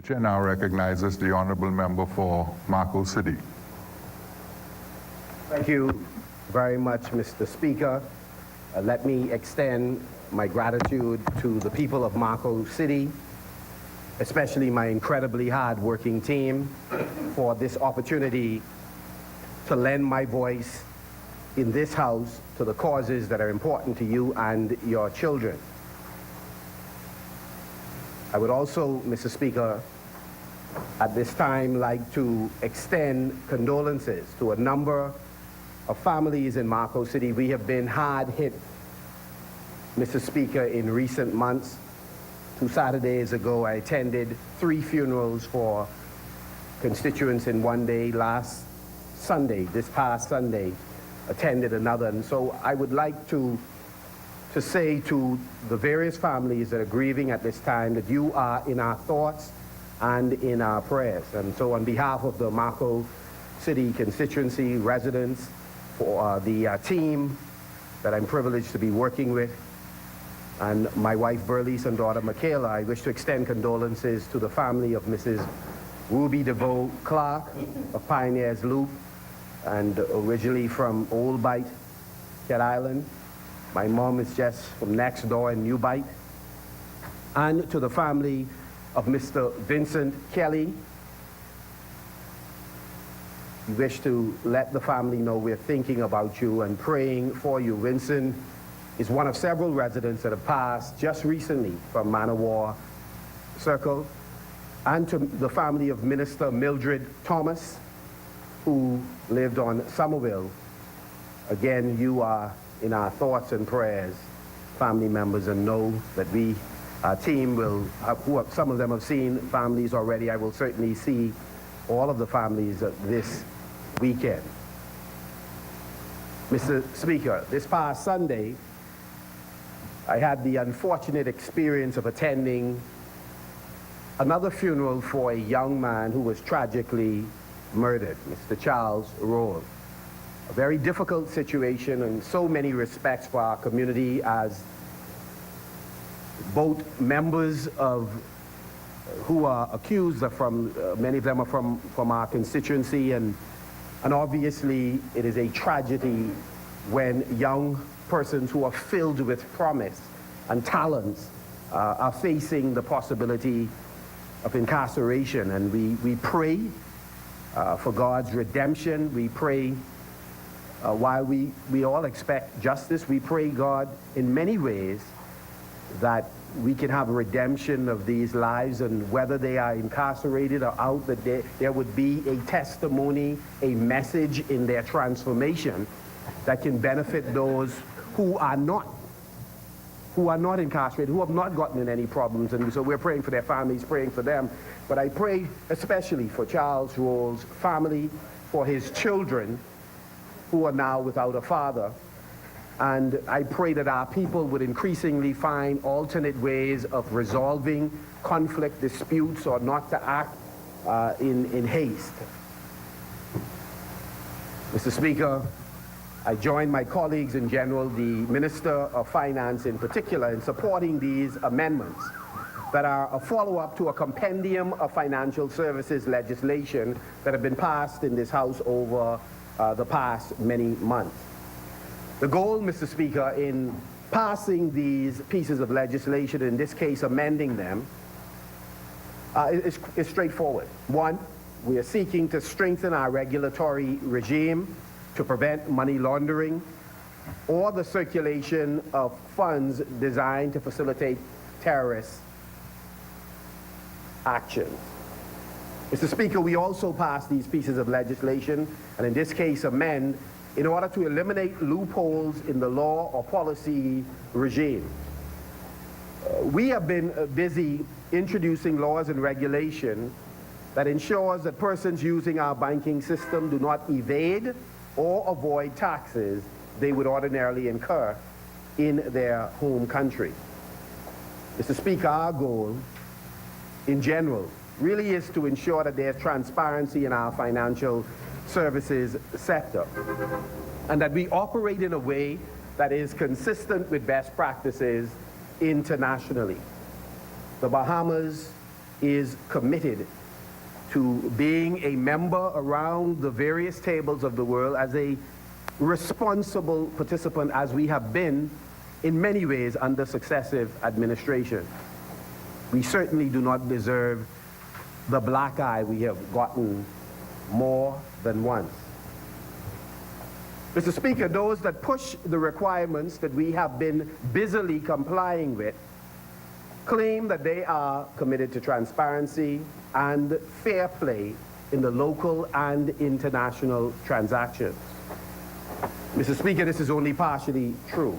Chair now recognizes the honorable member for Marco City. Thank you very much, Mr. Speaker. Let me extend my gratitude to the people of Marco City, especially my incredibly hard-working team, for this opportunity to lend my voice in this House to the causes that are important to you and your children. I would also, Mr. Speaker, at this time like to extend condolences to a number of families in Marco City. We have been hard hit, Mr. Speaker, in recent months. 2 Saturdays ago, I attended 3 funerals for constituents in one day. Last Sunday, this past Sunday, attended another. And so I would like to say to the various families that are grieving at this time that you are in our thoughts and in our prayers. And so on behalf of the Marco City constituency residents, for the team that I'm privileged to be working with, and my wife Berlice and daughter Michaela, I wish to extend condolences to the family of Mrs. Ruby DeVoe Clark of Pioneers Loop, and originally from Old Bight, Cat Island. My mom is just from next door in New Bight. And to the family of Mr. Vincent Kelly, we wish to let the family know we're thinking about you and praying for you. Vincent is one of several residents that have passed just recently from Manowar Circle. And to the family of Minister Mildred Thomas, who lived on Somerville. Again, you are in our thoughts and prayers, family members, and know that we, our team will, some of them have seen families already. I will certainly see all of the families this weekend. Mr. Speaker, this past Sunday, I had the unfortunate experience of attending another funeral for a young man who was tragically murdered, Mr. Charles Roll. A very difficult situation in so many respects for our community, as both members of who are accused are from, many of them are from our constituency, and obviously it is a tragedy when young persons who are filled with promise and talents are facing the possibility of incarceration. And we pray for God's redemption. We pray while we all expect justice, we pray, God, in many ways that we can have a redemption of these lives, and whether they are incarcerated or out, that there would be a testimony, a message in their transformation that can benefit those who are not incarcerated, who have not gotten in any problems. And so we're praying for their families, praying for them. But I pray especially for Charles Roll's family, for his children who are now without a father. And I pray that our people would increasingly find alternate ways of resolving conflict, disputes, or not to act in haste. Mr. Speaker, I join my colleagues in general, the Minister of Finance in particular, in supporting these amendments that are a follow-up to a compendium of financial services legislation that have been passed in this House over the past many months. The goal, Mr. Speaker, in passing these pieces of legislation, in this case amending them, is straightforward. One, we are seeking to strengthen our regulatory regime to prevent money laundering or the circulation of funds designed to facilitate terrorist actions. Mr. Speaker, we also passed these pieces of legislation, and in this case amend, in order to eliminate loopholes in the law or policy regime. We have been busy introducing laws and regulation that ensures that persons using our banking system do not evade or avoid taxes they would ordinarily incur in their home country. Mr. Speaker, our goal in general really is to ensure that there's transparency in our financial services sector, and that we operate in a way that is consistent with best practices internationally. The Bahamas, is committed to being a member around the various tables of the world as a responsible participant, as we have been in many ways under successive administrations. We certainly do not deserve the black eye we have gotten more than once. Mr. Speaker, those that push the requirements that we have been busily complying with claim that they are committed to transparency and fair play in the local and international transactions. Mr. Speaker, this is only partially true.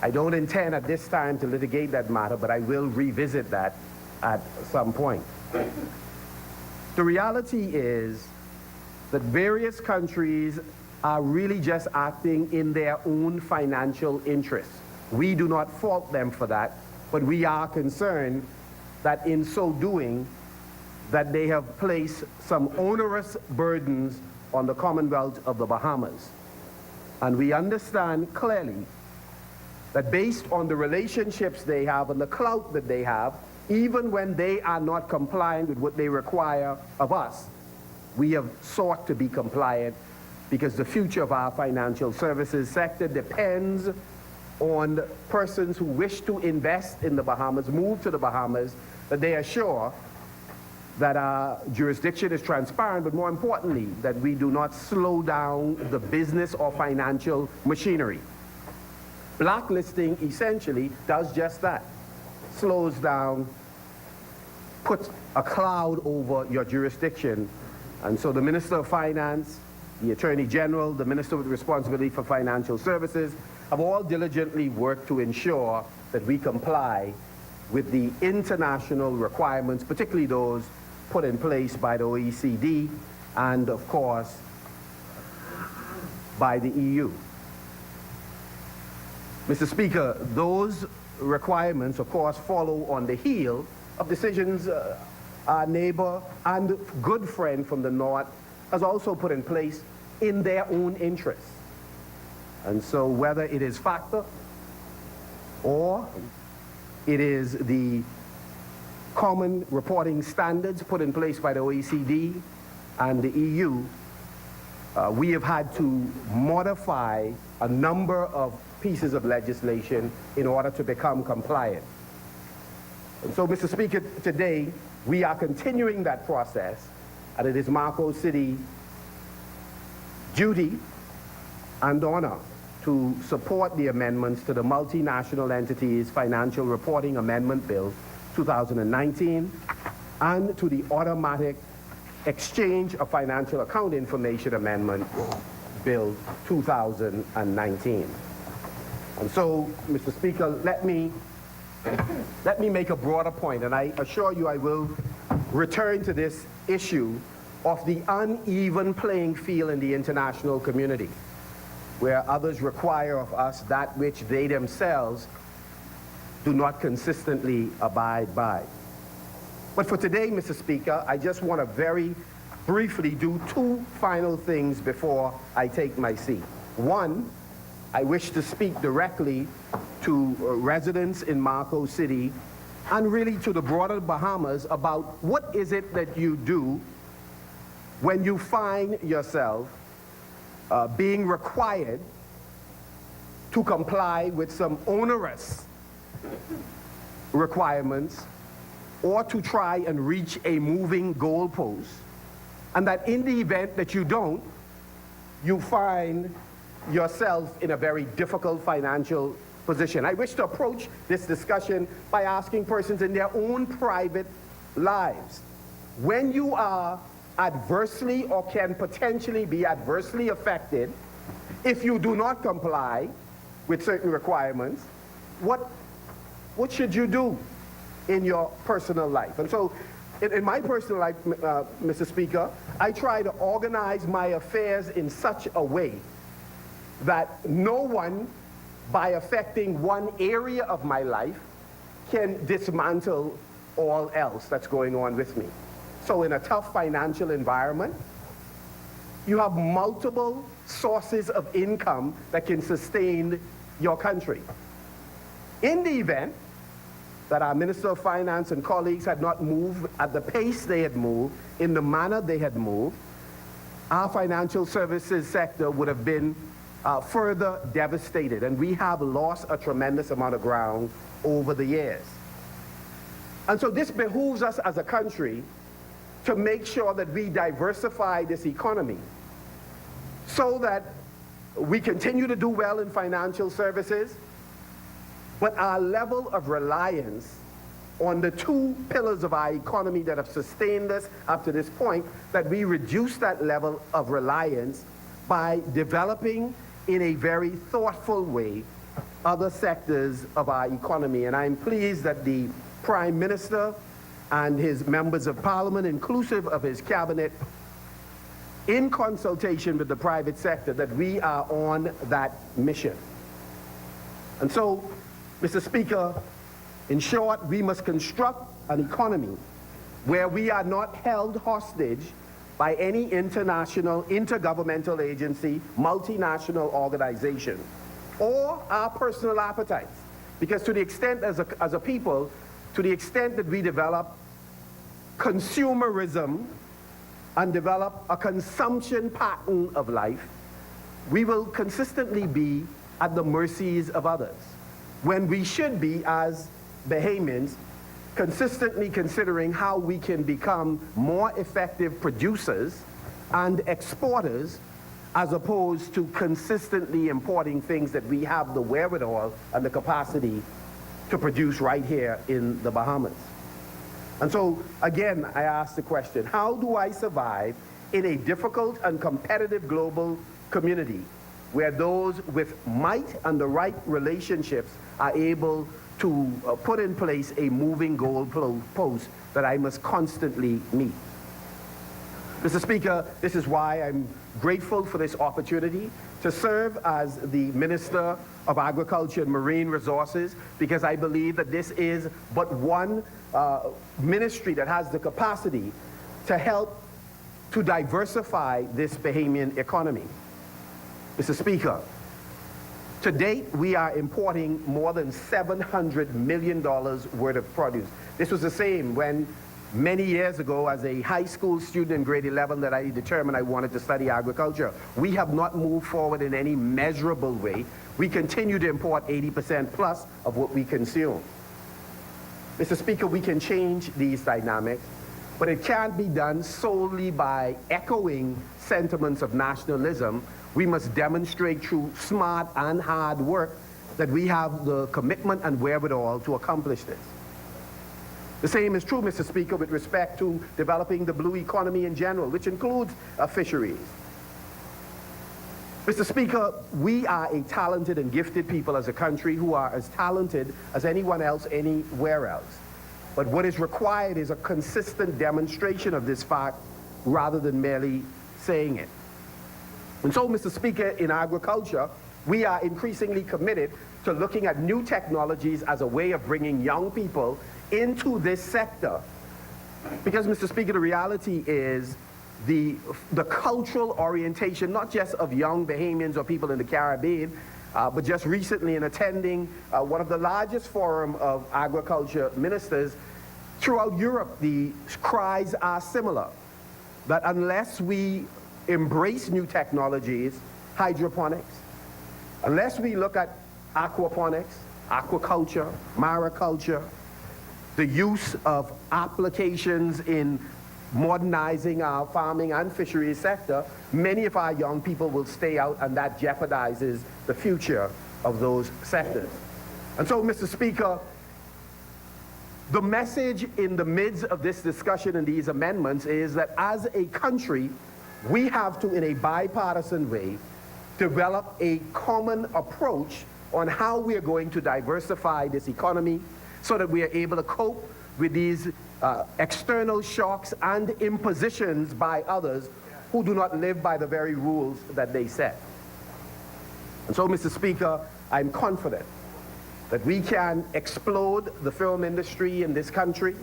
I don't intend at this time to litigate that matter, but I will revisit that at some point. The reality is that various countries are really just acting in their own financial interests. We do not fault them for that, but we are concerned that in so doing, that they have placed some onerous burdens on the Commonwealth of the Bahamas. And we understand clearly that based on the relationships they have and the clout that they have, even when they are not compliant with what they require of us, we have sought to be compliant because the future of our financial services sector depends on persons who wish to invest in the Bahamas, move to the Bahamas, that they are sure that our jurisdiction is transparent, but more importantly, that we do not slow down the business or financial machinery. Blacklisting essentially does just that. Slows down, puts a cloud over your jurisdiction. And so the Minister of Finance, the Attorney General, the Minister with responsibility for financial services have all diligently worked to ensure that we comply with the international requirements, particularly those put in place by the OECD and, of course, by the EU. Mr. Speaker, those requirements, of course, follow on the heel of decisions our neighbor and good friend from the north has also put in place in their own interests. And so whether it is FACTA or it is the common reporting standards put in place by the OECD and the EU, we have had to modify a number of pieces of legislation in order to become compliant. And so, Mr. Speaker, today we are continuing that process, and it is Marco City duty and honor to support the amendments to the Multinational Entities Financial Reporting Amendment Bill 2019 and to the Automatic Exchange of Financial Account Information Amendment Bill 2019. And so, Mr. Speaker, let me make a broader point, and I assure you I will return to this issue of the uneven playing field in the international community, where others require of us that which they themselves do not consistently abide by. But for today, Mr. Speaker, I just want to very briefly do two final things before I take my seat. One, I wish to speak directly to residents in Marco City and really to the broader Bahamas about what is it that you do when you find yourself being required to comply with some onerous requirements or to try and reach a moving goalpost, and that in the event that you don't, you find yourself in a very difficult financial position. I wish to approach this discussion by asking persons in their own private lives, when you are adversely or can potentially be adversely affected if you do not comply with certain requirements, what should you do in your personal life? And so in my personal life, Mr. Speaker, I try to organize my affairs in such a way that no one, by affecting one area of my life, can dismantle all else that's going on with me. So in a tough financial environment, you have multiple sources of income that can sustain your country. In the event that our Minister of Finance and colleagues had not moved at the pace they had moved, in the manner they had moved, our financial services sector would have been further devastated, and we have lost a tremendous amount of ground over the years. And so this behooves us as a country to make sure that we diversify this economy so that we continue to do well in financial services, but our level of reliance on the two pillars of our economy that have sustained us up to this point, that we reduce that level of reliance by developing in a very thoughtful way other sectors of our economy. And I'm pleased that the Prime Minister and his members of Parliament, inclusive of his cabinet, in consultation with the private sector, that we are on that mission. And so, Mr. Speaker, in short, we must construct an economy where we are not held hostage by any international, intergovernmental agency, multinational organization, or our personal appetites. Because to the extent, as a people, to the extent that we develop consumerism and develop a consumption pattern of life, we will consistently be at the mercies of others, when we should be, as Bahamians, consistently considering how we can become more effective producers and exporters, as opposed to consistently importing things that we have the wherewithal and the capacity to produce right here in the Bahamas. And so, again, I ask the question, how do I survive in a difficult and competitive global community where those with might and the right relationships are able to put in place a moving goal post that I must constantly meet? Mr. Speaker, this is why I'm grateful for this opportunity to serve as the Minister of Agriculture and Marine Resources, because I believe that this is but one ministry that has the capacity to help to diversify this Bahamian economy. Mr. Speaker, to date, we are importing more than $700 million worth of produce. This was the same when many years ago, as a high school student in grade 11, that I determined I wanted to study agriculture. We have not moved forward in any measurable way. We continue to import 80% plus of what we consume. Mr. Speaker, we can change these dynamics, but it can't be done solely by echoing sentiments of nationalism. We must demonstrate through smart and hard work that we have the commitment and wherewithal to accomplish this. The same is true, Mr. Speaker, with respect to developing the blue economy in general, which includes fisheries. Mr. Speaker, we are a talented and gifted people as a country who are as talented as anyone else anywhere else. But what is required is a consistent demonstration of this fact rather than merely saying it. And so, Mr. Speaker, in agriculture, we are increasingly committed to looking at new technologies as a way of bringing young people into this sector. Because, Mr. Speaker, the reality is the cultural orientation, not just of young Bahamians or people in the Caribbean, but just recently in attending one of the largest forum of agriculture ministers throughout Europe, the cries are similar, that unless we embrace new technologies, hydroponics, unless we look at aquaponics, aquaculture, mariculture, the use of applications in modernizing our farming and fisheries sector, many of our young people will stay out, and that jeopardizes the future of those sectors. And so, Mr. Speaker, the message in the midst of this discussion and these amendments is that as a country, we have to, in a bipartisan way, develop a common approach on how we are going to diversify this economy so that we are able to cope with these external shocks and impositions by others who do not live by the very rules that they set. And so, Mr. Speaker, I'm confident that we can explode the film industry in this country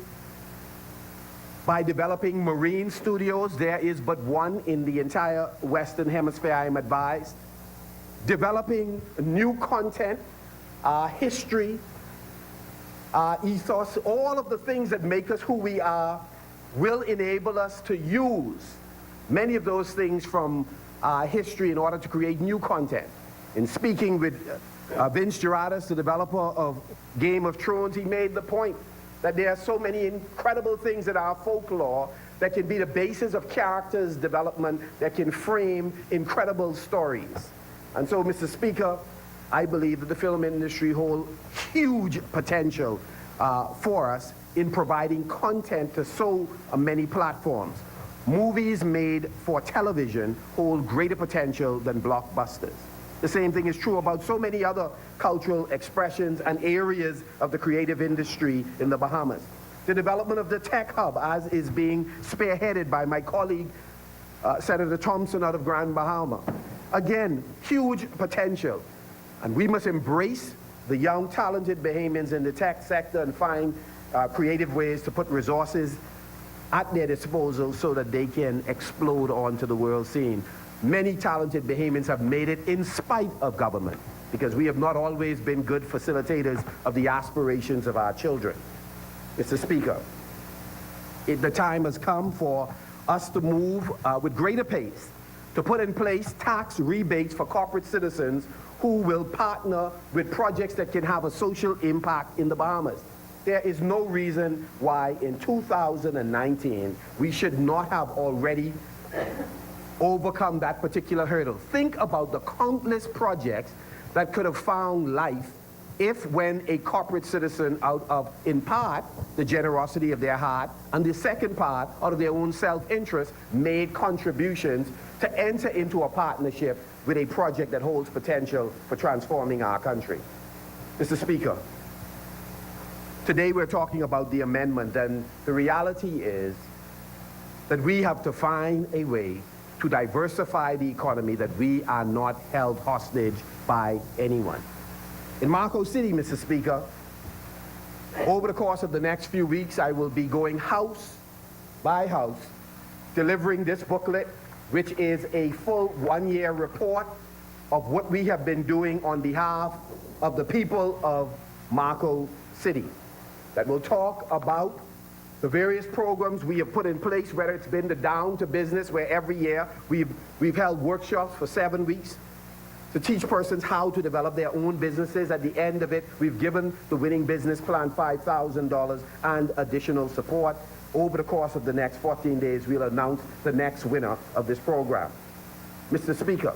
by developing marine studios. There is but one in the entire Western Hemisphere, I am advised. Developing new content, history, our ethos, all of the things that make us who we are will enable us to use many of those things from our history in order to create new content. In speaking with Vince Geratis, the developer of Game of Thrones, he made the point that there are so many incredible things in our folklore that can be the basis of characters' development, that can frame incredible stories. And so, Mr. Speaker, I believe that the film industry holds huge potential for us in providing content to so many platforms. Movies made for television hold greater potential than blockbusters. The same thing is true about so many other cultural expressions and areas of the creative industry in the Bahamas. The development of the tech hub, as is being spearheaded by my colleague, Senator Thompson out of Grand Bahama. Again, huge potential. And we must embrace the young, talented Bahamians in the tech sector and find creative ways to put resources at their disposal so that they can explode onto the world scene. Many talented Bahamians have made it in spite of government, because we have not always been good facilitators of the aspirations of our children. Mr. Speaker, the time has come for us to move with greater pace to put in place tax rebates for corporate citizens who will partner with projects that can have a social impact in the Bahamas. There is no reason why in 2019 we should not have already overcome that particular hurdle. Think about the countless projects that could have found life if, when a corporate citizen, out of, in part, the generosity of their heart, and the second part, out of their own self-interest, made contributions to enter into a partnership with a project that holds potential for transforming our country. Mr. Speaker, today we're talking about the amendment, and the reality is that we have to find a way to diversify the economy, that we are not held hostage by anyone. In Marco City, Mr. Speaker, over the course of the next few weeks, I will be going house by house, delivering this booklet, which is a full one-year report of what we have been doing on behalf of the people of Marco City, that will talk about the various programs we have put in place, whether it's been the Down to Business, where every year we've held workshops for 7 weeks to teach persons how to develop their own businesses. At the end of it, we've given the Winning Business Plan $5,000 and additional support. Over the course of the next 14 days, we'll announce the next winner of this program. Mr. Speaker,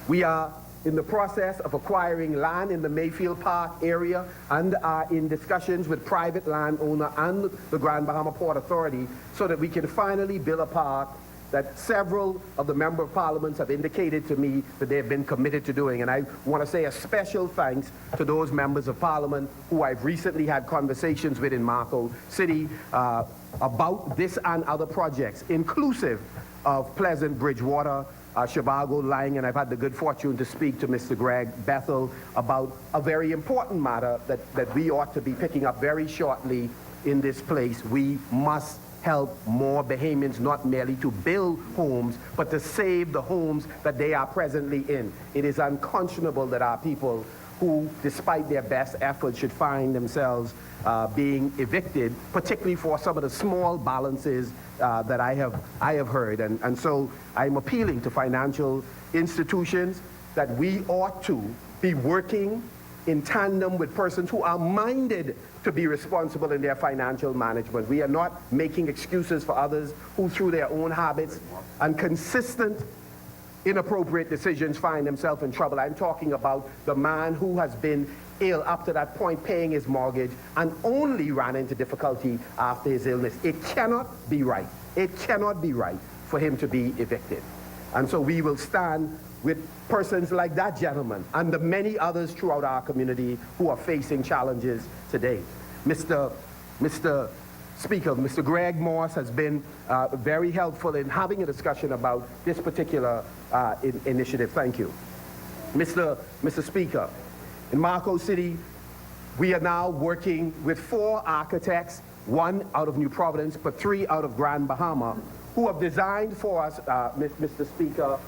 we are in the process of acquiring land in the Mayfield Park area and are in discussions with private landowner and the Grand Bahama Port Authority so that we can finally build a park that several of the Member of Parliaments have indicated to me that they've been committed to doing. And I want to say a special thanks to those Members of Parliament who I've recently had conversations with in Marco City about this and other projects, inclusive of Pleasant Bridgewater, Chicago Lying, and I've had the good fortune to speak to Mr. Greg Bethel about a very important matter that we ought to be picking up very shortly in this place. We must help more Bahamians not merely to build homes, but to save the homes that they are presently in. It is unconscionable that our people who, despite their best efforts, should find themselves being evicted, particularly for some of the small balances that I have heard. And so I'm appealing to financial institutions that we ought to be working in tandem with persons who are minded to be responsible in their financial management. We are not making excuses for others who, through their own habits and consistent inappropriate decisions, find themselves in trouble. I'm talking about the man who has been ill up to that point, paying his mortgage, and only ran into difficulty after his illness. It cannot be right. It cannot be right for him to be evicted. And so we will stand with persons like that gentleman and the many others throughout our community who are facing challenges today. Mr. Speaker, Mr. Greg Morse has been very helpful in having a discussion about this particular initiative. Thank you. Mr. Speaker, in Marco City, we are now working with 4 architects, 1 out of New Providence, but 3 out of Grand Bahama, who have designed for us, Mr. Speaker,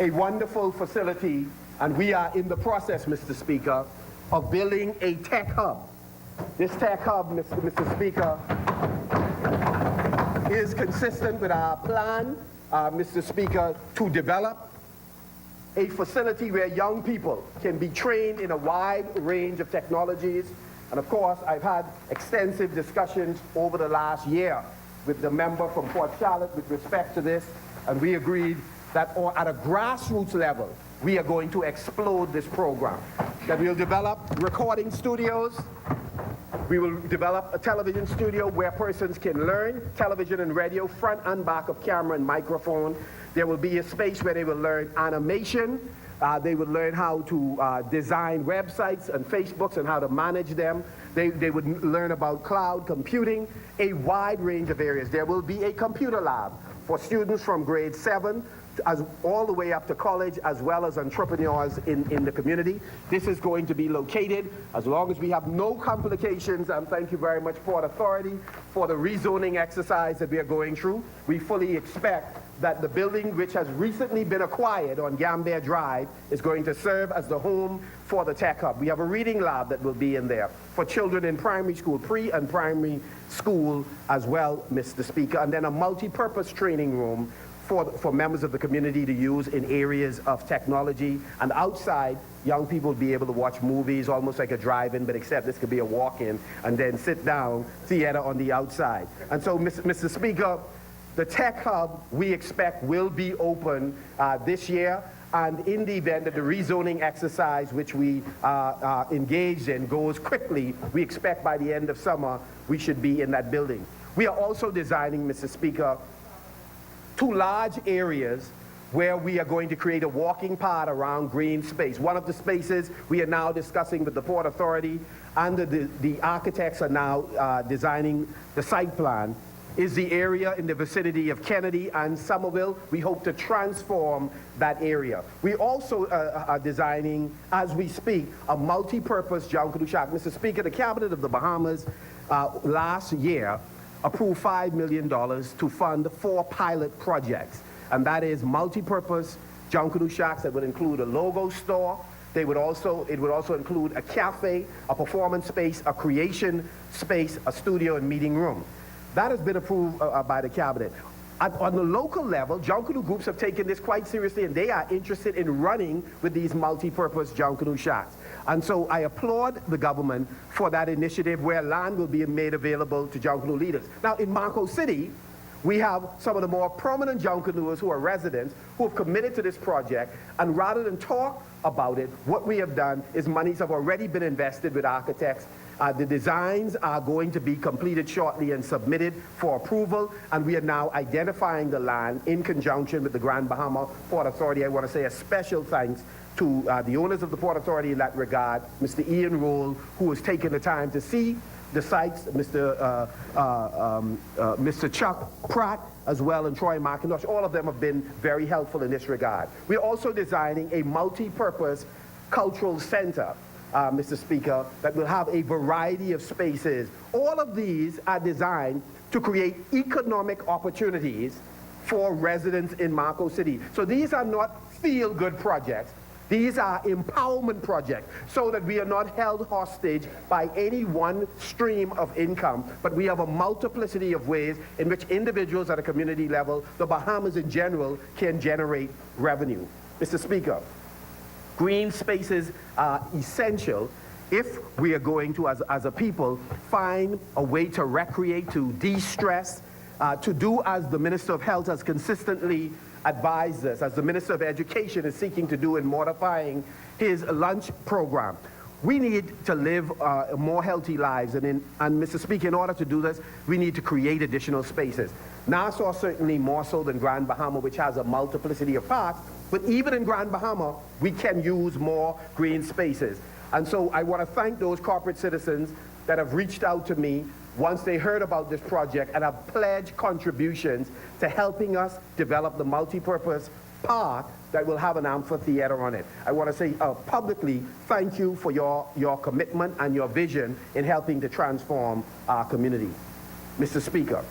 a wonderful facility, and we are in the process, Mr. Speaker, of building a tech hub This tech hub, Mr. Speaker, is consistent with our plan, Mr. Speaker, to develop a facility where young people can be trained in a wide range of technologies. And of course, I've had extensive discussions over the last year with the member from Port Charlotte with respect to this, and we agreed that at a grassroots level, we are going to explode this program. That we'll develop recording studios, we will develop a television studio where persons can learn television and radio, front and back of camera and microphone. There will be a space where they will learn animation. They would learn how to design websites and Facebooks and how to manage them. They would learn about cloud computing, a wide range of areas. There will be a computer lab for students from grade 7 all the way up to college, as well as entrepreneurs in the community. This is going to be located, as long as we have no complications, and thank you very much, Port Authority, for the rezoning exercise that we are going through. We fully expect that the building, which has recently been acquired on Gambier Drive, is going to serve as the home for the tech hub. We have a reading lab that will be in there for children in primary school, pre and primary school as well, Mr. Speaker, and then a multi-purpose training room for members of the community to use in areas of technology. And outside, young people will be able to watch movies, almost like a drive-in, but except this could be a walk-in, and then sit-down theater on the outside. And so, Mr. Speaker, the tech hub, we expect, will be open this year. And in the event that the rezoning exercise, which we engaged in, goes quickly, we expect by the end of summer, we should be in that building. We are also designing, Mr. Speaker, 2 large areas where we are going to create a walking path around green space. One of the spaces we are now discussing with the Port Authority, and the architects are now designing the site plan, is the area in the vicinity of Kennedy and Somerville. We hope to transform that area. We also are designing, as we speak, a multi-purpose John Kudu Shack. Mr. Speaker, the Cabinet of the Bahamas last year approved $5 million to fund 4 pilot projects. And that is multi-purpose John Kudu Shacks that would include a logo store. It would also include a cafe, a performance space, a creation space, a studio and meeting room. That has been approved by the Cabinet. On the local level, John Kudu groups have taken this quite seriously, and they are interested in running with these multi-purpose John Kudu Shacks. And so I applaud the government for that initiative where land will be made available to John Kudu leaders. Now, in Marco City, we have some of the more prominent John Kuduers who are residents who have committed to this project, and rather than talk about it, what we have done is monies have already been invested with architects. The designs are going to be completed shortly and submitted for approval, and we are now identifying the land in conjunction with the Grand Bahama Port Authority. I want to say a special thanks to the owners of the Port Authority in that regard, Mr. Ian Roll, who has taken the time to see the sites, Mr. Chuck Pratt as well, and Troy McIntosh. All of them have been very helpful in this regard. We're also designing a multi-purpose cultural center, Mr. Speaker, that will have a variety of spaces. All of these are designed to create economic opportunities for residents in Marco City. So these are not feel-good projects. These are empowerment projects, so that we are not held hostage by any one stream of income, but we have a multiplicity of ways in which individuals at a community level, the Bahamas in general, can generate revenue. Mr. Speaker, green spaces are essential if we are going to, as a people, find a way to recreate, to de-stress, to do as the Minister of Health has consistently advised us, as the Minister of Education is seeking to do in modifying his lunch program. We need to live more healthy lives, and Mr. Speaker, in order to do this, we need to create additional spaces. Nassau certainly more so than Grand Bahama, which has a multiplicity of parks, but even in Grand Bahama, we can use more green spaces. And so I want to thank those corporate citizens that have reached out to me once they heard about this project and have pledged contributions to helping us develop the multi-purpose park that will have an amphitheater on it. I want to say publicly thank you for your commitment and your vision in helping to transform our community. Mr. Speaker,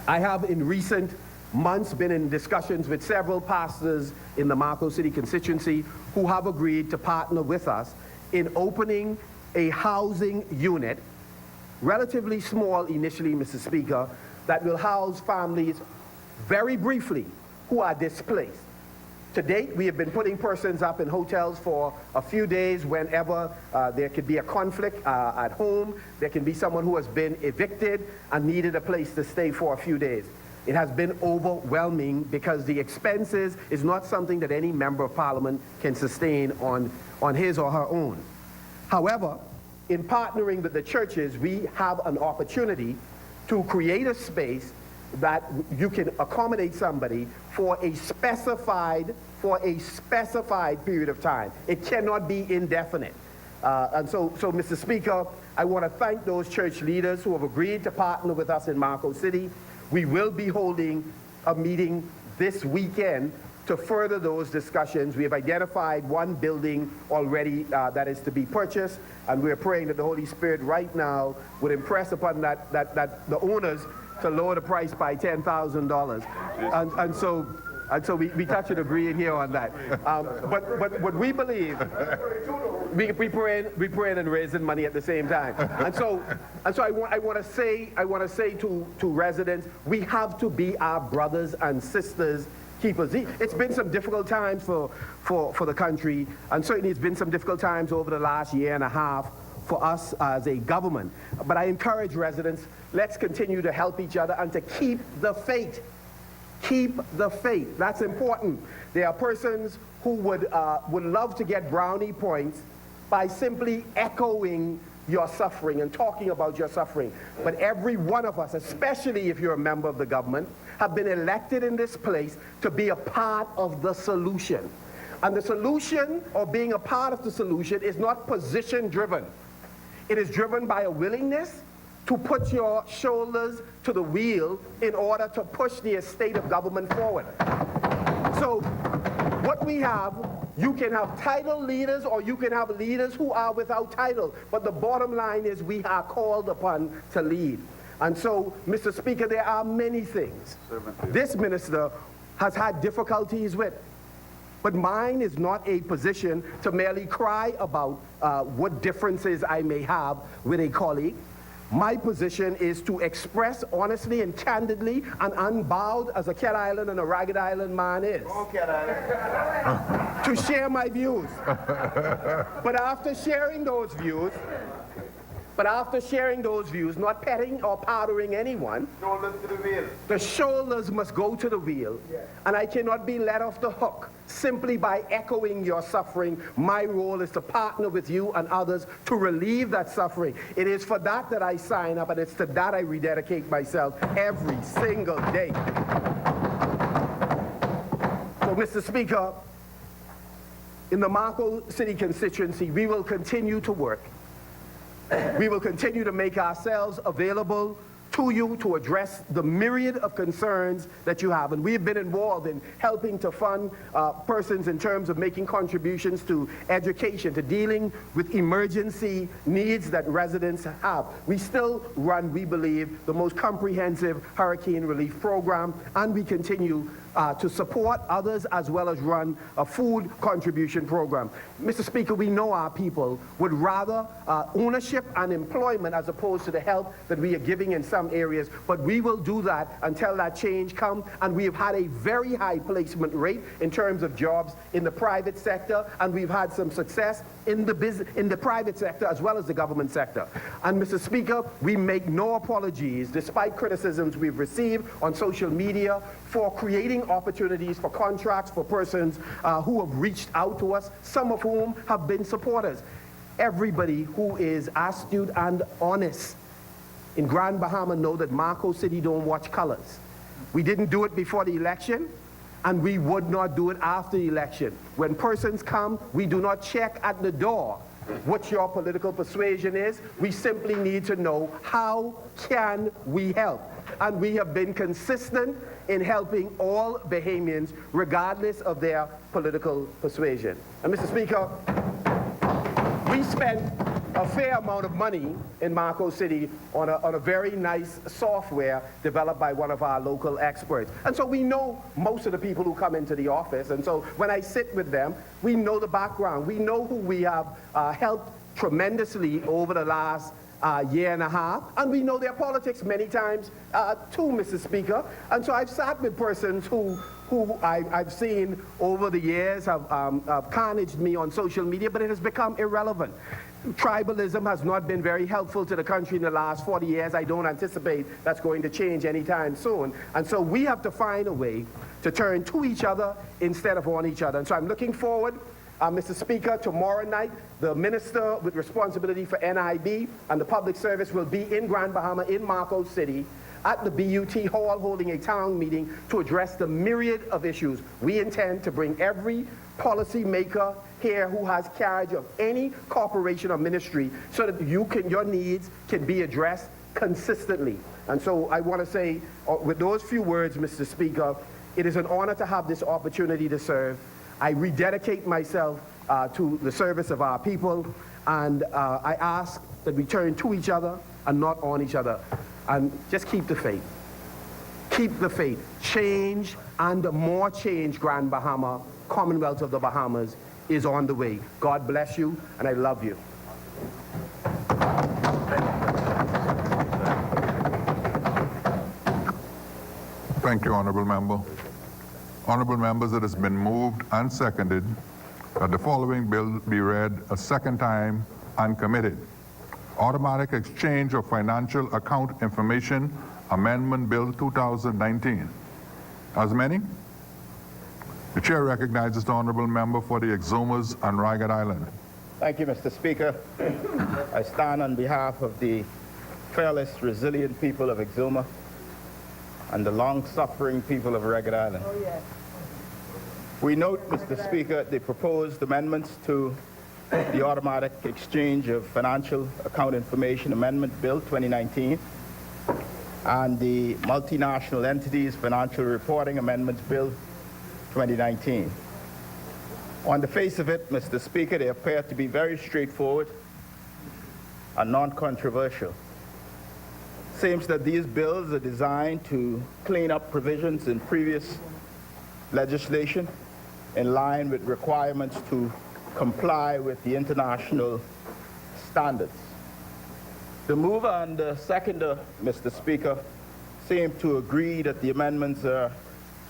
I have in recent months been in discussions with several pastors in the Marco City constituency who have agreed to partner with us in opening a housing unit, relatively small initially, Mr. Speaker, that will house families very briefly who are displaced. To date, we have been putting persons up in hotels for a few days whenever there could be a conflict at home. There can be someone who has been evicted and needed a place to stay for a few days. It has been overwhelming because the expenses is not something that any member of parliament can sustain on his or her own. However, in partnering with the churches, we have an opportunity to create a space that you can accommodate somebody for a specified period of time. It cannot be indefinite. And so, Mr. Speaker, I want to thank those church leaders who have agreed to partner with us in Marco City. We will be holding a meeting this weekend to further those discussions. We have identified one building already that is to be purchased, and we're praying that the Holy Spirit right now would impress upon that the owners to lower the price by $10,000. And so we touch and agree in here on that. But what we believe, we praying and raising money at the same time. And so I want to say to residents, we have to be our brothers and sisters keepers. It's been some difficult times for the country, and certainly it's been some difficult times over the last year and a half for us as a government. But I encourage residents, let's continue to help each other and to keep the faith. Keep the faith. That's important. There are persons who would love to get brownie points by simply echoing your suffering and talking about your suffering. But every one of us, especially if you're a member of the government, have been elected in this place to be a part of the solution. And the solution, or being a part of the solution, is not position driven. It is driven by a willingness to put your shoulders to the wheel in order to push the estate of government forward. So what we have, you can have title leaders or you can have leaders who are without title, but the bottom line is we are called upon to lead. And so, Mr. Speaker, there are many things this minister has had difficulties with. But mine is not a position to merely cry about what differences I may have with a colleague. My position is to express honestly and candidly and unbowed as a Cat Island and a Ragged Island man is. To share my views. But after sharing those views, not petting or powdering anyone, Shoulders to the wheel. the shoulders must go to the wheel, and I cannot be let off the hook simply by echoing your suffering. My role is to partner with you and others to relieve that suffering. It is for that I sign up, and it's to that I rededicate myself every single day. So, Mr. Speaker, in the Marco City constituency, we will continue to work. We will continue to make ourselves available to you to address the myriad of concerns that you have. And we have been involved in helping to fund persons in terms of making contributions to education, to dealing with emergency needs that residents have. We still run, we believe, the most comprehensive hurricane relief program, and we continue to support others as well as run a food contribution program. Mr. Speaker, we know our people would rather ownership and employment as opposed to the help that we are giving in some areas, but we will do that until that change comes, and we have had a very high placement rate in terms of jobs in the private sector, and we've had some success in the private sector as well as the government sector. And Mr. Speaker, we make no apologies, despite criticisms we've received on social media, for creating opportunities for contracts for persons who have reached out to us, some of whom have been supporters. Everybody who is astute and honest in Grand Bahama know that Marco City don't watch colors. We didn't do it before the election, and we would not do it after the election. When persons come, we do not check at the door what your political persuasion is. We simply need to know, how can we help? And we have been consistent in helping all Bahamians regardless of their political persuasion. And Mr. Speaker, we spent a fair amount of money in Marco City on a very nice software developed by one of our local experts. And so we know most of the people who come into the office. And so when I sit with them, we know the background. We know who we have helped tremendously over the last year and a half, and we know their politics many times too, Mr. Speaker. And so I've sat with persons who I've seen over the years have carnaged me on social media, but it has become irrelevant. Tribalism has not been very helpful to the country in the last 40 years. I don't anticipate that's going to change anytime soon. And so we have to find a way to turn to each other instead of on each other. And so I'm looking forward, Mr. Speaker, tomorrow night, the minister with responsibility for NIB and the public service will be in Grand Bahama, in Marco City, at the BUT Hall, holding a town meeting to address the myriad of issues. We intend to bring every policy maker here who has carriage of any corporation or ministry so that your needs can be addressed consistently. And so I want to say, with those few words, Mr. Speaker, it is an honor to have this opportunity to serve. I rededicate myself to the service of our people, and I ask that we turn to each other and not on each other. And just keep the faith. Keep the faith. Change, and more change, Grand Bahama, Commonwealth of the Bahamas, is on the way. God bless you, and I love you. Thank you, Honorable Member. Honorable members, it has been moved and seconded that the following bill be read a second time and committed. Automatic Exchange of Financial Account Information Amendment Bill 2019. As many? The chair recognizes the honorable member for the Exumas and Ragged Island. Thank you, Mr. Speaker. I stand on behalf of the fearless, resilient people of Exuma and the long-suffering people of Ragged Island. Oh, yes. We note, Mr. Speaker, the proposed amendments to the Automatic Exchange of Financial Account Information Amendment Bill 2019 and the Multinational Entities Financial Reporting Amendments Bill 2019. On the face of it, Mr. Speaker, they appear to be very straightforward and non-controversial. Seems that these bills are designed to clean up provisions in previous legislation in line with requirements to comply with the international standards. The mover and the seconder, Mr. Speaker, seem to agree that the amendments are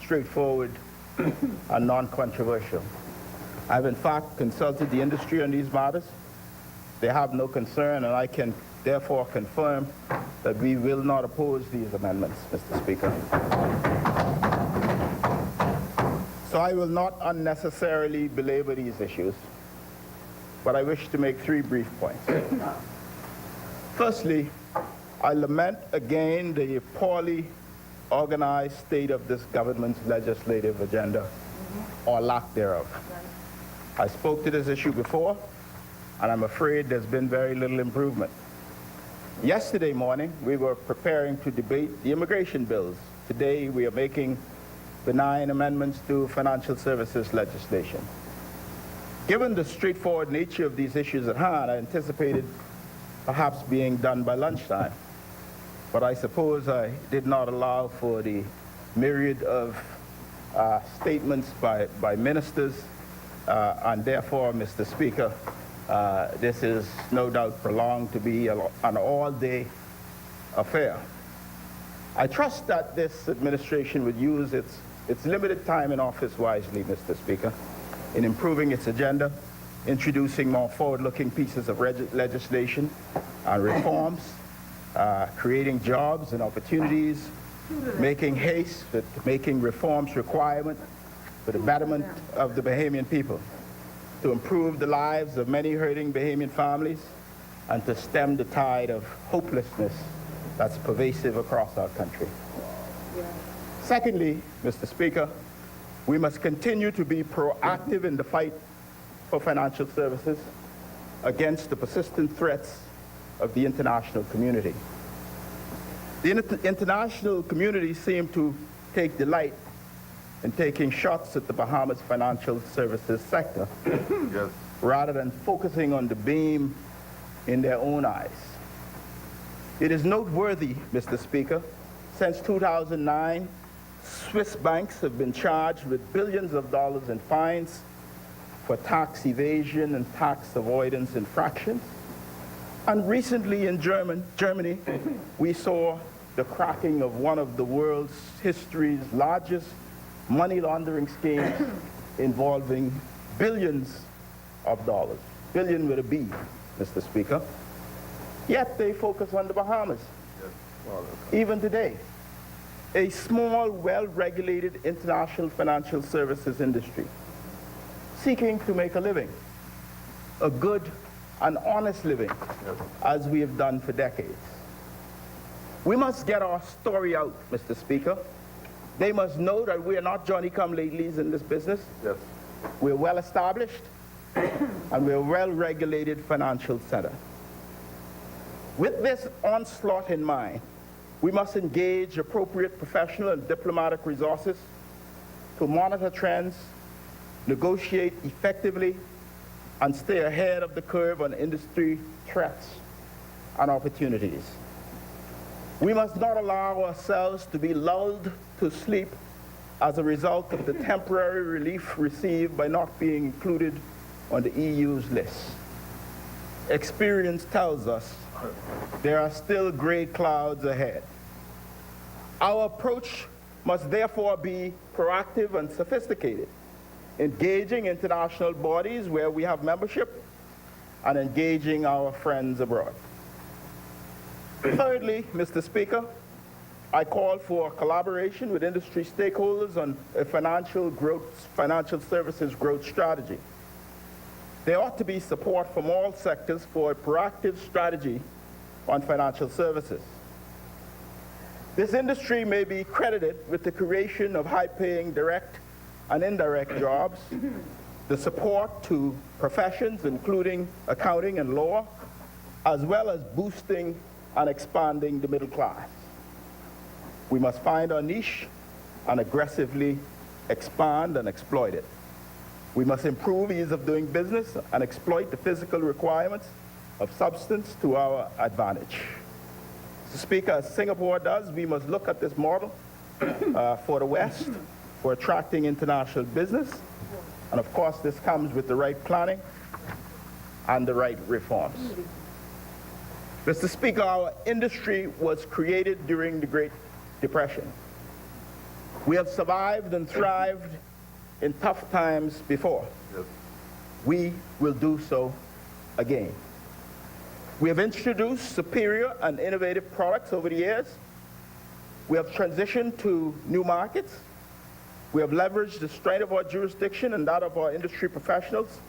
straightforward and non-controversial. I've in fact consulted the industry on these matters. They have no concern, and I can therefore confirm that we will not oppose these amendments, Mr. Speaker. So I will not unnecessarily belabor these issues, but I wish to make three brief points. Firstly, I lament again the poorly organized state of this government's legislative agenda, or lack thereof. I spoke to this issue before, and I'm afraid there's been very little improvement. Yesterday morning, we were preparing to debate the immigration bills. Today, we are making benign amendments to financial services legislation. Given the straightforward nature of these issues at hand, I anticipated perhaps being done by lunchtime. But I suppose I did not allow for the myriad of statements by ministers, and therefore, Mr. Speaker, this is no doubt prolonged to be an all-day affair. I trust that this administration would use its limited time in office wisely, Mr. Speaker, in improving its agenda, introducing more forward-looking pieces of legislation and reforms, creating jobs and opportunities, making haste with making reforms requirement for the betterment of the Bahamian people, to improve the lives of many hurting Bahamian families, and to stem the tide of hopelessness that's pervasive across our country. Secondly, Mr. Speaker, we must continue to be proactive in the fight for financial services against the persistent threats of the international community. The international community seem to take delight in taking shots at the Bahamas financial services sector, yes, rather than focusing on the beam in their own eyes. It is noteworthy, Mr. Speaker, since 2009, Swiss banks have been charged with billions of dollars in fines for tax evasion and tax avoidance infractions. And recently in Germany, we saw the cracking of one of the world's history's largest money laundering schemes involving billions of dollars. Billion with a B, Mr. Speaker. Yet they focus on the Bahamas. Even today, a small, well-regulated international financial services industry seeking to make a living, a good and honest living, as we have done for decades. We must get our story out, Mr. Speaker. They must know that we are not Johnny-come-latelys in this business. Yes. We're well-established, and we're a well-regulated financial center. With this onslaught in mind, we must engage appropriate professional and diplomatic resources to monitor trends, negotiate effectively, and stay ahead of the curve on industry threats and opportunities. We must not allow ourselves to be lulled to sleep as a result of the temporary relief received by not being included on the EU's list. Experience tells us there are still gray clouds ahead. Our approach must therefore be proactive and sophisticated, engaging international bodies where we have membership and engaging our friends abroad. Thirdly, Mr. Speaker, I call for collaboration with industry stakeholders on a financial services growth strategy. There ought to be support from all sectors for a proactive strategy on financial services. This industry may be credited with the creation of high-paying direct and indirect jobs, the support to professions including accounting and law, as well as boosting and expanding the middle class. We must find our niche and aggressively expand and exploit it. We must improve ease of doing business and exploit the physical requirements of substance to our advantage. Mr. Speaker, as Singapore does, we must look at this model for the West for attracting international business. And of course, this comes with the right planning and the right reforms. Mr. Speaker, our industry was created during the Great Depression. We have survived and thrived in tough times before. Yes. We will do so again. We have introduced superior and innovative products over the years. We have transitioned to new markets. We have leveraged the strength of our jurisdiction and that of our industry professionals.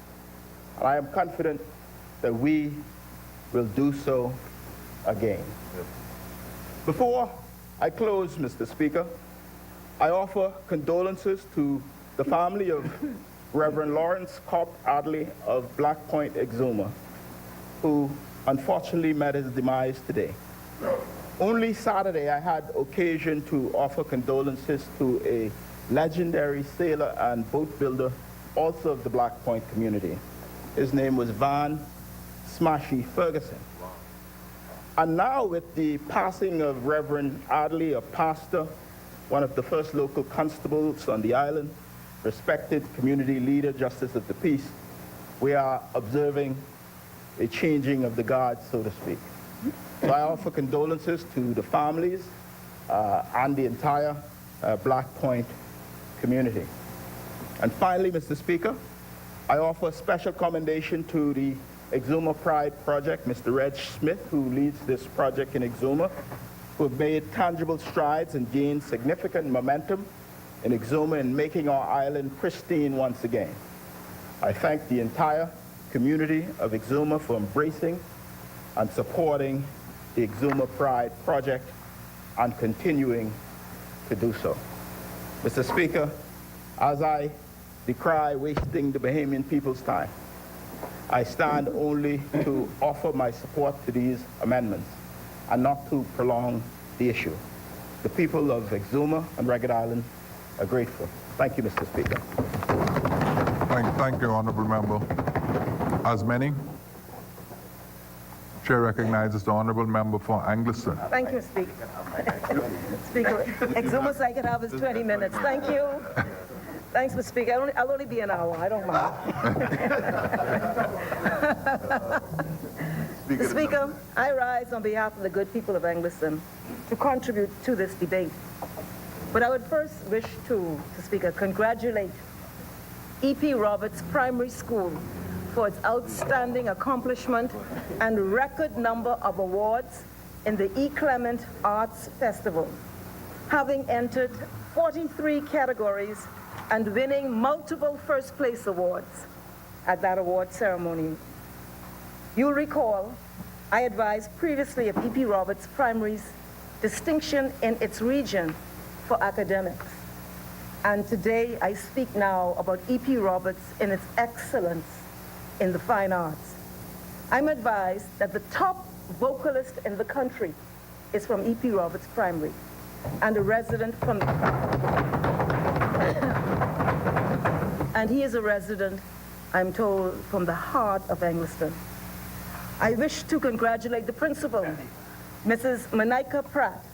And I am confident that we will do so again. Yes. Before I close, Mr. Speaker, I offer condolences to the family of Reverend Lawrence Cobb Adley of Black Point, Exuma, who unfortunately met his demise today. Only Saturday I had occasion to offer condolences to a legendary sailor and boat builder, also of the Black Point community. His name was Van Smashy Ferguson. And now with the passing of Reverend Adley, a pastor, one of the first local constables on the island, respected community leader, justice of the peace, we are observing a changing of the guard, so to speak. So I offer condolences to the families and the entire Black Point community. And finally, Mr. Speaker, I offer a special commendation to the Exuma Pride Project, Mr. Reg Smith, who leads this project in Exuma, who have made tangible strides and gained significant momentum in Exuma in making our island pristine once again. I thank the entire community of Exuma for embracing and supporting the Exuma Pride Project and continuing to do so. Mr. Speaker, as I decry wasting the Bahamian people's time, I stand only to offer my support to these amendments and not to prolong the issue. The people of Exuma and Ragged Island are grateful. Thank you, Mr. Speaker. Thank you, Honourable Member. As many, Chair recognizes the Honourable Member for Angleston. Thank you, Speaker. Speaker, Exuma, I can have his 20 minutes. Thank you. Thanks, Mr. Speaker. I'll only be an hour. I don't mind. Mr. Speaker, I rise on behalf of the good people of Angliston to contribute to this debate. But I would first wish to, Mr. Speaker, congratulate E.P. Roberts Primary School for its outstanding accomplishment and record number of awards in the E. Clement Arts Festival, having entered 43 categories and winning multiple first place awards at that award ceremony. You'll recall, I advised previously of E.P. Roberts Primary's distinction in its region for academics. And today I speak now about E.P. Roberts in its excellence in the fine arts. I'm advised that the top vocalist in the country is from E.P. Roberts Primary and a resident from and he is a resident, I'm told, from the heart of Angliston. I wish to congratulate the principal, Mrs. Monica Pratt,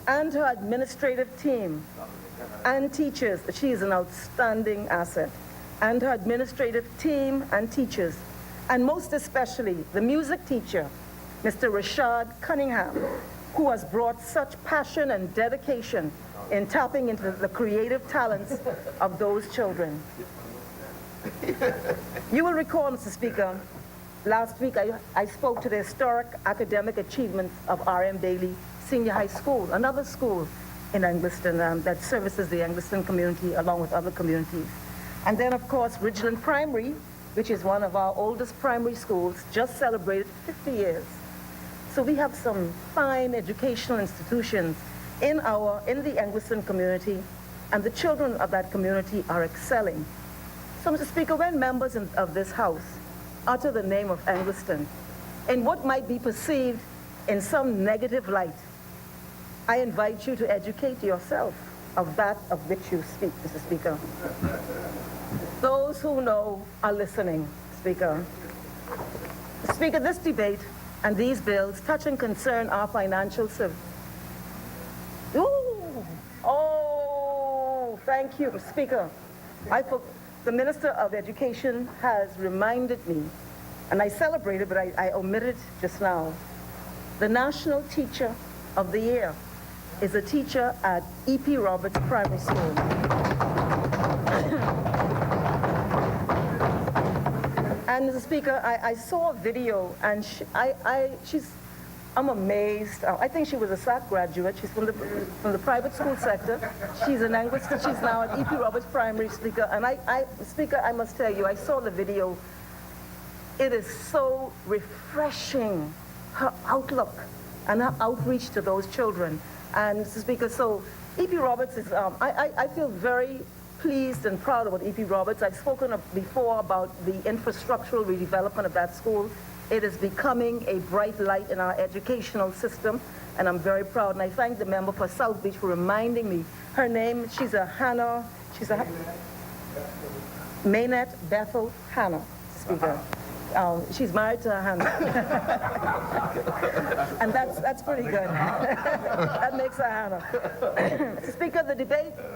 and her administrative team and teachers. She is an outstanding asset. And her administrative team and teachers, and most especially the music teacher, Mr. Rashad Cunningham, who has brought such passion and dedication in tapping into the creative talents of those children. You will recall, Mr. Speaker, last week I spoke to the historic academic achievements of R.M. Daly Senior High School, another school in Angliston that services the Angliston community along with other communities. And then, of course, Ridgeland Primary, which is one of our oldest primary schools, just celebrated 50 years. So we have some fine educational institutions in the Angliston community, and the children of that community are excelling. So, Mr. Speaker, when members of this House utter the name of Angliston in what might be perceived in some negative light, I invite you to educate yourself of that of which you speak, Mr. Speaker. Those who know are listening, Speaker. Speaker, this debate and these bills touch and concern our financial service. Oh, thank you, Speaker. The Minister of Education has reminded me, and I celebrated, but I omitted just now. The National Teacher of the Year is a teacher at E.P. Roberts Primary School. And Mr. Speaker, I saw a video, and I'm amazed. I think she was a SAC graduate. She's from the private school sector. She's an Angliston. She's now at E.P. Roberts Primary, Speaker. And Speaker, I must tell you, I saw the video. It is so refreshing, her outlook and her outreach to those children. And Mr. Speaker, so E.P. Roberts is, I feel very pleased and proud about E.P. Roberts. I've spoken before about the infrastructural redevelopment of that school. It is becoming a bright light in our educational system, and I'm very proud. And I thank the member for South Beach for reminding me. Her name, she's a Maynette Bethel Hannah, Speaker. She's married to Hannah. And that's pretty good. That makes her Hannah. Speaker,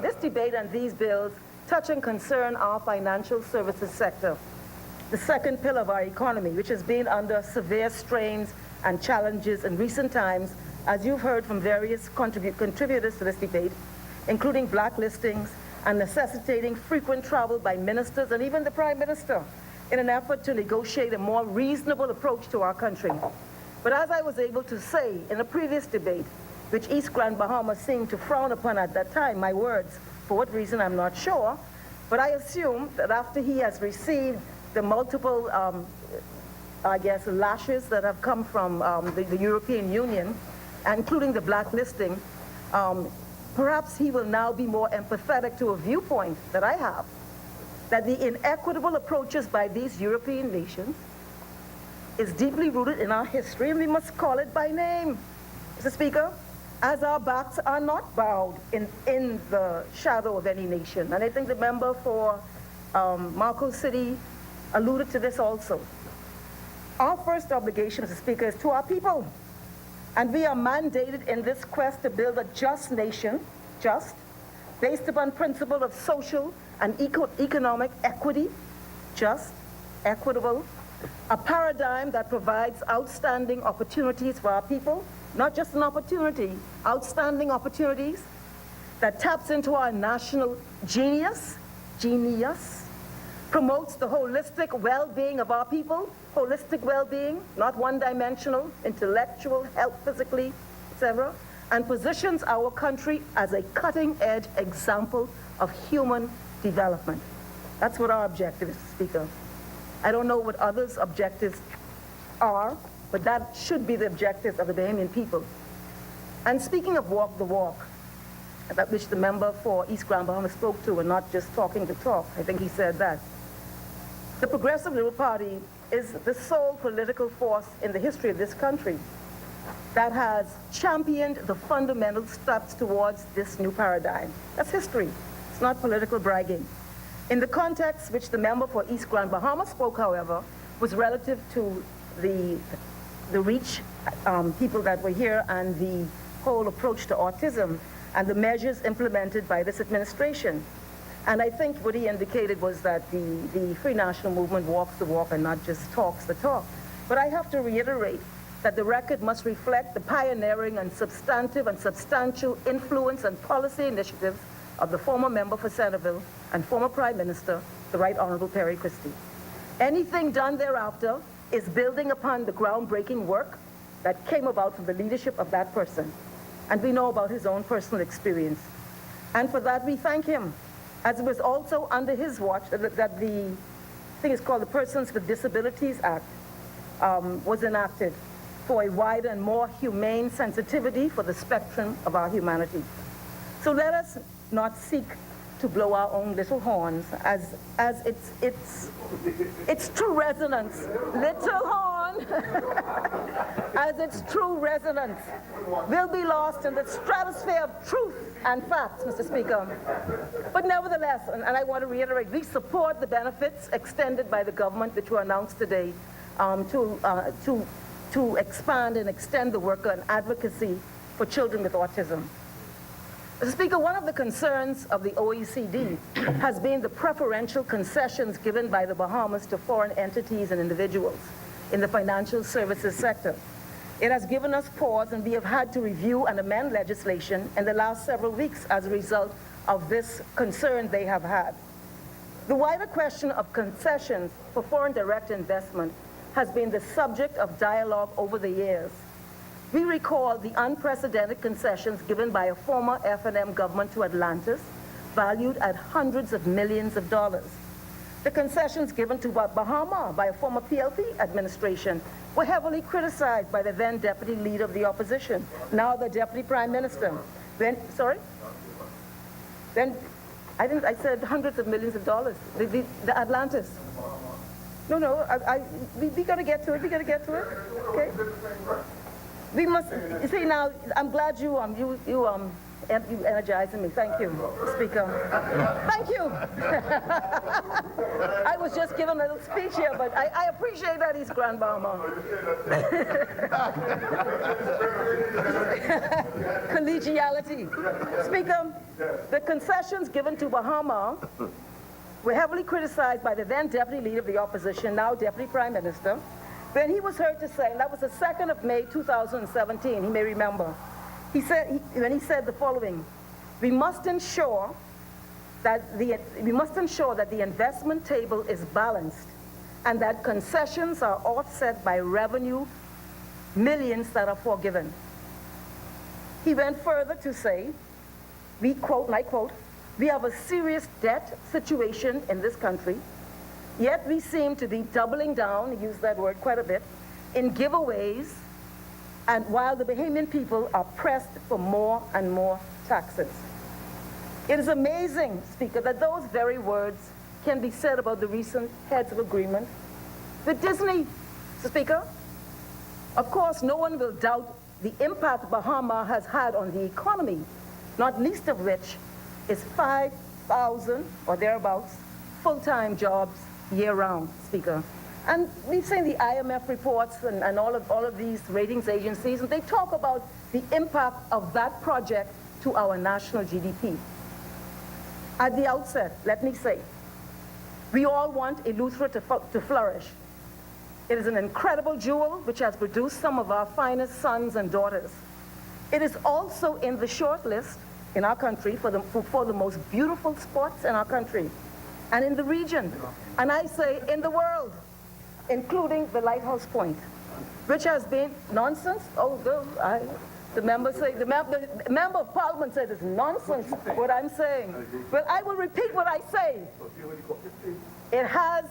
this debate and these bills touch and concern our financial services sector, the second pillar of our economy, which has been under severe strains and challenges in recent times, as you've heard from various contributors to this debate, including blacklistings and necessitating frequent travel by ministers and even the Prime Minister in an effort to negotiate a more reasonable approach to our country. But as I was able to say in a previous debate, which East Grand Bahama seemed to frown upon at that time, my words, for what reason I'm not sure, but I assume that after he has received the multiple, lashes that have come from the European Union, including the blacklisting, perhaps he will now be more empathetic to a viewpoint that I have, that the inequitable approaches by these European nations is deeply rooted in our history, and we must call it by name, Mr. Speaker, as our backs are not bowed in the shadow of any nation. And I think the member for Marco City alluded to this also. Our first obligation, Mr. Speaker, is to our people. And we are mandated in this quest to build a just nation, based upon principle of social and economic equity, just, equitable, a paradigm that provides outstanding opportunities for our people, not just an opportunity, outstanding opportunities, that taps into our national genius, promotes the holistic well-being of our people, holistic well-being, not one-dimensional, intellectual, health, physically, etc., and positions our country as a cutting-edge example of human development. That's what our objective is, Speaker. I don't know what others' objectives are, but that should be the objectives of the Bahamian people. And speaking of walk the walk, that which the member for East Grand Bahama spoke to, and not just talking the talk, I think he said that. The Progressive Liberal Party is the sole political force in the history of this country that has championed the fundamental steps towards this new paradigm. That's history. It's not political bragging. In the context which the member for East Grand Bahama spoke, however, was relative to the reach people that were here and the whole approach to autism and the measures implemented by this administration. And I think what he indicated was that the Free National Movement walks the walk and not just talks the talk. But I have to reiterate that the record must reflect the pioneering and substantive and substantial influence and policy initiatives of the former member for Centerville and former Prime Minister, the Right Honorable Perry Christie. Anything done thereafter is building upon the groundbreaking work that came about from the leadership of that person. And we know about his own personal experience. And for that, we thank him, as it was also under his watch that the thing is called the Persons with Disabilities Act was enacted for a wider and more humane sensitivity for the spectrum of our humanity. So let us not seek to blow our own little horns as its true resonance, little horn, as its true resonance will be lost in the stratosphere of truth and facts, Mr. Speaker. But nevertheless, and I want to reiterate, we support the benefits extended by the government which were announced today to expand and extend the work on advocacy for children with autism. Mr. Speaker, one of the concerns of the OECD has been the preferential concessions given by the Bahamas to foreign entities and individuals in the financial services sector. It has given us pause, and we have had to review and amend legislation in the last several weeks as a result of this concern they have had. The wider question of concessions for foreign direct investment has been the subject of dialogue over the years. We recall the unprecedented concessions given by a former F&M government to Atlantis, valued at hundreds of millions of dollars. The concessions given to Bahama by a former PLP administration were heavily criticized by the then deputy leader of the opposition, now the deputy prime minister. I said hundreds of millions of dollars. The Atlantis. No, we got to get to it. We got to get to it. Okay. We must, you see now, I'm glad you energizing me. Thank you, Speaker. Thank you. I was just giving a little speech here, but I appreciate that, East Grand Bahama. Collegiality. Speaker, the concessions given to Bahama were heavily criticized by the then deputy leader of the opposition, now deputy prime minister, when he was heard to say, and that was the 2nd of May 2017, he may remember, when he said the following: we must ensure that the investment table is balanced and that concessions are offset by revenue, millions that are forgiven. He went further to say, we quote, and I quote, "We have a serious debt situation in this country, yet we seem to be doubling down," he used that word quite a bit, "in giveaways, and while the Bahamian people are pressed for more and more taxes." It is amazing, Speaker, that those very words can be said about the recent heads of agreement with Disney, Speaker. Of course, no one will doubt the impact Bahama has had on the economy, not least of which is 5,000 or thereabouts full-time jobs year-round, Speaker. And we've seen the IMF reports and all of these ratings agencies, and they talk about the impact of that project to our national GDP. At the outset, let me say, we all want Eleuthera to flourish. It is an incredible jewel which has produced some of our finest sons and daughters. It is also in the short list in our country for the most beautiful spots in our country and in the region, and I say in the world, including the Lighthouse Point, which has been nonsense. Oh, the member of Parliament said it's nonsense what I'm saying. Well, I will repeat what I say. It has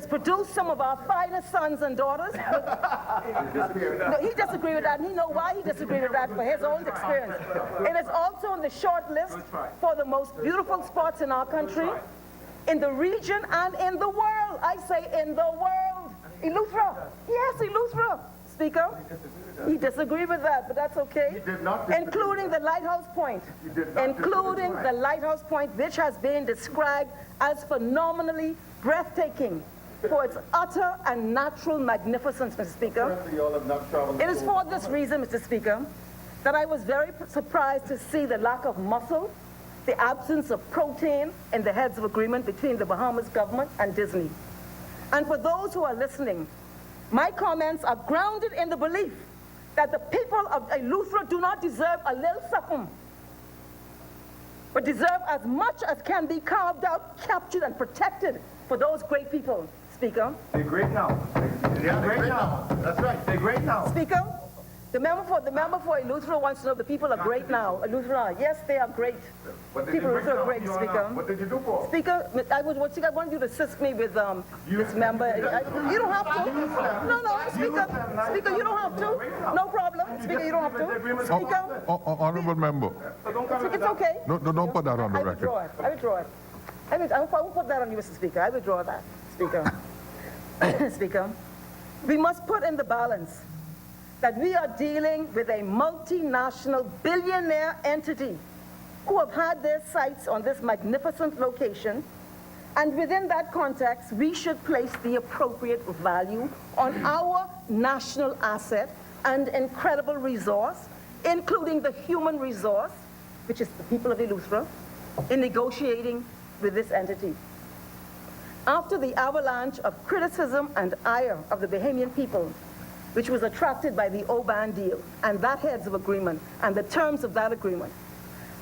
produced some of our finest sons and daughters. No, he disagreed with that, and he knows why he disagreed with that for his own experience. It is also on the short list for the most beautiful spots in our country, in the region, and in the world. I say in the world. Eleuthera. Yes, Eleuthera, Speaker. He disagreed with that, but that's okay. Including the Lighthouse Point. Including the Lighthouse Point, which has been described as phenomenally breathtaking for its utter and natural magnificence, Mr. Speaker. It is for this reason, Mr. Speaker, that I was very surprised to see the lack of muscle, the absence of protein in the heads of agreement between the Bahamas government and Disney. And for those who are listening, my comments are grounded in the belief that the people of Eleuthera do not deserve a little something, but deserve as much as can be carved out, captured, and protected for those great people, Speaker. They're great now. They're great now. That's right. They're great now. Speaker, the member for Eleuthera wants to know if the people are great now. Eleuthera, yes, they are great. People of Eleuthera are great, Speaker. What did you do for? Speaker, I want you to assist me with this member. You don't have to. No, Speaker. Speaker, you don't have to. No problem. Speaker, you don't have to. Speaker. Honorable member. It's okay. No, don't put that on the I record. withdraw it. I won't put that on you, Mr. Speaker. I withdraw that, Speaker. Speaker, we must put in the balance that we are dealing with a multinational billionaire entity who have had their sights on this magnificent location, and within that context, we should place the appropriate value on our national asset and incredible resource, including the human resource, which is the people of Eleuthera, in negotiating with this entity. After the avalanche of criticism and ire of the Bahamian people, which was attracted by the Oban deal and that heads of agreement and the terms of that agreement,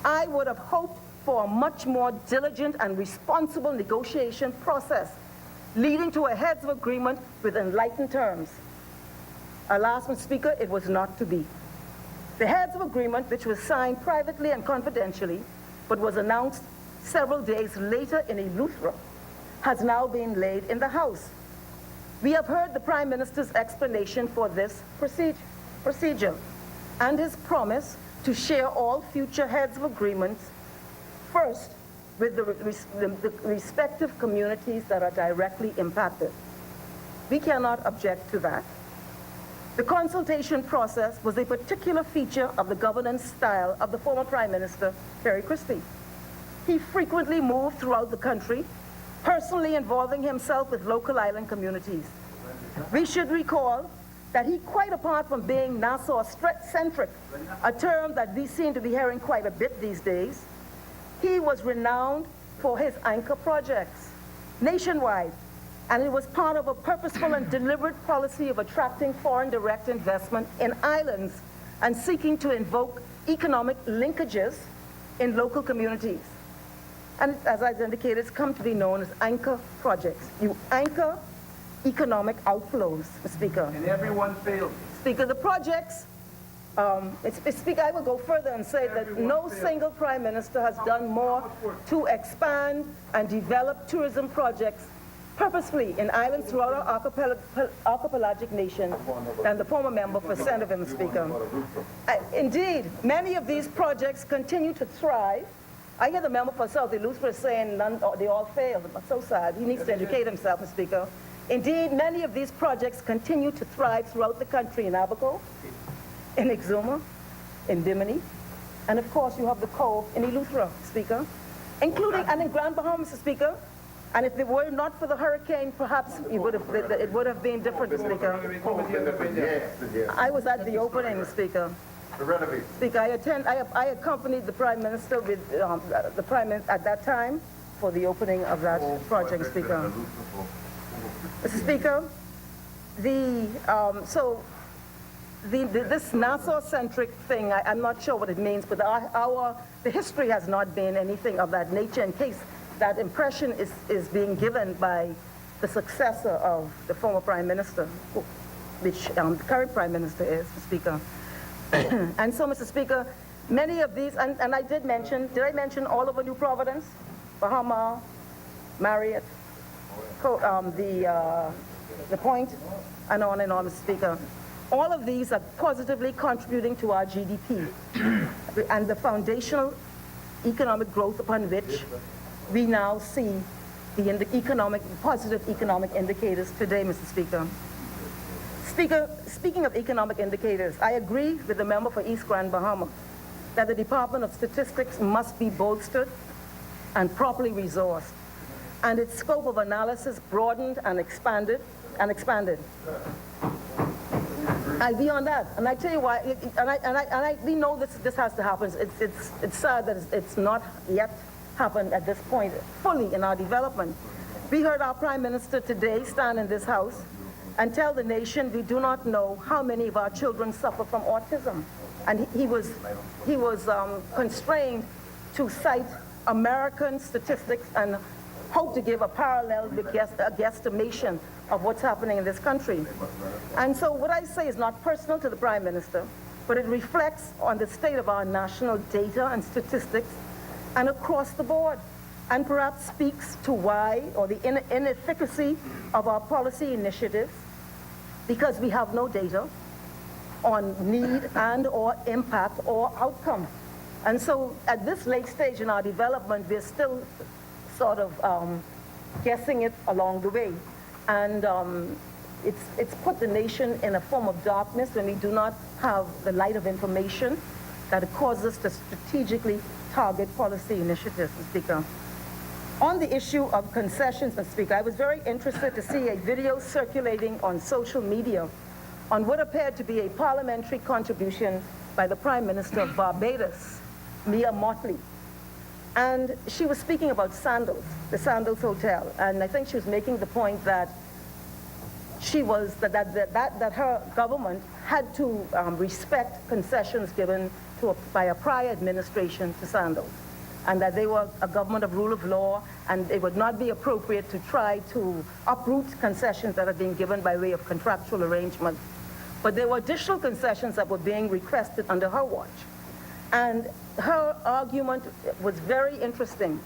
I would have hoped for a much more diligent and responsible negotiation process leading to a heads of agreement with enlightened terms. Alas, Mr. Speaker, it was not to be. The heads of agreement, which was signed privately and confidentially, but was announced several days later in Eleuthera, has now been laid in the House. We have heard the Prime Minister's explanation for this procedure and his promise to share all future heads of agreements first with the respective communities that are directly impacted. We cannot object to that. The consultation process was a particular feature of the governance style of the former Prime Minister, Perry Christie. He frequently moved throughout the country, personally involving himself with local island communities. We should recall that he, quite apart from being Nassau-centric, a term that we seem to be hearing quite a bit these days, he was renowned for his anchor projects nationwide, and it was part of a purposeful and deliberate policy of attracting foreign direct investment in islands and seeking to invoke economic linkages in local communities. And as I've indicated, it's come to be known as anchor projects. You anchor economic outflows, Mr. Speaker. And everyone failed. Speaker, the projects, Speaker, I will go further and say that no single Prime Minister has done more to expand and develop tourism projects purposefully in islands throughout our archipelagic nation than the former member for Senator, Mr. Speaker. Indeed, many of these projects continue to thrive. I hear the member for South Eleuthera saying they all failed. I'm so sad. He needs to educate himself, Mr. Speaker. Indeed, many of these projects continue to thrive throughout the country in Abaco, in Exuma, in Bimini, and of course you have the Cove in Eleuthera, Speaker, including, and in Grand Bahama, Mr. Speaker. And if it were not for the hurricane, perhaps it would have been different, Mr. Speaker. I was at the opening, Mr. Speaker. Speaker, I accompanied the Prime Minister with the Prime Minister at that time for the opening of that project, Speaker. Mr. Speaker, this Nassau-centric thing, I'm not sure what it means, but the history has not been anything of that nature, in case that impression is being given by the successor of the former Prime Minister, which the current Prime Minister is, Mr. Speaker. And so, Mr. Speaker, many of these, and I did I mention all over New Providence, Bahama, Marriott, the Point, and on, Mr. Speaker. All of these are positively contributing to our GDP and the foundational economic growth upon which we now see the positive economic indicators today, Mr. Speaker. Speaking of economic indicators, I agree with the member for East Grand Bahama that the Department of Statistics must be bolstered and properly resourced, and its scope of analysis broadened and expanded. I'll be on that, and I tell you why. We know this has to happen. It's sad that it's not yet happened at this point fully in our development. We heard our Prime Minister today stand in this House and tell the nation we do not know how many of our children suffer from autism, and he was constrained to cite American statistics and hope to give a parallel guesstimation of what's happening in this country. And so what I say is not personal to the Prime Minister, but it reflects on the state of our national data and statistics and across the board, and perhaps speaks to why, or the inefficacy of our policy initiatives, because we have no data on need and or impact or outcome. And so at this late stage in our development, we're still sort of guessing it along the way. And it's put the nation in a form of darkness when we do not have the light of information that causes us to strategically target policy initiatives, Mr. Speaker. On the issue of concessions, Mr. Speaker, I was very interested to see a video circulating on social media on what appeared to be a parliamentary contribution by the Prime Minister of Barbados, Mia Mottley. And she was speaking about Sandals, the Sandals Hotel, and I think she was making the point that that her government had to respect concessions given by a prior administration to Sandals, and that they were a government of rule of law, and it would not be appropriate to try to uproot concessions that are being given by way of contractual arrangement. But there were additional concessions that were being requested under her watch. And her argument was very interesting,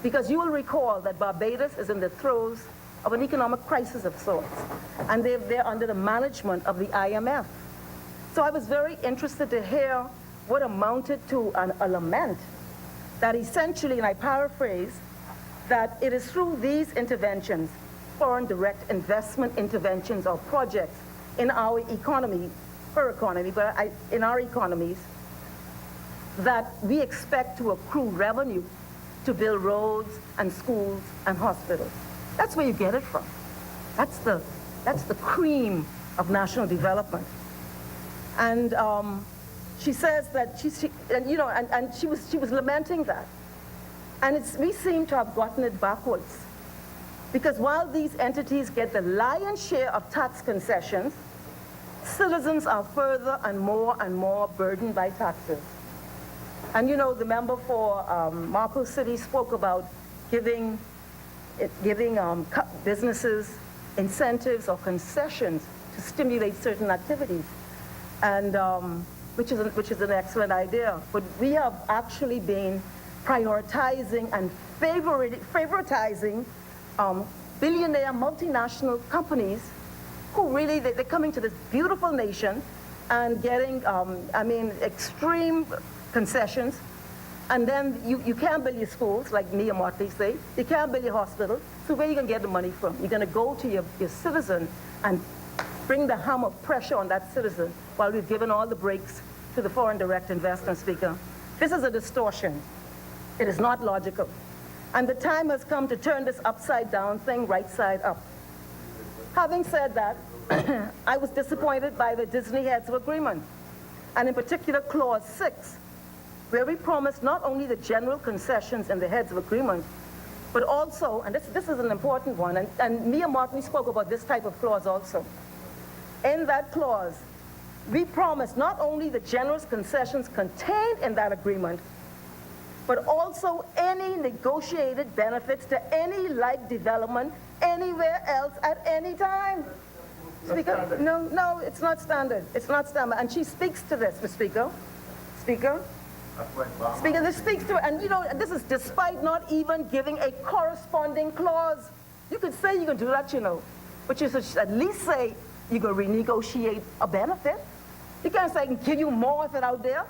because you will recall that Barbados is in the throes of an economic crisis of sorts, and they're under the management of the IMF. So I was very interested to hear what amounted to a lament that essentially, and I paraphrase, that it is through these interventions, foreign direct investment interventions or projects in our economy, her economy, but in our economies, that we expect to accrue revenue to build roads and schools and hospitals. That's where you get it from. That's the cream of national development. And she says that she was lamenting that, and we seem to have gotten it backwards, because while these entities get the lion's share of tax concessions, citizens are further and more burdened by taxes. And the member for Marco City spoke about giving businesses incentives or concessions to stimulate certain activities, and which is an excellent idea. But we have actually been prioritizing and favoritizing billionaire multinational companies who really, they're coming to this beautiful nation and getting, extreme concessions. And then you can't build your schools, like Mia Motley say. You can't build your hospital. So where are you going to get the money from? You're going to go to your citizen and bring the hum of pressure on that citizen while we've given all the breaks to the foreign direct investment, Speaker. This is a distortion. It is not logical. And the time has come to turn this upside down thing right side up. Having said that, I was disappointed by the Disney Heads of Agreement. and in particular Clause 6, where we promised not only the general concessions in the heads of agreement, but also, and this is an important one, and me and Martin spoke about this type of clause also. In that clause, we promised not only the general concessions contained in that agreement, but also any negotiated benefits to any like development anywhere else at any time. Speaker, no, it's not standard. It's not standard. And she speaks to this, Mr. Speaker. Speaker, this speaks to it. And you know, this is despite not even giving a corresponding clause. You could say you can do that, you know, but you should at least say you can renegotiate a benefit. You can't say I can give you more of it out there.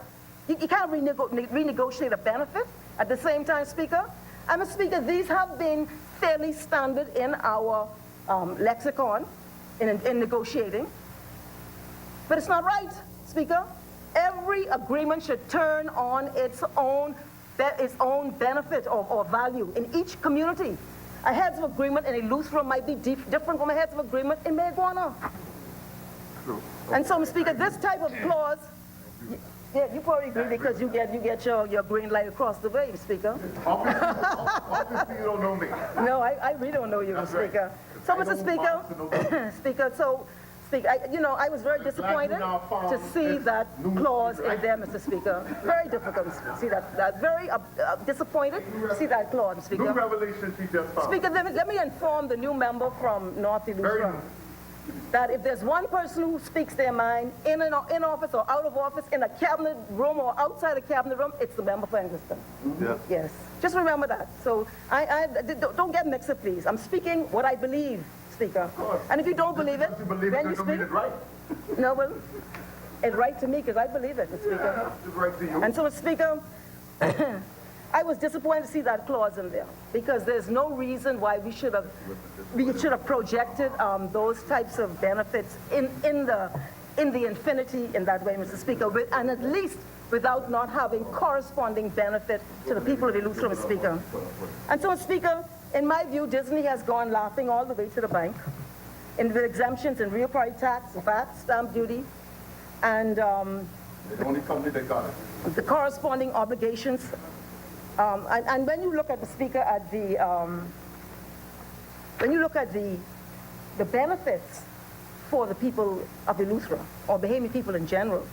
You can't renegotiate a benefit at the same time, Speaker. And Mr. Speaker, these have been fairly standard in our lexicon in negotiating. But it's not right, Speaker. Every agreement should turn on its own benefit or value in each community. A heads of agreement in a loose room might be different from a heads of agreement in Meguana. And so, Mr. Speaker, this type of clause, yeah, you probably agree because you get your green light across the way, Speaker. Obviously you don't know me. No, I really don't know you, Mr. Speaker. So, Mr. Speaker, Speaker, I was very disappointed to see that clause in there, Mr. Speaker. Very difficult to see that. Very disappointed to see that clause, Mr. Speaker. New revelation she just found. Speaker, let me inform the new member from North Eleuthera that if there's one person who speaks their mind in office or out of office, in a cabinet room or outside a cabinet room, it's the member for Engliston. Yeah. Yes, just remember that. So don't get mixed up, please. I'm speaking what I believe, Speaker. And if you don't believe it, then you speak. It right. No, well, it's right to me because I believe it, Mr. Speaker. It's right to you. And so, Mr. Speaker, I was disappointed to see that clause in there because there's no reason why we should have projected those types of benefits in the infinity in that way, Mr. Speaker, and at least without not having corresponding benefit to the people of Eleuthera, Mr. Speaker. And so, Mr. Speaker, in my view, Disney has gone laughing all the way to the bank with exemptions in real property tax, VAT, stamp duty, and The only company that got it. the corresponding obligations. And when you look at the Speaker at the benefits for the people of Eleuthera or Bahamian people in general,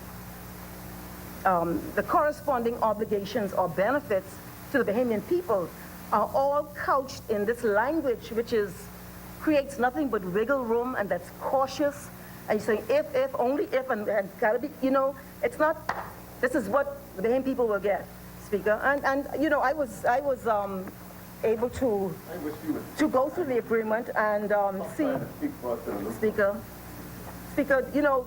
the corresponding obligations or benefits to the Bahamian people are all couched in this language which creates nothing but wiggle room and that's cautious. And you're saying if, only if, and gotta be, it's not, this is what the Bahamian people will get, Speaker. And I was able to go through the agreement and see, Speaker, They didn't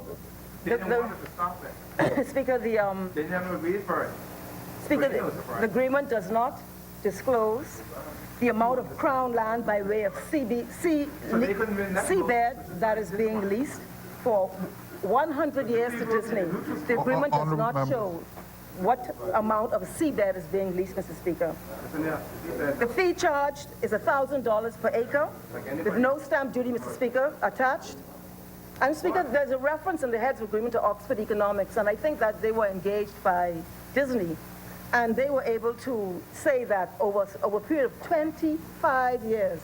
want it to stop that. Speaker, They never agreed for it. Speaker, the agreement does not disclose the amount of Crown land by way of seabed that is being leased for 100 years to Disney. The agreement does not show what amount of seabed is being leased, Mr. Speaker. The fee charged is $1,000 per acre with no stamp duty, Mr. Speaker, attached. And Speaker, there's a reference in the heads of agreement to Oxford Economics, and I think that they were engaged by Disney, and they were able to say that over a period of 25 years,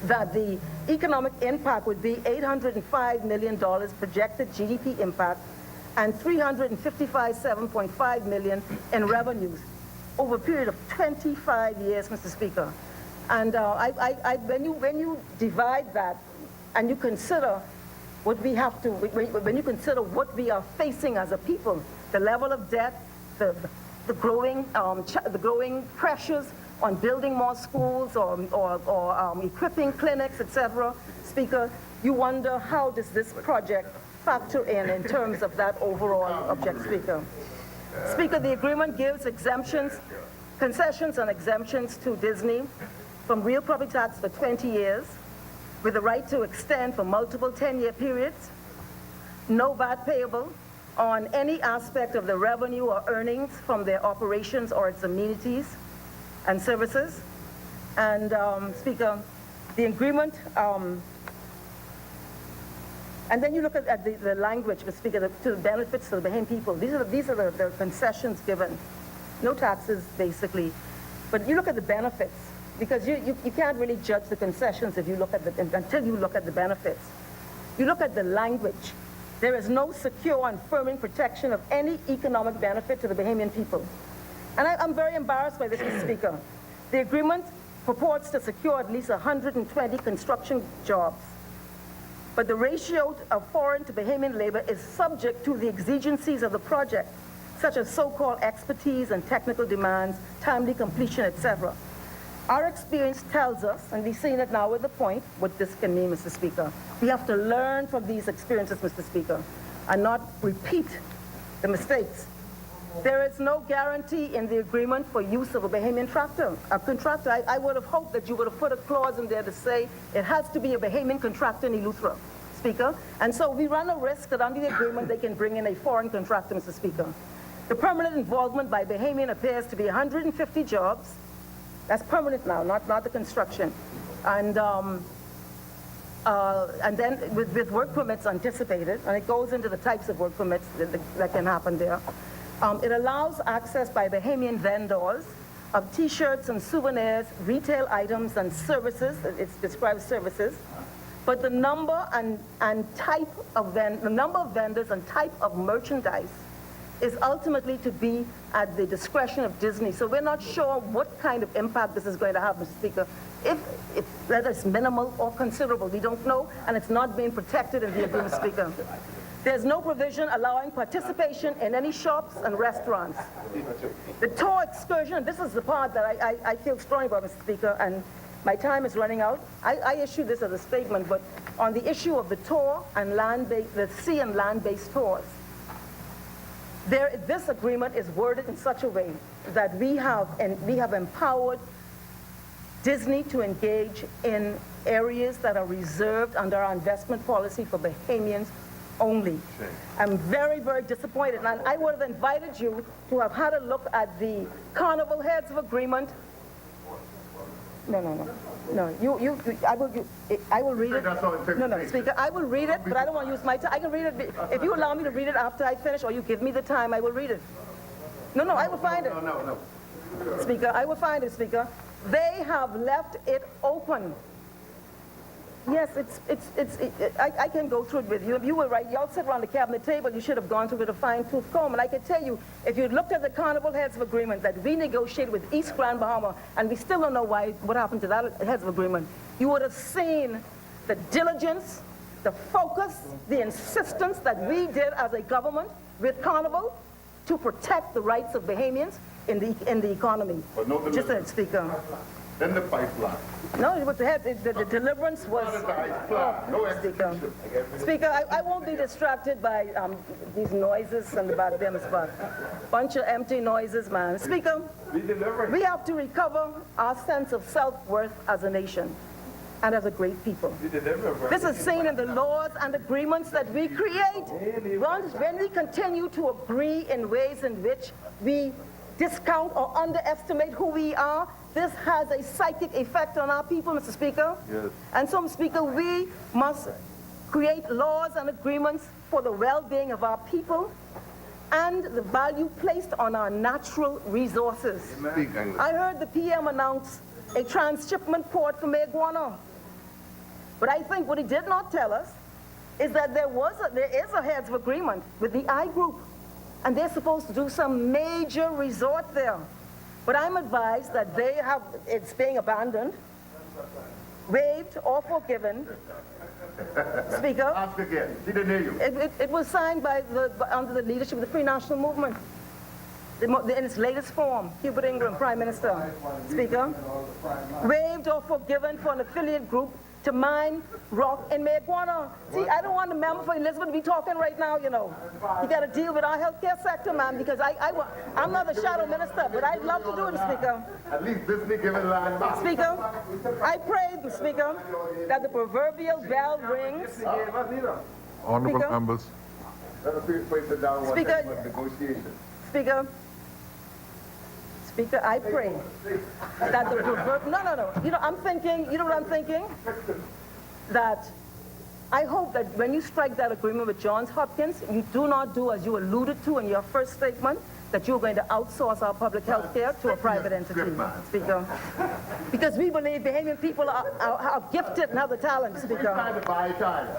that the economic impact would be $805 million projected GDP impact and $357.5 million in revenues over a period of 25 years, Mr. Speaker. And when you divide that and you consider what we have to, when you consider what we are facing as a people, the level of debt, the growing pressures on building more schools or equipping clinics, etc., Speaker, you wonder how does this project factor in terms of that overall object, Speaker. Speaker, the agreement gives exemptions, concessions and exemptions to Disney from real property tax for 20 years, with the right to extend for multiple 10-year periods, no VAT payable on any aspect of the revenue or earnings from their operations or its amenities and services. And Speaker, the agreement And then you look at the language, Mr. Speaker, to the benefits to the Bahamian people. These are the concessions given. No taxes, basically. But you look at the benefits, because you can't really judge the concessions if you look at until you look at the benefits. You look at the language. There is no secure and firming protection of any economic benefit to the Bahamian people. And I'm very embarrassed by this, Mr. Speaker. The agreement purports to secure at least 120 construction jobs. But the ratio of foreign to Bahamian labor is subject to the exigencies of the project, such as so-called expertise and technical demands, timely completion, etc. Our experience tells us, and we've seen it now with the point, what this can mean, Mr. Speaker. We have to learn from these experiences, Mr. Speaker, and not repeat the mistakes. There is no guarantee in the agreement for use of a Bahamian contractor. I would have hoped that you would have put a clause in there to say it has to be a Bahamian contractor in Eleuthera, Speaker. And so we run a risk that under the agreement they can bring in a foreign contractor, Mr. Speaker. The permanent involvement by Bahamian appears to be 150 jobs. That's permanent now, not the construction. And then with work permits anticipated, and it goes into the types of work permits that can happen there. It allows access by Bahamian vendors of T-shirts and souvenirs, retail items and services. It describes services. But the number and type of the number of vendors and type of merchandise is ultimately to be at the discretion of Disney. So we're not sure what kind of impact this is going to have, Mr. Speaker. Whether it's minimal or considerable, we don't know, and it's not being protected in the agreement, Speaker. There's no provision allowing participation in any shops and restaurants. The tour excursion, this is the part that I feel strongly about, Mr. Speaker, and my time is running out. I issue this as a statement, but on the issue of the tour and the sea and land-based tours, this agreement is worded in such a way that we have empowered Disney to engage in areas that are reserved under our investment policy for Bahamians only. I'm very, very disappointed, and I would have invited you to have had a look at the Carnival Heads of Agreement. No. I will read it. No, Speaker, I will read it, but I don't want to use my time. I can read it. If you allow me to read it after I finish, or you give me the time, I will read it. No, I will find it. No. Speaker, I will find it, Speaker. They have left it open. Yes, I can go through it with you. You were right. You all sit around the cabinet table. You should have gone through it with a fine-tooth comb. And I can tell you, if you looked at the Carnival Heads of Agreement that we negotiated with East Grand Bahama, and we still don't know what happened to that Heads of Agreement, you would have seen the diligence, the focus, the insistence that we did as a government with Carnival to protect the rights of Bahamians in the economy. But no Just a Speaker. Then the pipeline. No, it was the deliverance was. No Speaker. Speaker, I won't be distracted by these noises and the back them, but bunch of empty noises, man. Speaker, we have to recover our sense of self-worth as a nation and as a great people. This is seen in the laws and agreements that we create. When we continue to agree in ways in which we discount or underestimate who we are, this has a psychic effect on our people, Mr. Speaker. Yes. And so, Mr. Speaker, we must create laws and agreements for the well-being of our people and the value placed on our natural resources. Amen. I heard the PM announce a transshipment port for Meguana. But I think what he did not tell us is that there is a heads of agreement with the I Group, and they're supposed to do some major resort there. But I'm advised that it's being abandoned, waived, or forgiven. Speaker. Ask again. She didn't hear you. It was signed under the leadership of the Free National Movement in its latest form. Hubert Ingram, Prime Minister. Speaker. Waived or forgiven for an affiliate group to mine rock in Meguana. See, I don't want the member for Elizabeth to be talking right now, you know. You got to deal with our healthcare sector, man, because I'm not a shadow minister, but I'd love to do it, Speaker. At least Disney given land back. Speaker, I pray, Speaker, that the proverbial bell rings. Honorable Speaker? members. Speaker, Speaker, I pray that the no. You know what I'm thinking? That I hope that when you strike that agreement with Johns Hopkins, you do not do, as you alluded to in your first statement, that you're going to outsource our public health care to a private entity, Speaker. Because we believe Bahamian people are gifted and have the talent, Speaker.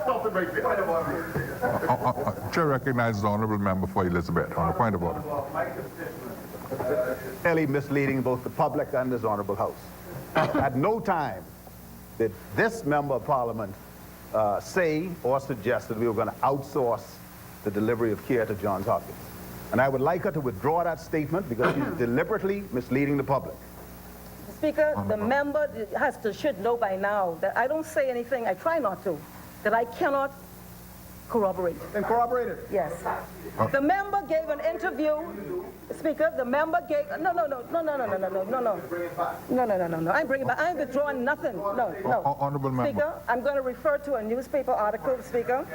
Stop it right there. Chair recognizes the honourable member for Elizabeth on a point of order. Clearly misleading both the public and this honorable House. At no time did this member of Parliament say or suggest that we were going to outsource the delivery of care to Johns Hopkins. And I would like her to withdraw that statement because she's deliberately misleading the public. Speaker, the member should know by now that I don't say anything, I try not to, that I cannot corroborate. Then corroborate it. Yes. The member gave an interview, Speaker, the member gave, no. I'm bringing back, I'm withdrawing nothing, no. Honourable member. Speaker, I'm going to refer to a newspaper article, Speaker.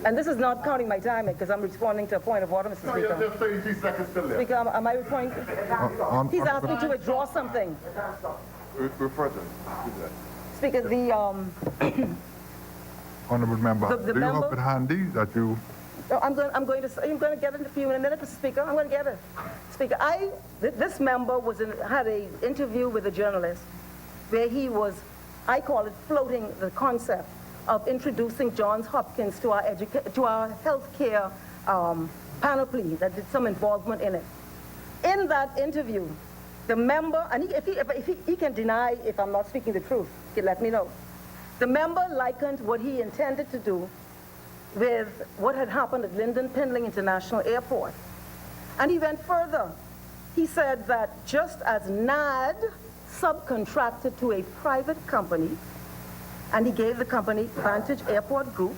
And this is not counting my time because I'm responding to a point of order, Mr. No, you Speaker. have 32 seconds to live. Speaker, am I responding? He's asked me to withdraw something. Refer to him. Speaker, the, Honourable member, The do you have member- it handy that you... I'm going to get it in a few minutes, Mr. Speaker. I'm going to get it. Speaker, this member had an interview with a journalist where he was, I call it, floating the concept of introducing Johns Hopkins to our healthcare panoply, that did some involvement in it. In that interview, the member, and if he can deny if I'm not speaking the truth, he can let me know. The member likened what he intended to do with what had happened at Lyndon Pindling International Airport. And he went further. He said that just as NAD subcontracted to a private company, and he gave the company Vantage Airport Group,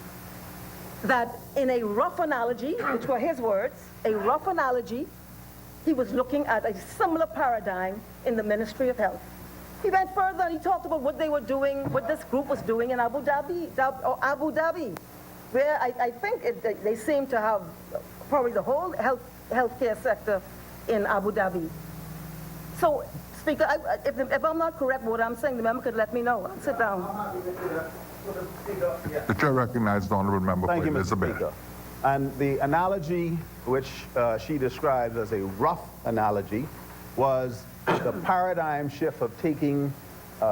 that in a rough analogy, which were his words, a rough analogy, he was looking at a similar paradigm in the Ministry of Health. He went further and he talked about what they were doing, what this group was doing in Abu Dhabi, where I think they seem to have probably the whole healthcare sector in Abu Dhabi. So, Speaker, if I'm not correct with what I'm saying, the member could let me know. I'll sit down. The chair recognizes the honourable member Thank for you, Mr. Elizabeth. Speaker. And the analogy which she described as a rough analogy was the paradigm shift of taking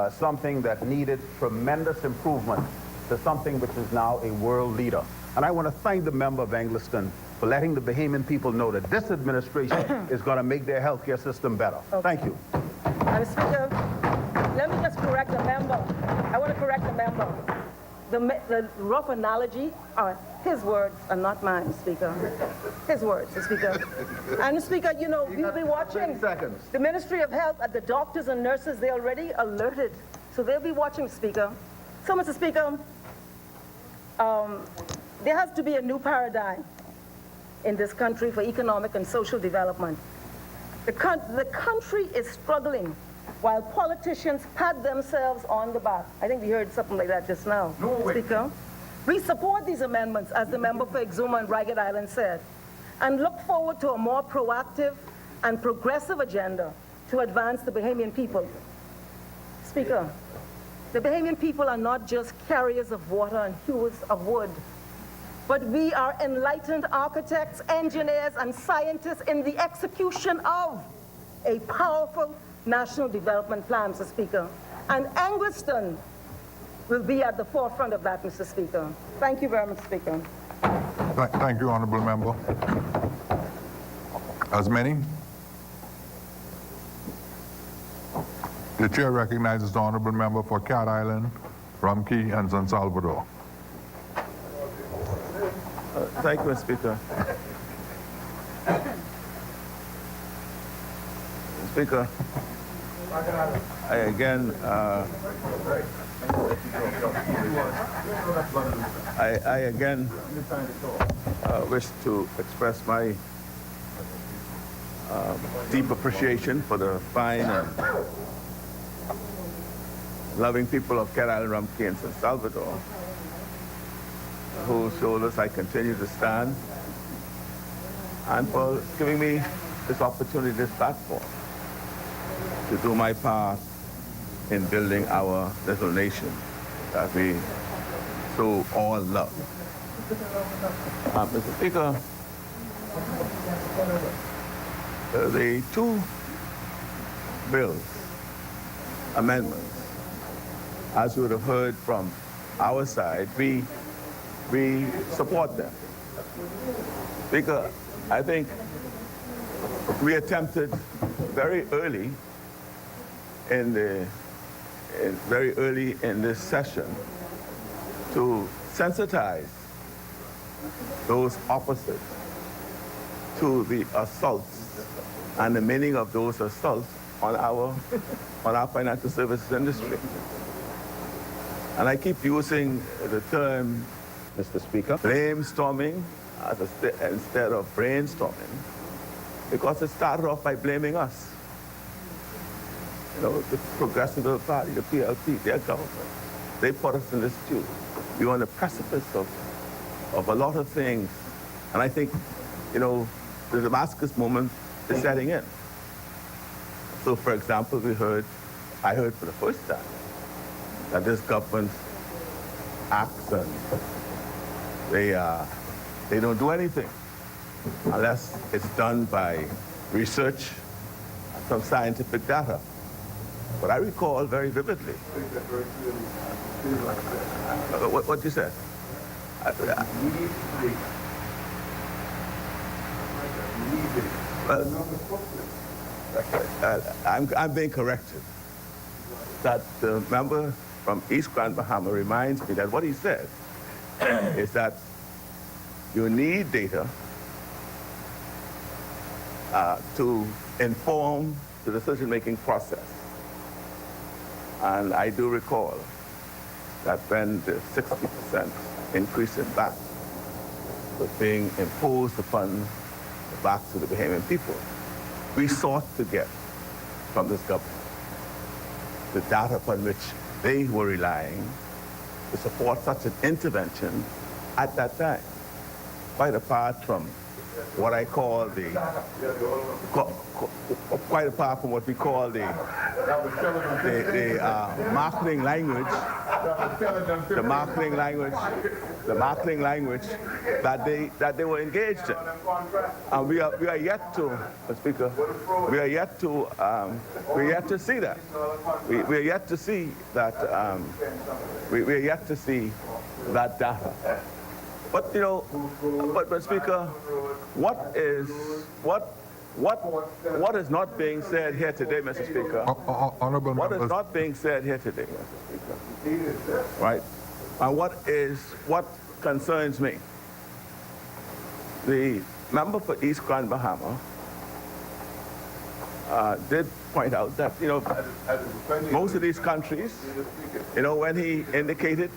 something that needed tremendous improvement to something which is now a world leader. And I want to thank the member of Engliston for letting the Bahamian people know that this administration is going to make their healthcare system better. Okay. Thank you. Mr. Speaker, let me just correct the member. I want to correct the member. The rough analogy are his words and not mine, Speaker. His words, Speaker. And Speaker, you know, we'll be watching. The Ministry of Health, the doctors and nurses, they're already alerted. So they'll be watching, Speaker. So, Mr. Speaker, there has to be a new paradigm in this country for economic and social development. The country is struggling while politicians pat themselves on the back. I think we heard something like that just now, Speaker. We support these amendments, as the member for Exuma and Ragged Island said, and look forward to a more proactive and progressive agenda to advance the Bahamian people. Speaker, the Bahamian people are not just carriers of water and hewers of wood, but we are enlightened architects, engineers, and scientists in the execution of a powerful national development plan, Mr. Speaker. And Engliston will be at the forefront of that, Mr. Speaker. Thank you very much, Speaker. Thank you, honourable member. As many? The chair recognizes the honourable member for Cat Island, Rumkey, and San Salvador. Thank you, Mr. Speaker. Speaker, I again wish to express my deep appreciation for the fine and loving people of Cat Island, Rumkey, and San Salvador, whose shoulders I continue to stand, and for giving me this opportunity, this platform, to do my part in building our little nation that we show all love. Mr. Speaker, the two bills, amendments, as you would have heard from our side, we support them. Because I think we attempted very early in this session to sensitize those opposite to the assaults and the meaning of those assaults on our financial services industry. And I keep using the term, Mr. Speaker. blame storming instead of brainstorming, because it started off by blaming us. You know, the Progressive Party, the PLP, their government, they put us in this stew. We were on the precipice of a lot of things. And I think, you know, the Damascus moment is setting in. So, for example, I heard for the first time that this government acts and they don't do anything unless it's done by research and some scientific data. But I recall very vividly. What you said? I'm being corrected. That the member from East Grand Bahama reminds me that what he said is that you need data to inform the decision-making process. And I do recall that when the 60% increase in VAT was being imposed upon the backs of the Bahamian people, we sought to get from this government the data upon which they were relying to support such an intervention at that time, quite apart from what I call quite apart from what we call the marketing language, the marketing language that they were engaged in. And we are yet to, Mr. Speaker, we are yet to see that. We are yet to see that. We are yet to see that data. But you know, but Speaker, what is not being said here today, Mr. Speaker? Honorable What members. is not being said here today, Mr. Speaker? Right? And what concerns me? The member for East Grand Bahama did point out that, you know, most of these countries, you know, when he indicated,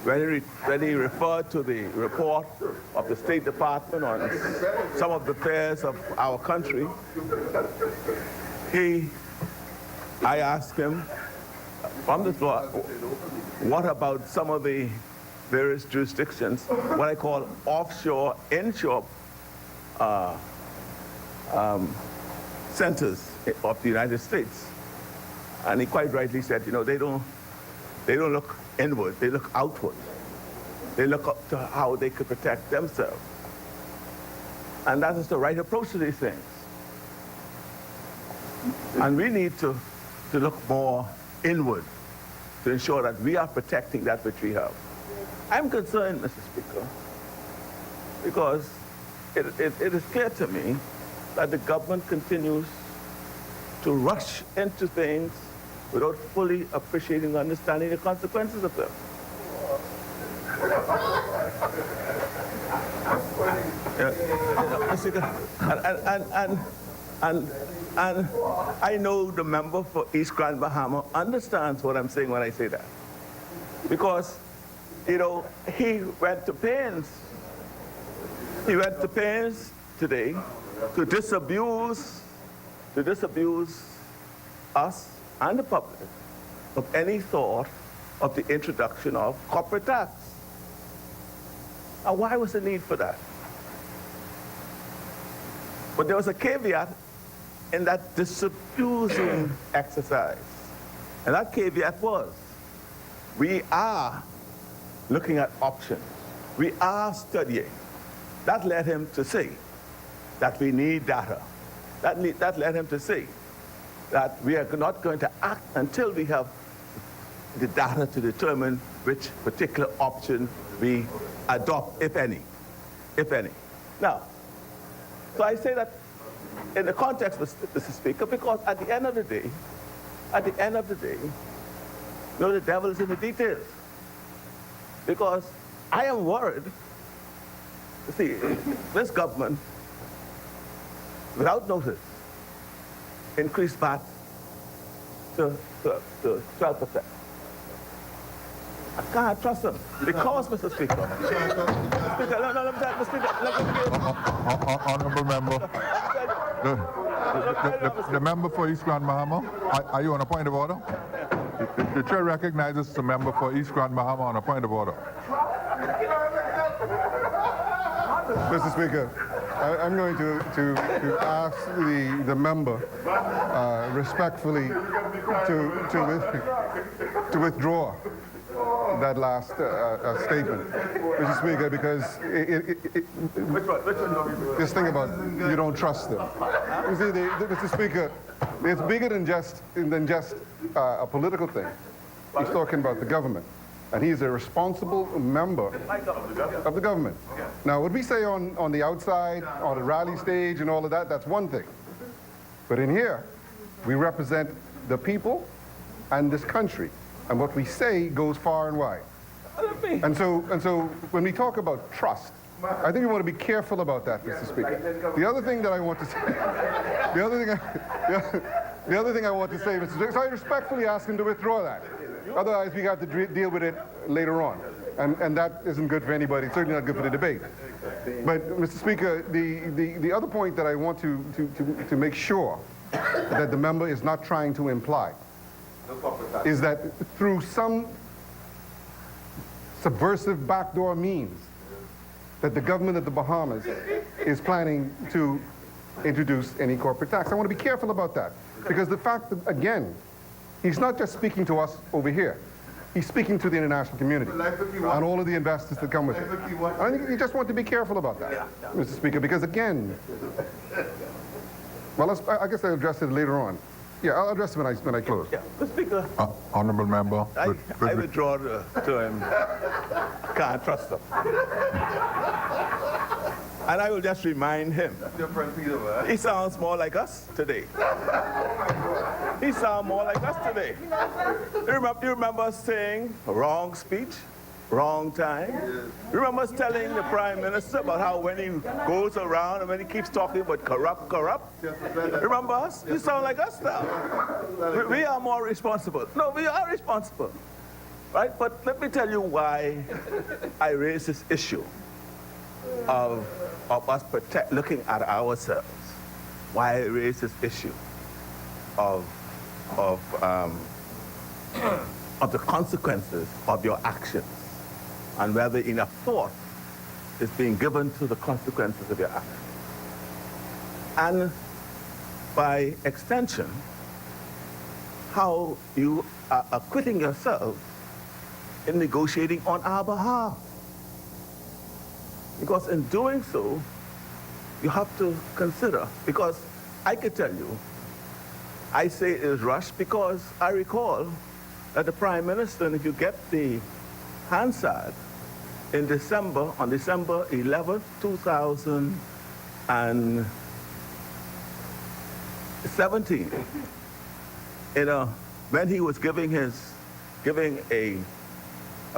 when he referred to the report of the State Department on some of the affairs of our country, I asked him from the floor, what about some of the various jurisdictions, what I call offshore, inshore centers of the United States? And he quite rightly said, you know, they don't look inward, they look outward. They look up to how they could protect themselves. And that is the right approach to these things. And we need to look more inward to ensure that we are protecting that which we have. I'm concerned, Mr. Speaker, because it is clear to me that the government continues to rush into things without fully appreciating and understanding the consequences of them. And I know the member for East Grand Bahama understands what I'm saying when I say that. Because, you know, he went to pains today to disabuse us and the public of any thought of the introduction of corporate tax. Now, why was the need for that? But there was a caveat in that disabusing exercise. And that caveat was, we are looking at options. We are studying. That led him to say that we need data. That led him to say that we are not going to act until we have the data to determine which particular option we adopt, if any. If any. Now, so I say that in the context, Mr. Speaker, because at the end of the day, you know, the devil is in the details. Because I am worried. See, this government, without notice, increased VAT to 12%. I can't trust them because, Mr. Speaker. Mr. Speaker, no, Mr. Speaker, let me Honorable member, the member for East Grand Bahama, are you on a point of order? The chair recognizes the member for East Grand Bahama on a point of order. Mr. Speaker, I'm going to ask the member respectfully to withdraw that last statement, Mr. Speaker, because this thing about you don't trust them. You see, Mr. Speaker, it's bigger than just a political thing. He's talking about the government. And he's a responsible member of the government. Now, what we say on the outside, on the rally stage and all of that, that's one thing. But in here, we represent the people and this country. And what we say goes far and wide. And so when we talk about trust, I think we want to be careful about that, Mr. Speaker. The other thing that I want to say, the other thing I want to say, Mr. Speaker, so I respectfully ask him to withdraw that. Otherwise, we got to deal with it later on. And that isn't good for anybody, certainly not good for the debate. But, Mr. Speaker, the other point that I want to make sure that the member is not trying to imply is that through some subversive backdoor means that the government of the Bahamas is planning to introduce any corporate tax. I want to be careful about that. Because the fact that, again, he's not just speaking to us over here. He's speaking to the international community and all of the investors that come with it. I think you just want to be careful about that, Mr. Speaker, because again, well, I guess I'll address it later on. Yeah, I'll address it when I close. Yeah, Mr. Speaker. Honorable member. I withdraw to him. Can't trust him. And I will just remind him. He sounds more like us today. He sounds more like us today. You remember us saying wrong speech, wrong time? You remember us telling the Prime Minister about how when he goes around and when he keeps talking about corrupt? Remember us? You sound like us now. We are more responsible. No, we are responsible. Right? But let me tell you why I raise this issue of us looking at ourselves. Why I raise this issue of the consequences of your actions and whether enough thought is being given to the consequences of your actions. And by extension, how you are acquitting yourself in negotiating on our behalf. Because in doing so, you have to consider, because I can tell you, I say it is rushed because I recall that the Prime Minister, and if you get the Hansard, on December 11th, 2017, when he was giving a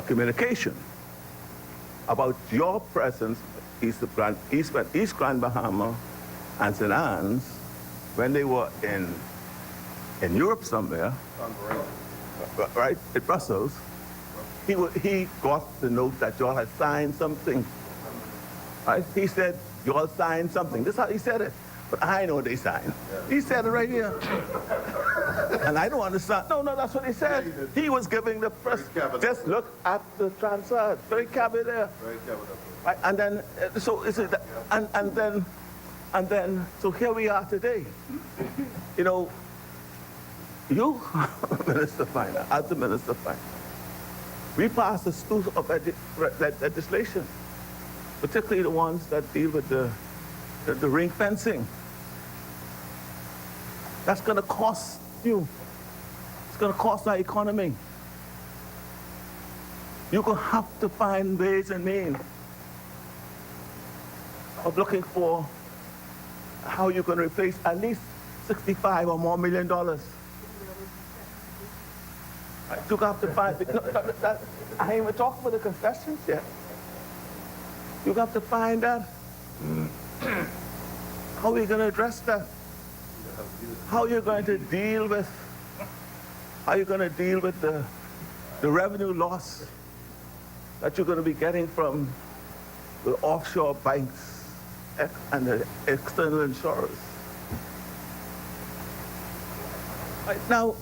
communication about your presence, East Grand Bahama and St. Anne's, when they were in Europe somewhere, right, in Brussels, he got the note that y'all had signed something. Right? He said, y'all signed something. This is how he said it. But I know they signed. He said it right here. And I don't understand. No, that's what he said. He was giving the press. Just look at the transfer. Very cabinet there. Right? And then, so is it, and then, so here we are today. You know, you, Minister of Finance, as the Minister of Finance, We passed a slew of legislation, particularly the ones that deal with the ring fencing. That's going to cost you. It's going to cost our economy. You're going to have to find ways and means of looking for how you're going to replace at least $65 or more million. You have to find, I ain't even talking about the concessions yet. You have to find that. How are we going to address that? How are you going to deal with, the revenue loss that you're going to be getting from the offshore banks and the external insurers? Right now,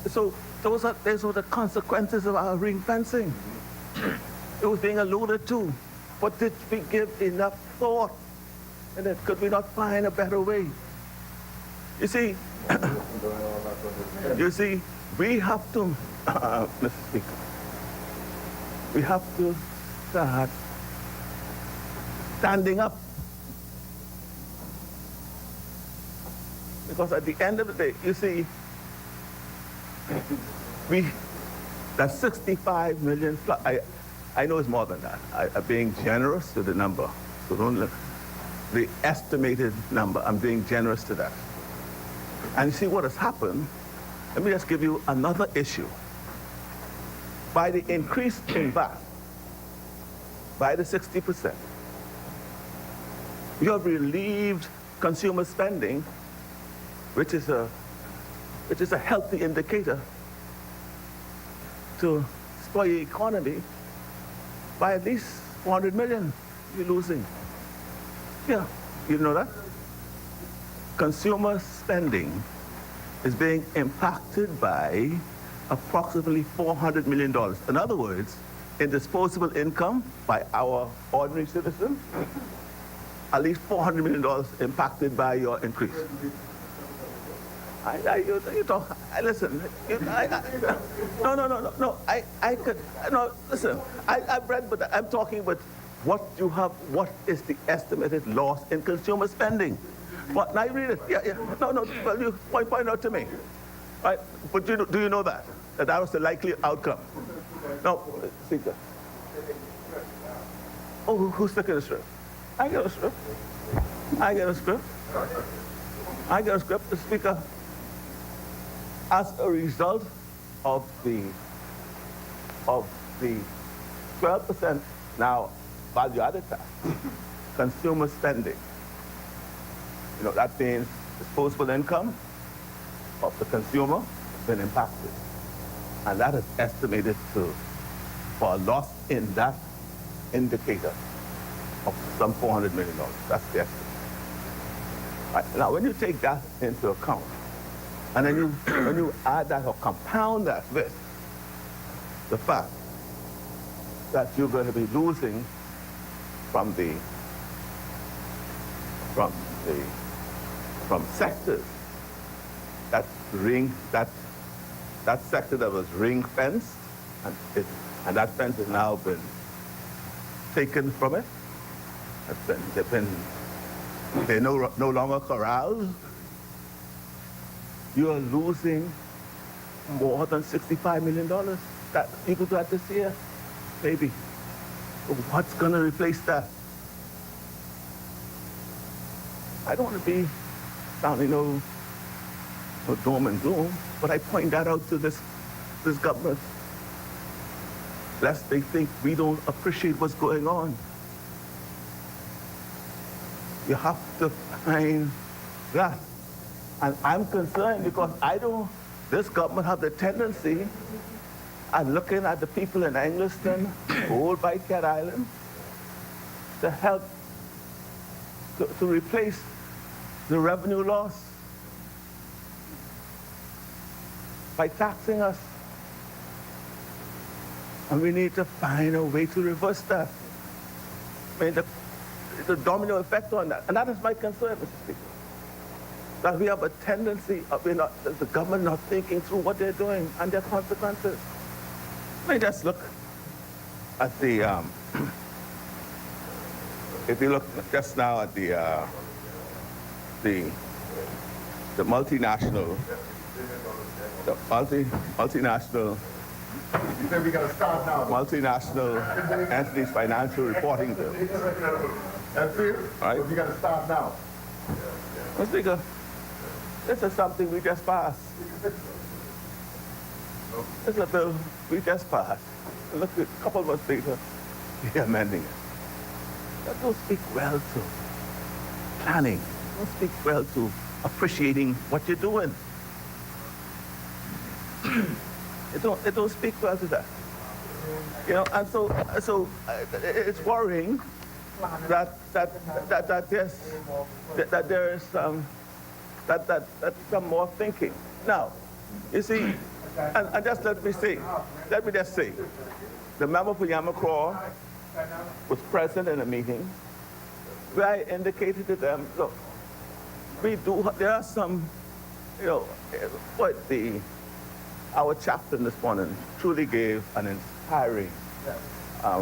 so those are the consequences of our ring fencing. It was being alluded to, but did we give enough thought? And then could we not find a better way? You see, we have to, Mr. Speaker, we have to start standing up. Because at the end of the day, you see, that's 65 million, I know it's more than that. I'm being generous to the number. So don't look, the estimated number, I'm being generous to that. And you see what has happened? Let me just give you another issue. By the increase in VAT, by the 60%, you have relieved consumer spending, which is a healthy indicator to spoil your economy, by at least 400 million you're losing. Yeah, you know that? Consumer spending is being impacted by approximately $400 million. In other words, in disposable income by our ordinary citizen, at least $400 million impacted by your increase. Listen, listen, I've read, but I'm talking about what is the estimated loss in consumer spending? What, now you read it, well, you point out to me, right? But do you know that was the likely outcome? No, Speaker. Oh, who's taking the script? I get a script. The Speaker. As a result of the 12% now value-added tax, consumer spending, that means disposable income of the consumer has been impacted. And that is estimated for a loss in that indicator of some $400 million. That's the estimate. Right. Now, when you take that into account, and then when you add that or compound that with the fact that you're going to be losing from sectors that sector that was ring fenced, and that fence has now been taken from it. They're no longer corralled. You are losing more than $65 million that you could do that this year, maybe. What's going to replace that? I don't want to be sounding no doom and gloom, but I point that out to this government, lest they think we don't appreciate what's going on. You have to find that. And I'm concerned because this government have the tendency of looking at the people in Engliston, Old by Cat Island, to help to replace the revenue loss by taxing us. And we need to find a way to reverse that. I mean, the domino effect on that. And that is my concern, Mr. Speaker. That we have a tendency of the government not thinking through what they're doing and their consequences. I mean, just look at the, if you look just now at the multinational, multinational You said we got to start now. multinational entities financial reporting bill. That's it? Right. But we got to start now. Mr. Speaker, this is something we just passed. This is a bill we just passed. And look, a couple of months later, we're amending it. That don't speak well to planning. Don't speak well to appreciating what you're doing. It don't speak well to that. You know, and so it's worrying that there is some more thinking. Now, you see, and just let me just say, the member for Yamacraw was present in a meeting where I indicated to them, look, there are some, you know, our chaplain this morning truly gave an inspiring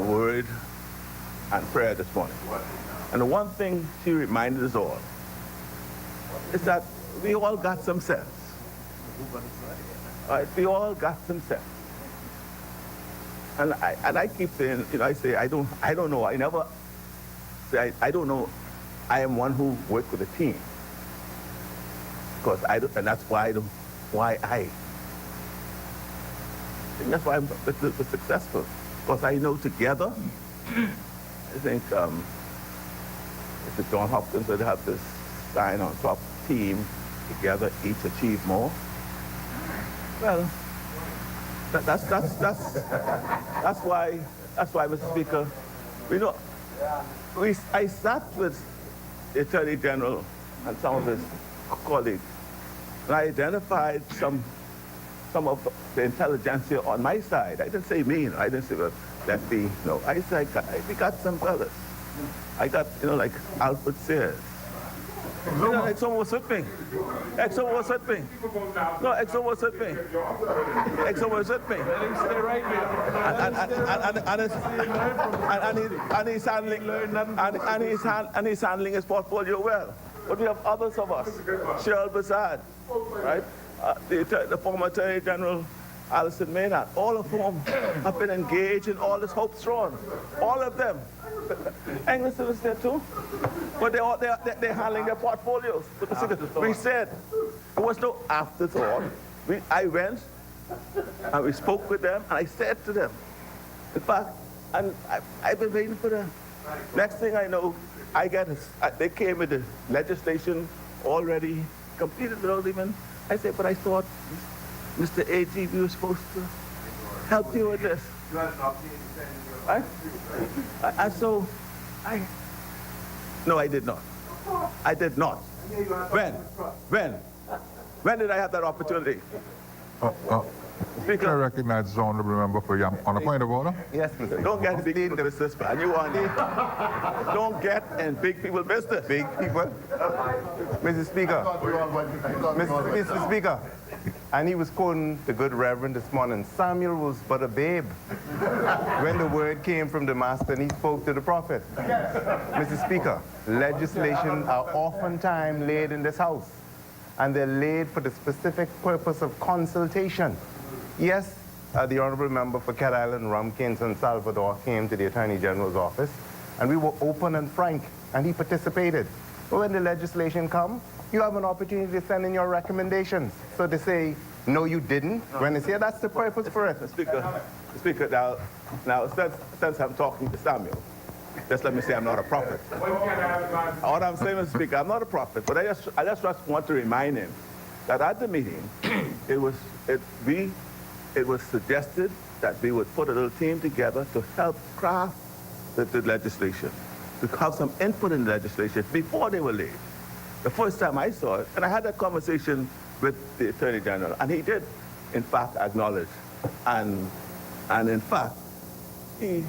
word and prayer this morning. And the one thing she reminded us all is that we all got some sense. Right? We all got some sense. And I keep saying, you know, I say, I don't know. I never say, I don't know. I am one who works with a team. Because and that's why I think that's why I'm successful. Because I know together, I think Mr. John Hopkins would have this sign on top, team, together, each achieve more. Well, that's why, Mr. Speaker, you know, I sat with the Attorney General and some of his colleagues, and I identified some of the intelligentsia on my side. I didn't say me, I didn't say, well, let me, no. I said, we got some brothers. I got, you know, like Alfred Sears. You know, Exxon was with me. Exxon was with me. No, Exxon was with me. Exxon was with me. And he's handling his portfolio well. But we have others of us. Cheryl Bassad, right? The former Attorney General Alison Maynard, all of whom have been engaged in all this hope thrown. All of them. Engliston was there too. But they're handling their portfolios. We said, it was no afterthought. I went and we spoke with them and I said to them, in fact, and I've been waiting for them. Next thing I know, they came with the legislation already completed without even, I said, but I thought, Mr. A.G., we were supposed to help you with this. Right? No, I did not. I did not. When did I have that opportunity? Speaker, I recognize the honourable member for Yam on a point of order. Yes, Mr. Don't get in big people's business, man. You want don't get in big people's business. Big people. Mr. Speaker. Mr. Speaker. And he was quoting the good Reverend this morning. Samuel was but a babe when the word came from the master and he spoke to the prophet. Mr. Speaker, legislation are oftentimes laid in this house, and they're laid for the specific purpose of consultation. Yes, the Honorable Member for Cat Island, Rumkins, and Salvador came to the Attorney General's office, and we were open and frank, and he participated. But when the legislation comes, you have an opportunity to send in your recommendations. So to say, no, you didn't, when they say that's the purpose for it. Speaker, now since I'm talking to Samuel, just let me say I'm not a prophet. All I'm saying, Mr. Speaker, I'm not a prophet, but I just want to remind him that at the meeting, it was suggested that we would put a little team together to help craft the legislation, to have some input in the legislation before they were laid. The first time I saw it, and I had that conversation with the Attorney General, and he did, in fact, acknowledge. And in fact, he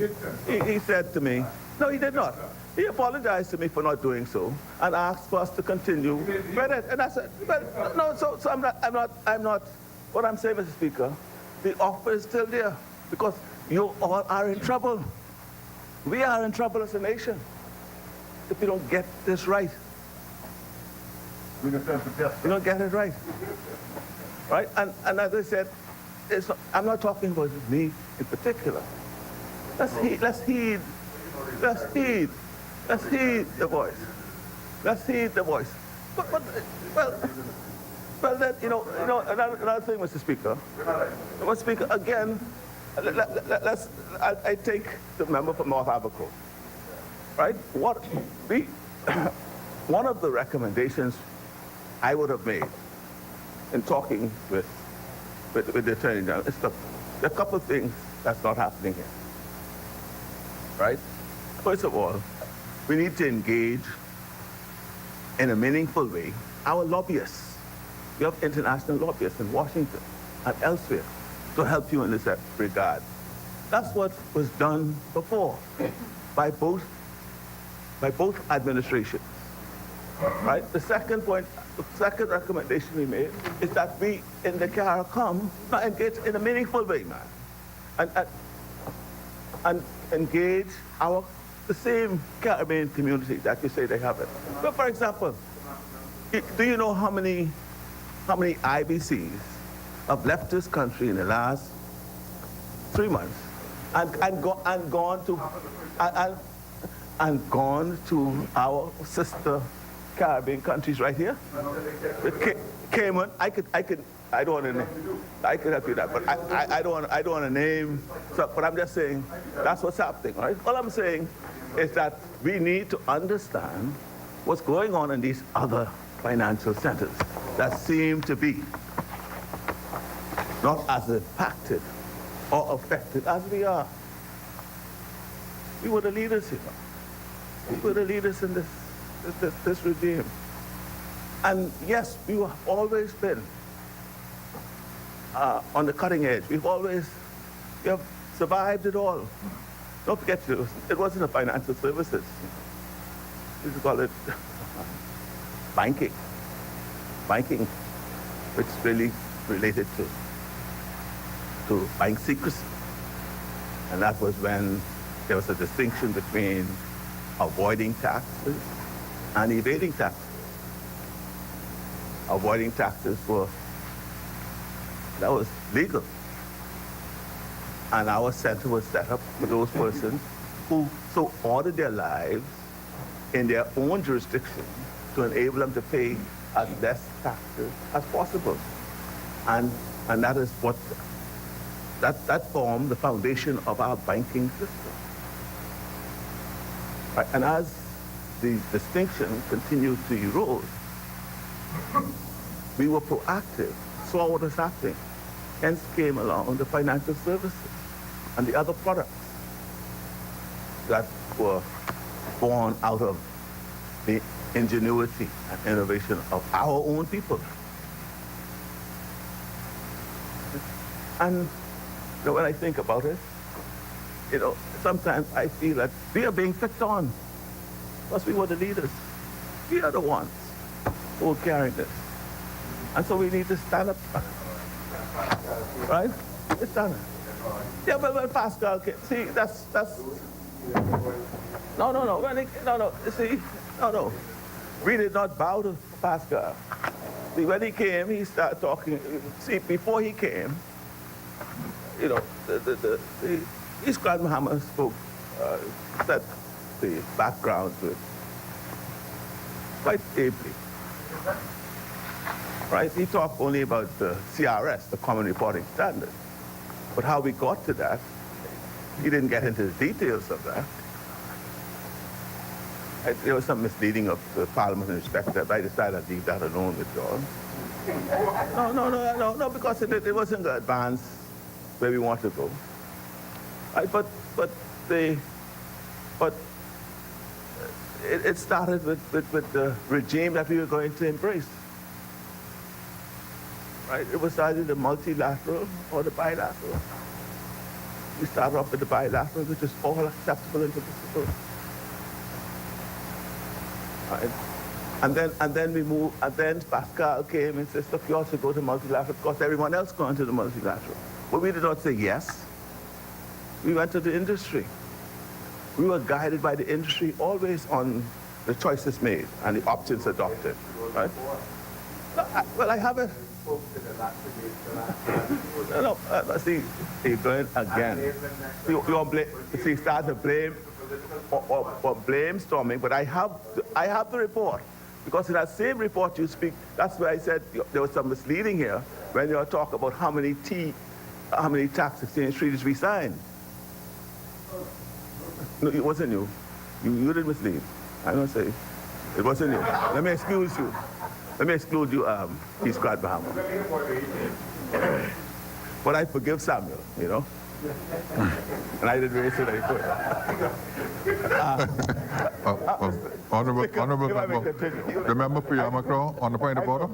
said to me, no, he did not. He apologized to me for not doing so and asked for us to continue with it. And I said, well, no, so I'm not, what I'm saying, Mr. Speaker, the offer is still there because you all are in trouble. we are in trouble as a nation if we don't get this right. We don't get it right. Right? And as I said, I'm not talking about me in particular. Let's heed the voice. Let's heed the voice. Well, then, another thing, Mr. Speaker. Mr. Speaker, again, I take the member from North Abaco, right? One of the recommendations I would have made in talking with the Attorney General is there are a couple of things that's not happening here, right? First of all, we need to engage in a meaningful way our lobbyists. We have international lobbyists in Washington and elsewhere to help you in this regard. That's what was done before by both administrations, right? The second recommendation we made is that we in the CARICOM engage in a meaningful way, man, and engage the same Caribbean community that you say they have it. But for example, do you know how many IBCs have left this country in the last 3 months and gone to our sister Caribbean countries right here? Cayman, I could help you that, but I don't want to name. So, but I'm just saying that's what's happening, right? All I'm saying is that we need to understand what's going on in these other financial centers that seem to be not as impacted or affected as we are. We were the leaders here. We were the leaders in this regime. And yes, we have always been on the cutting edge. We have survived it all. Don't forget, it wasn't a financial services. We used to call it banking. Banking, which really related to bank secrecy. And that was when there was a distinction between avoiding taxes and evading taxes. Avoiding taxes that was legal. And our center was set up for those persons who so ordered their lives in their own jurisdiction to enable them to pay as less taxes as possible. And that is what, that formed the foundation of our banking system. Right? And as the distinction continued to erode, we were proactive, saw what was happening, hence came along the financial services and the other products that were born out of the ingenuity and innovation of our own people. And when I think about it, sometimes I feel that we are being picked on because we were the leaders. We are the ones who are carrying this. And so we need to stand up. Right? It's done. Yeah, but when Pascal came, see, that's. No. See, no. We did not bow to Pascal. See, when he came, he started talking. See, before he came, his grandmama spoke, said the background to it quite ably. Right? He talked only about the CRS, the Common Reporting Standard. But how we got to that, he didn't get into the details of that. There was some misleading of the Parliament in respect that I decided to leave that alone with John. No, because it wasn't the advance where we want to go. Right? But it started with the regime that we were going to embrace. Right? It was either the multilateral or the bilateral. We started off with the bilateral, which is all acceptable into the system. Right? And then we moved, and then Pascal came and said, look, you also go to multilateral, because everyone else going to the multilateral. But we did not say yes. We went to the industry. we were guided by the industry always on the choices made and the options adopted, right? Well, I have a... No, see, you're going again. You start to blame or blame storming, but I have the report. Because in that same report you speak, that's why I said there was some misleading here when you talk about how many tax exchange treaties we signed. No, it wasn't you. You didn't mislead. I don't say it wasn't you. Let me excuse you. Let me exclude you, East Scrat Bahama. But I forgive Samuel, you know. And I didn't raise it any further. Honorable if I may member, continue. the member for Yamakro on the point of order.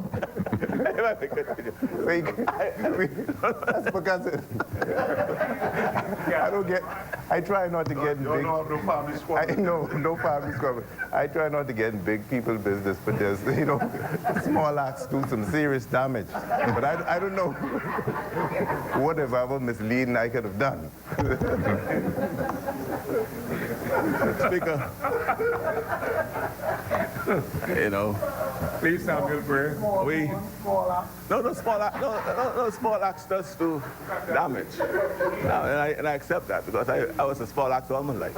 If I may continue. That's because I don't get, I try not to get in big. No family squad. No family squabble. I try not to get in big people business, but there's, small acts do some serious damage. But I don't know whatever misleading I could have done. Speaker, Please, Samuel Bray. no small acts does do damage. And I accept that because I was a small act all my life.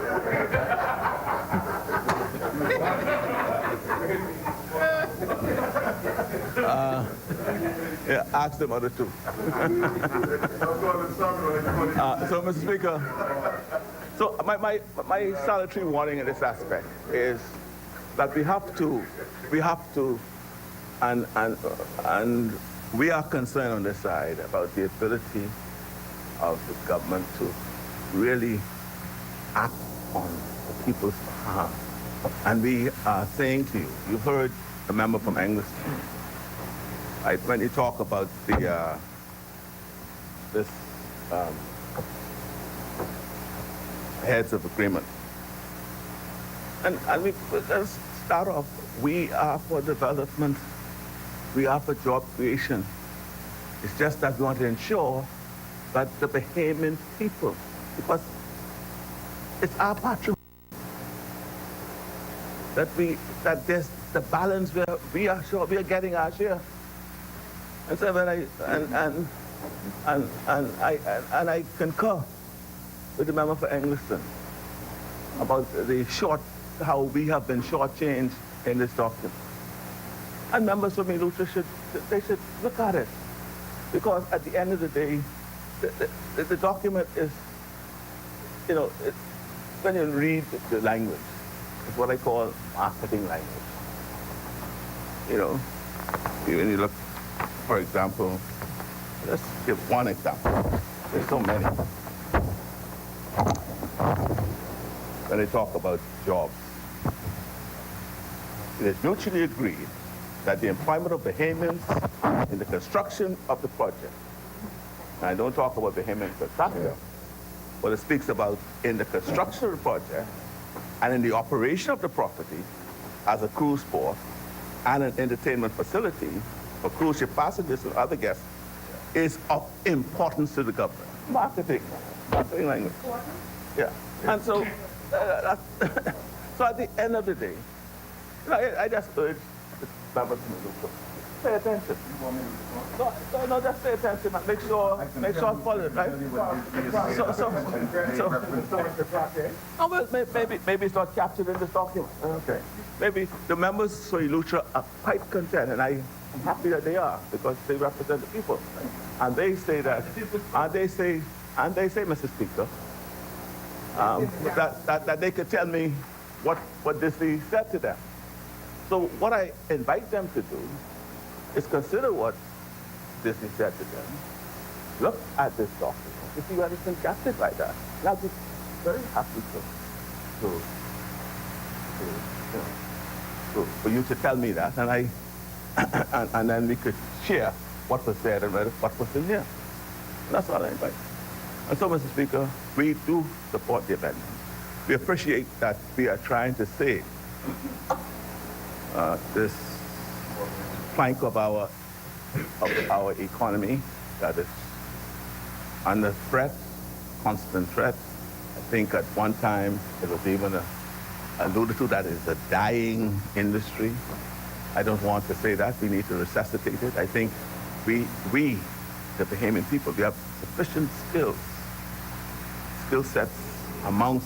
Yeah, ask them other two. So, Mr. Speaker, so my solitary warning in this aspect is that we have to, and we are concerned on this side about the ability of the government to really act on the people's behalf. And we are saying to you, you heard the member from Engliston, right, when you talk about the this heads of agreement. And we let's start off. We are for development. We are for job creation. It's just that we want to ensure that the Bahamian people, because it's our patrimony, that there's the balance where we are sure we are getting our share. And so when I concur with the member for Engliston about how we have been shortchanged in this document. And members of Lutra should look at it. Because at the end of the day, the document is, when you read the language, it's what I call marketing language. When you look, for example, let's give one example. There's so many. When they talk about jobs, it is mutually agreed that the employment of Bahamians in the construction of the project, and I don't talk about Bahamian contractor, but it speaks about in the construction of the project and in the operation of the property as a cruise port and an entertainment facility for cruise ship passengers and other guests is of importance to the government. Marketing language. Yeah. And so, so at the end of the day, I just urge the members to pay attention. No, just pay attention and make sure it's followed, right? Well, maybe it's not captured in this document. Okay. Maybe the members for Lutra are quite content, and I'm happy that they are because they represent the people. And they say that, and they say, Mr. Speaker, that they could tell me what Disney said to them. So what I invite them to do is consider what Disney said to them. Look at this document to see whether it's been captured like that. And I'll be very happy for you to tell me that, and and then we could share what was said and what was in here. And that's all I invite. And so, Mr. Speaker, we do support the amendment. We appreciate that we are trying to save this plank of our economy that is under threat, constant threat, think at one time it was even alluded to that it's a dying industry. I don't want to say that. We need to resuscitate it. I think we the Bahamian people, we have sufficient skill sets, amounts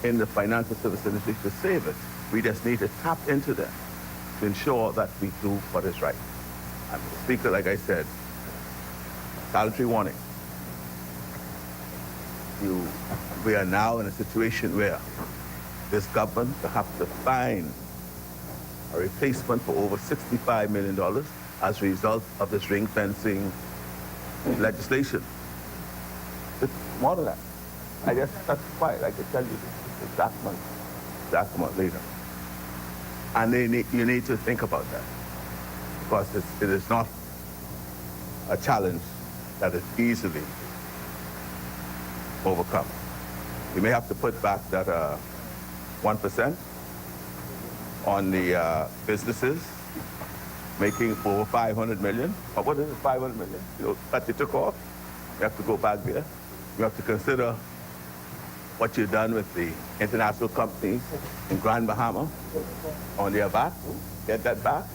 in the financial service industry to save it. We just need to tap into them to ensure that we do what is right. And Mr. Speaker, like I said, salutary warning. We are now in a situation where this government will have to find a replacement for over $65 million as a result of this ring fencing legislation. It's more than that. I guess that's why I could tell you the exact month later. And you need to think about that, because it is not a challenge that is easily overcome. We may have to put back that 1% on the businesses making over 500 million. Or what is it, 500 million? You know, that you took off. You have to go back there. You have to consider what you've done with the international companies in Grand Bahama on their VAT. Get that back.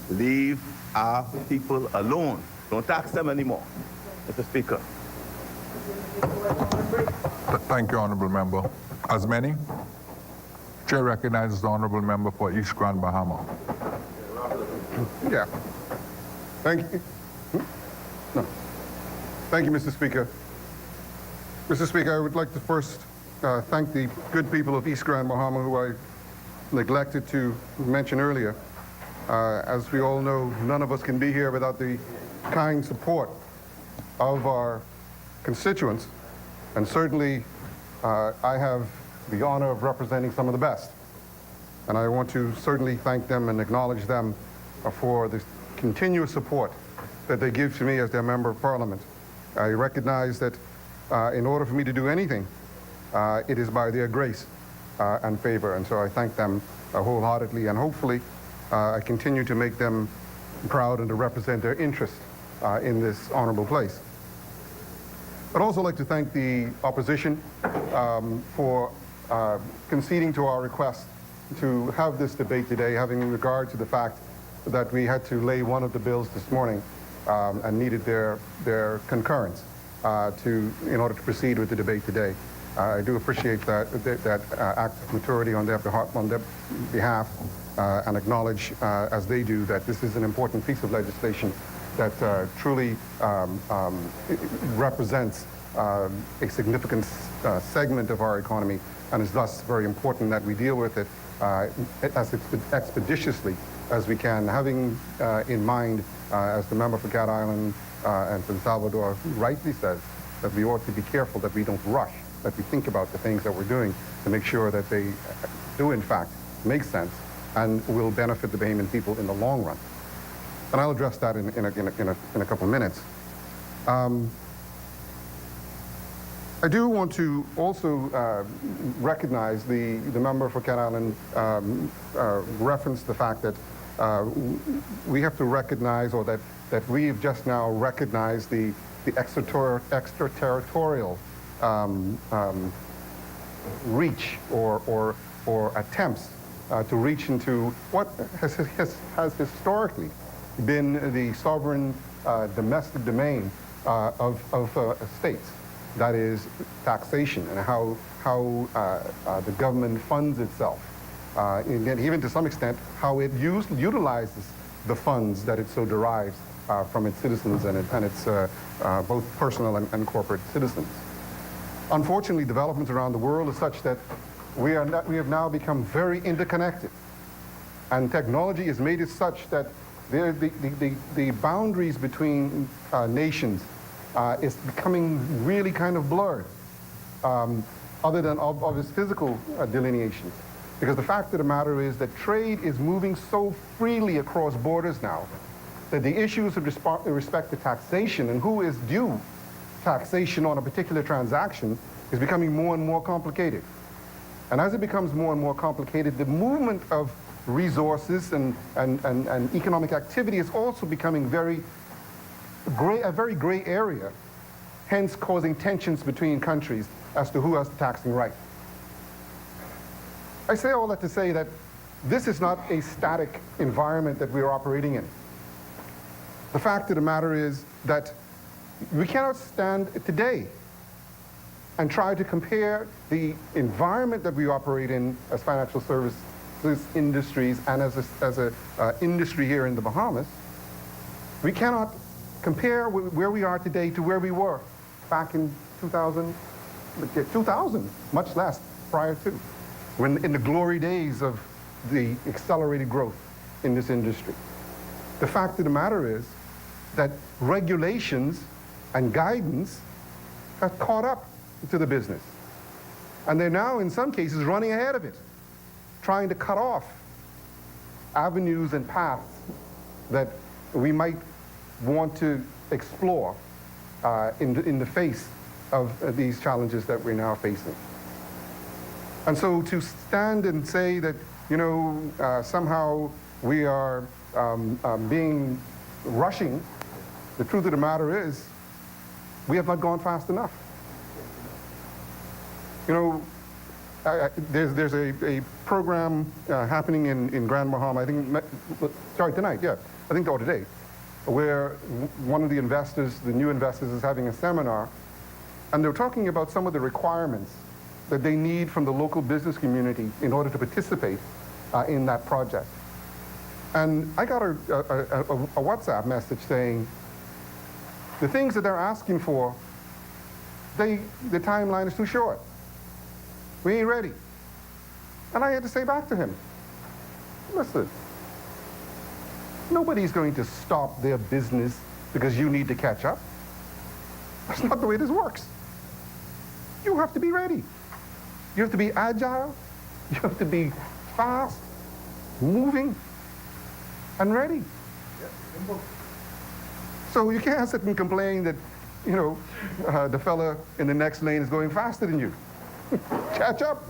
Leave our people alone. Don't tax them anymore. Mr. Speaker. Thank you, Honorable Member. As many? Chair recognizes the Honorable Member for East Grand Bahama. Yeah. Thank you. No. Thank you, Mr. Speaker. Mr. Speaker, I would like to first thank the good people of East Grand Bahama, who I neglected to mention earlier. As we all know, none of us can be here without the kind support of our constituents, and certainly I have the honor of representing some of the best. And I want to certainly thank them and acknowledge them for the continuous support that they give to me as their Member of Parliament. I recognize that in order for me to do anything, it is by their grace and favor, and so I thank them wholeheartedly, and hopefully I continue to make them proud and to represent their interest in this honorable place. I'd also like to thank the opposition for conceding to our request to have this debate today, having regard to the fact that we had to lay one of the bills this morning and needed their concurrence in order to proceed with the debate today. I do appreciate that act of maturity on their behalf and acknowledge, as they do, that this is an important piece of legislation that truly represents a significant segment of our economy, and is thus very important that we deal with it as expeditiously as we can, having in mind, as the member for Cat Island and for Salvador rightly says, that we ought to be careful that we don't rush, that we think about the things that we're doing to make sure that they do in fact make sense and will benefit the Bahamian people in the long run. And I'll address that in a couple of minutes. I do want to also recognize the member for Cat Island referenced the fact that we have to recognize, or that we've just now recognized the extraterritorial reach or attempts to reach into what has historically been the sovereign domestic domain of states. That is taxation and how the government funds itself. And even to some extent, how it utilizes the funds that it so derives from its citizens and its both personal and corporate citizens. Unfortunately, developments around the world are such that we have now become very interconnected. And technology has made it such that the boundaries between nations is becoming really kind of blurred, other than obvious physical delineations. Because the fact of the matter is that trade is moving so freely across borders now that the issues with respect to taxation and who is due taxation on a particular transaction is becoming more and more complicated. And as it becomes more and more complicated, the movement of resources and economic activity is also becoming a very gray area. hence causing tensions between countries as to who has the taxing right. I say all that to say that this is not a static environment that we're operating in. The fact of the matter is that we cannot stand today and try to compare the environment that we operate in as financial services industries and as a industry here in the Bahamas. We cannot compare where we are today to where we were back in 2000, much less prior to, when in the glory days of the accelerated growth in this industry. The fact of the matter is that regulations and guidance have caught up to the business. And they're now, in some cases, running ahead of it, trying to cut off avenues and paths that we might want to explore in the face of these challenges that we're now facing. And so to stand and say that, you know, somehow we are rushing, the truth of the matter is we have not gone fast enough. You know, there's a program happening in Grand Bahama, I think, tonight, yeah, I think or today, where one of the investors, the new investors, is having a seminar, and they're talking about some of the requirements that they need from the local business community in order to participate in that project. And I got a WhatsApp message saying, the things that they're asking for, the timeline is too short. We ain't ready. And I had to say back to him, listen, nobody's going to stop their business because you need to catch up. That's not the way this works. You have to be ready. You have to be agile. You have to be fast, moving, and ready. So you can't sit and complain that, you know, the fella in the next lane is going faster than you. Catch up.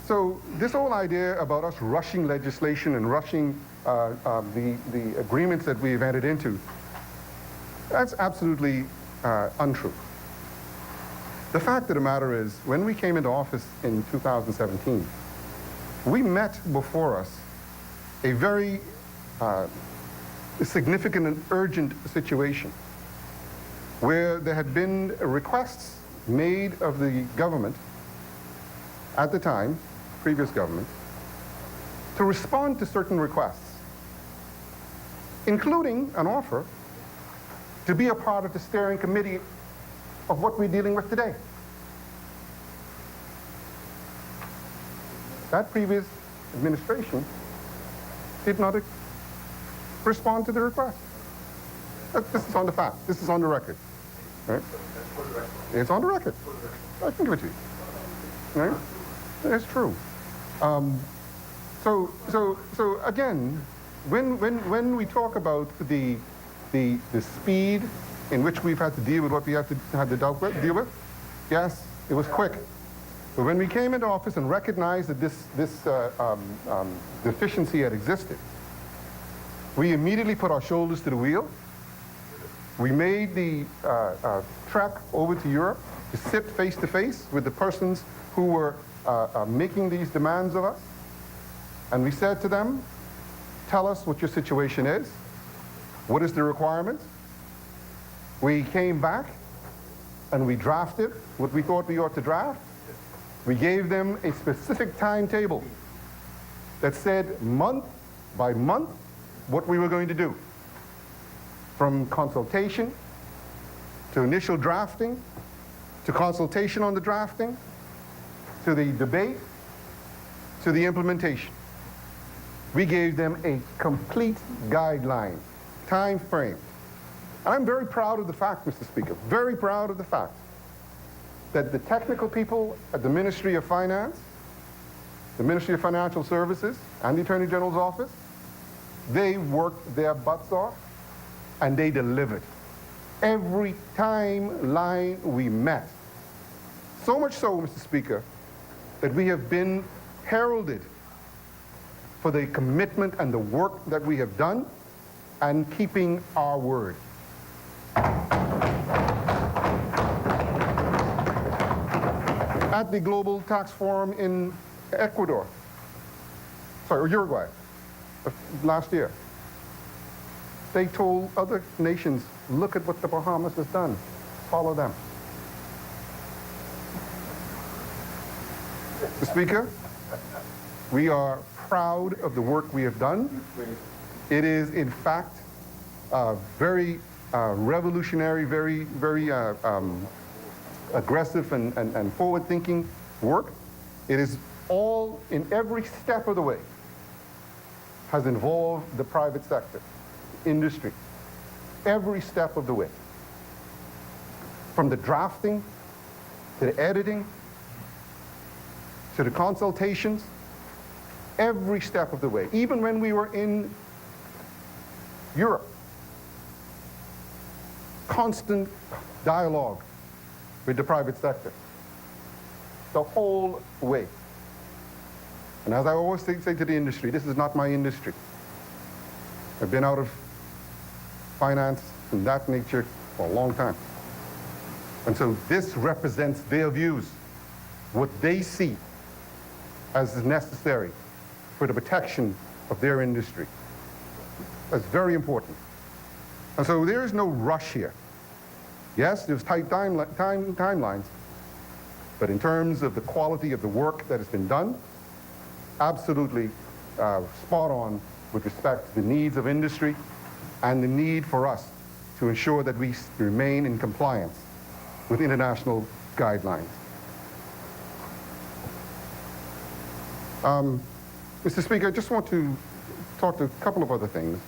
So this whole idea about us rushing legislation and rushing the agreements that we've entered into, that's absolutely untrue. The fact of the matter is, when we came into office in 2017, we met before us a very significant and urgent situation where there had been requests made of the government at the time, previous government, to respond to certain requests, including an offer to be a part of the steering committee of what we're dealing with today. That previous administration did not respond to the request. This is on the fact. This is on the record. Right? It's on the record. I can give it to you. Right? It's true. So again, when we talk about the speed in which we've had to deal with what we had to deal with, yes, it was quick. But when we came into office and recognized that this deficiency had existed, we immediately put our shoulders to the wheel. We made the trek over to Europe to sit face to face with the persons who were making these demands of us. And we said to them, tell us what your situation is. What is the requirement? We came back and we drafted what we thought we ought to draft. We gave them a specific timetable that said month by month what we were going to do. From consultation to initial drafting, to consultation on the drafting, to the debate, to the implementation. We gave them a complete guideline, time frame. And I'm very proud of the fact, Mr. Speaker, very proud of the fact that the technical people at the Ministry of Finance, the Ministry of Financial Services, and the Attorney General's office, they worked their butts off and they delivered. Every timeline we met. So much so, Mr. Speaker, that we have been heralded for the commitment and the work that we have done and keeping our word. at the Global Tax Forum in Ecuador, or Uruguay, last year. They told other nations, look at what the Bahamas has done. Follow them. Mr. Speaker, we are proud of the work we have done. It is, in fact, very revolutionary, very aggressive and forward-thinking work. It is all, in every step of the way, has involved the private sector, industry, every step of the way. From the drafting, to the editing, to the consultations, every step of the way. Even when we were in Europe, constant dialogue with the private sector, the whole way. And as I always say to the industry, this is not my industry. I've been out of finance and that nature for a long time. And so this represents their views, what they see as is necessary for the protection of their industry. That's very important. And so there is no rush here. Yes, there's tight timelines, but in terms of the quality of the work that has been done, absolutely spot on with respect to the needs of industry and the need for us to ensure that we remain in compliance with international guidelines. Mr. Speaker, I just want to talk to a couple of other things.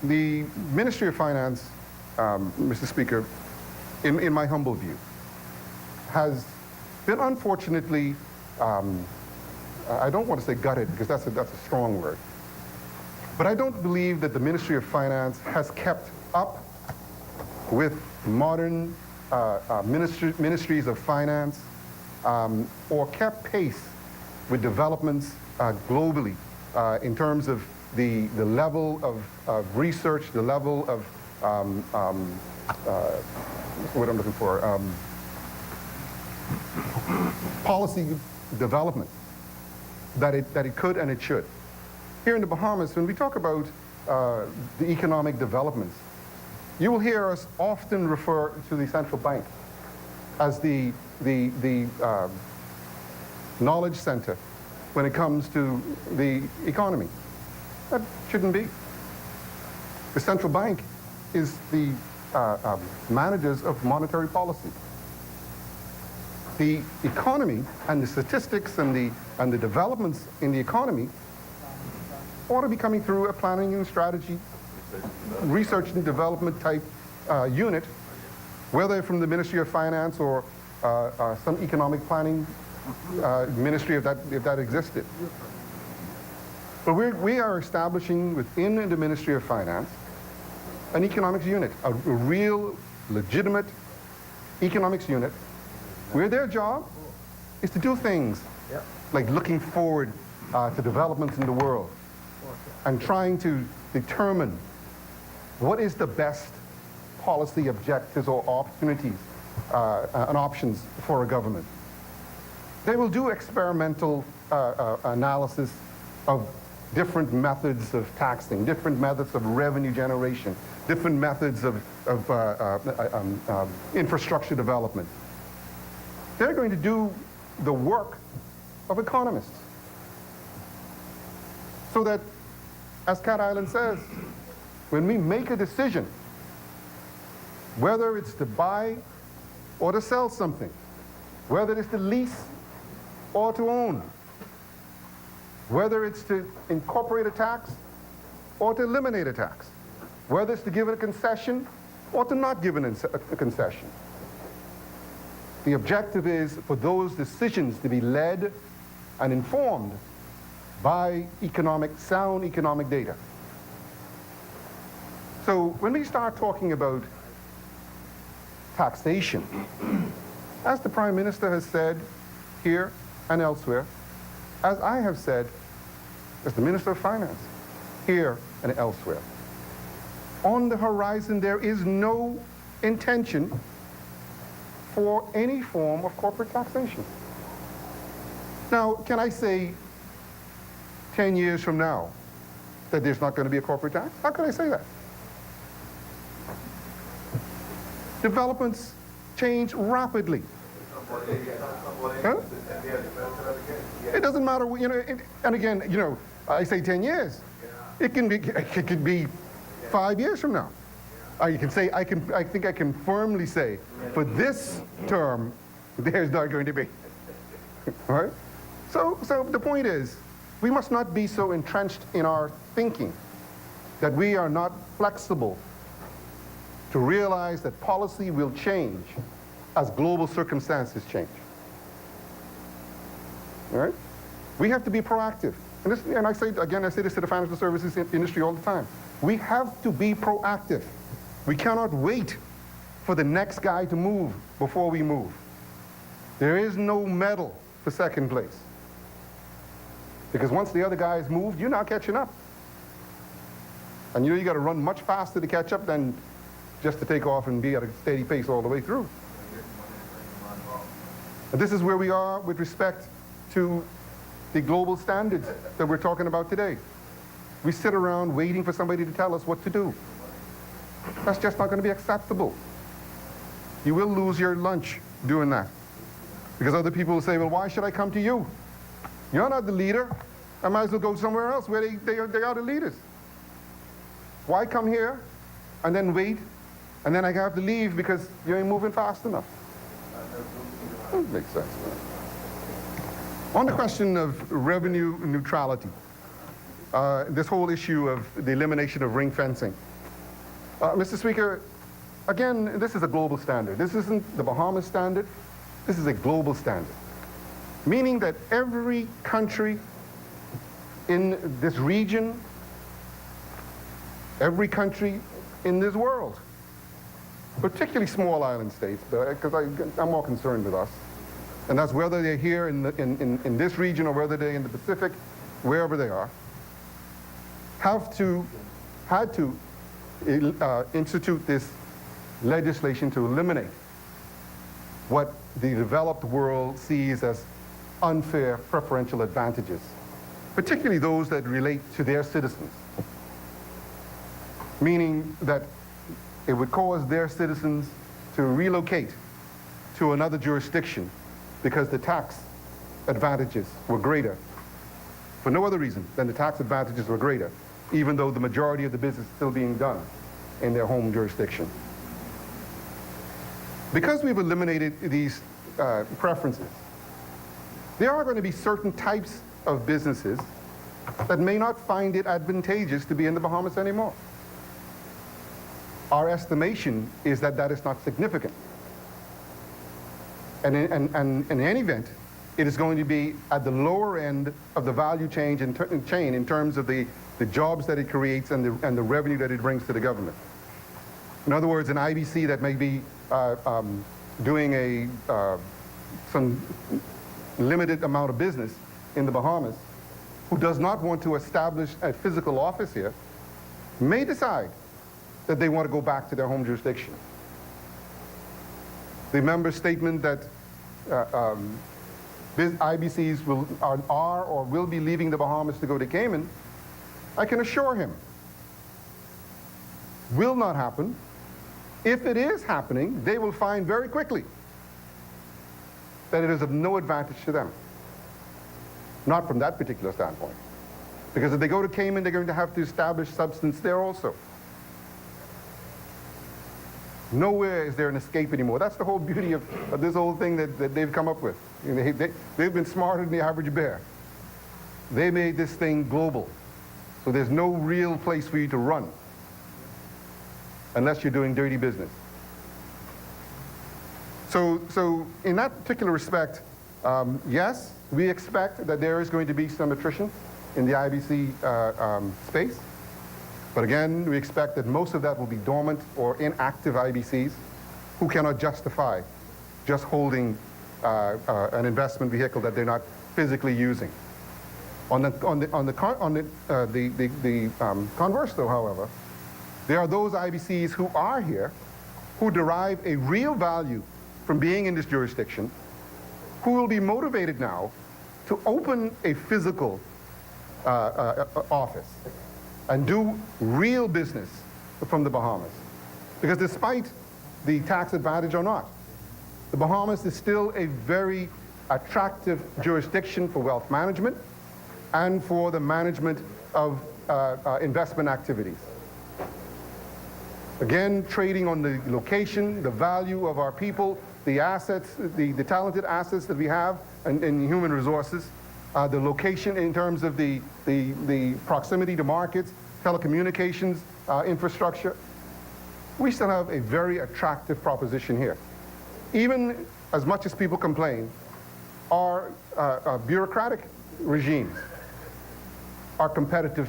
The Ministry of Finance, Mr. Speaker, in my humble view, has been unfortunately, I don't want to say gutted because that's a strong word, but I don't believe that the Ministry of Finance has kept up with modern ministries of finance or kept pace with developments globally in terms of the level of research, the level of what I'm looking for, policy development that it could and it should. Here in the Bahamas, when we talk about the economic developments, you will hear us often refer to the central bank as the knowledge center when it comes to the economy. That shouldn't be. The central bank is the managers of monetary policy. The economy and the statistics and the developments in the economy ought to be coming through a planning and strategy, research and development type unit, whether from the Ministry of Finance or some economic planning ministry if that existed. But we are establishing within the Ministry of Finance an economics unit, a real, legitimate economics unit, where their job is to do things like looking forward to developments in the world and trying to determine what is the best policy objectives or opportunities and options for a government. They will do experimental analysis of different methods of taxing, different methods of revenue generation, different methods of infrastructure development. They're going to do the work of economists. So that, as Cat Island says, when we make a decision, whether it's to buy or to sell something, whether it's to lease or to own, whether it's to incorporate a tax or to eliminate a tax, whether it's to give it a concession or to not give it a concession. The objective is for those decisions to be led and informed by sound economic data. So when we start talking about taxation, as the Prime Minister has said here and elsewhere, as I have said as the Minister of Finance here and elsewhere, on the horizon there is no intention for any form of corporate taxation. Now, can I say 10 years from now that there's not going to be a corporate tax? How can I say that? Developments change rapidly. Huh? It doesn't matter, you know, and again, you know, I say 10 years. It could be 5 years from now. You can say, I think I can firmly say, for this term, there's not going to be. All right? So the point is, we must not be so entrenched in our thinking that we are not flexible to realize that policy will change as global circumstances change. All right? We have to be proactive. And I say this to the financial services industry all the time. We have to be proactive. We cannot wait for the next guy to move before we move. There is no medal for second place. Because once the other guy has moved, you're not catching up. And you know you got to run much faster to catch up than just to take off and be at a steady pace all the way through. And this is where we are with respect to the global standards that we're talking about today. We sit around waiting for somebody to tell us what to do. That's just not going to be acceptable. You will lose your lunch doing that. Because other people will say, well, why should I come to you? You're not the leader. I might as well go somewhere else where they are the leaders. Why come here and then wait and then I have to leave because you ain't moving fast enough? That makes sense. On the question of revenue neutrality, this whole issue of the elimination of ring fencing. Mr. Speaker, again, this is a global standard. This isn't the Bahamas standard. This is a global standard. Meaning that every country in this region, every country in this world, particularly small island states, because I'm more concerned with us, and that's whether they're here in this region or whether they're in the Pacific, wherever they are, had to institute this legislation to eliminate what the developed world sees as unfair preferential advantages, particularly those that relate to their citizens. Meaning that it would cause their citizens to relocate to another jurisdiction because the tax advantages were greater, for no other reason than the tax advantages were greater, even though the majority of the business is still being done in their home jurisdiction. Because we've eliminated these preferences, there are going to be certain types of businesses that may not find it advantageous to be in the Bahamas anymore. Our estimation is that that is not significant. And in any event, it is going to be at the lower end of the value chain in terms of the jobs that it creates and the revenue that it brings to the government. In other words, an IBC that may be doing some limited amount of business in the Bahamas, who does not want to establish a physical office here, may decide that they want to go back to their home jurisdiction. The member's statement that IBCs are or will be leaving the Bahamas to go to Cayman, I can assure him, will not happen. If it is happening, they will find very quickly that it is of no advantage to them. Not from that particular standpoint. Because if they go to Cayman, they're going to have to establish substance there also. Nowhere is there an escape anymore. That's the whole beauty of this whole thing that they've come up with. You know, they've been smarter than the average bear. They made this thing global. So there's no real place for you to run unless you're doing dirty business. So in that particular respect, yes, we expect that there is going to be some attrition in the IBC space. But again, we expect that most of that will be dormant or inactive IBCs who cannot justify just holding an investment vehicle that they're not physically using. On the converse, though, however, there are those IBCs who are here who derive a real value from being in this jurisdiction who will be motivated now to open a physical office and do real business from the Bahamas. Because despite the tax advantage or not, the Bahamas is still a very attractive jurisdiction for wealth management and for the management of investment activities. Again, trading on the location, the value of our people, the assets, the talented assets that we have and human resources, the location in terms of the proximity to markets, telecommunications, infrastructure. We still have a very attractive proposition here. Even as much as people complain, our bureaucratic regimes are competitive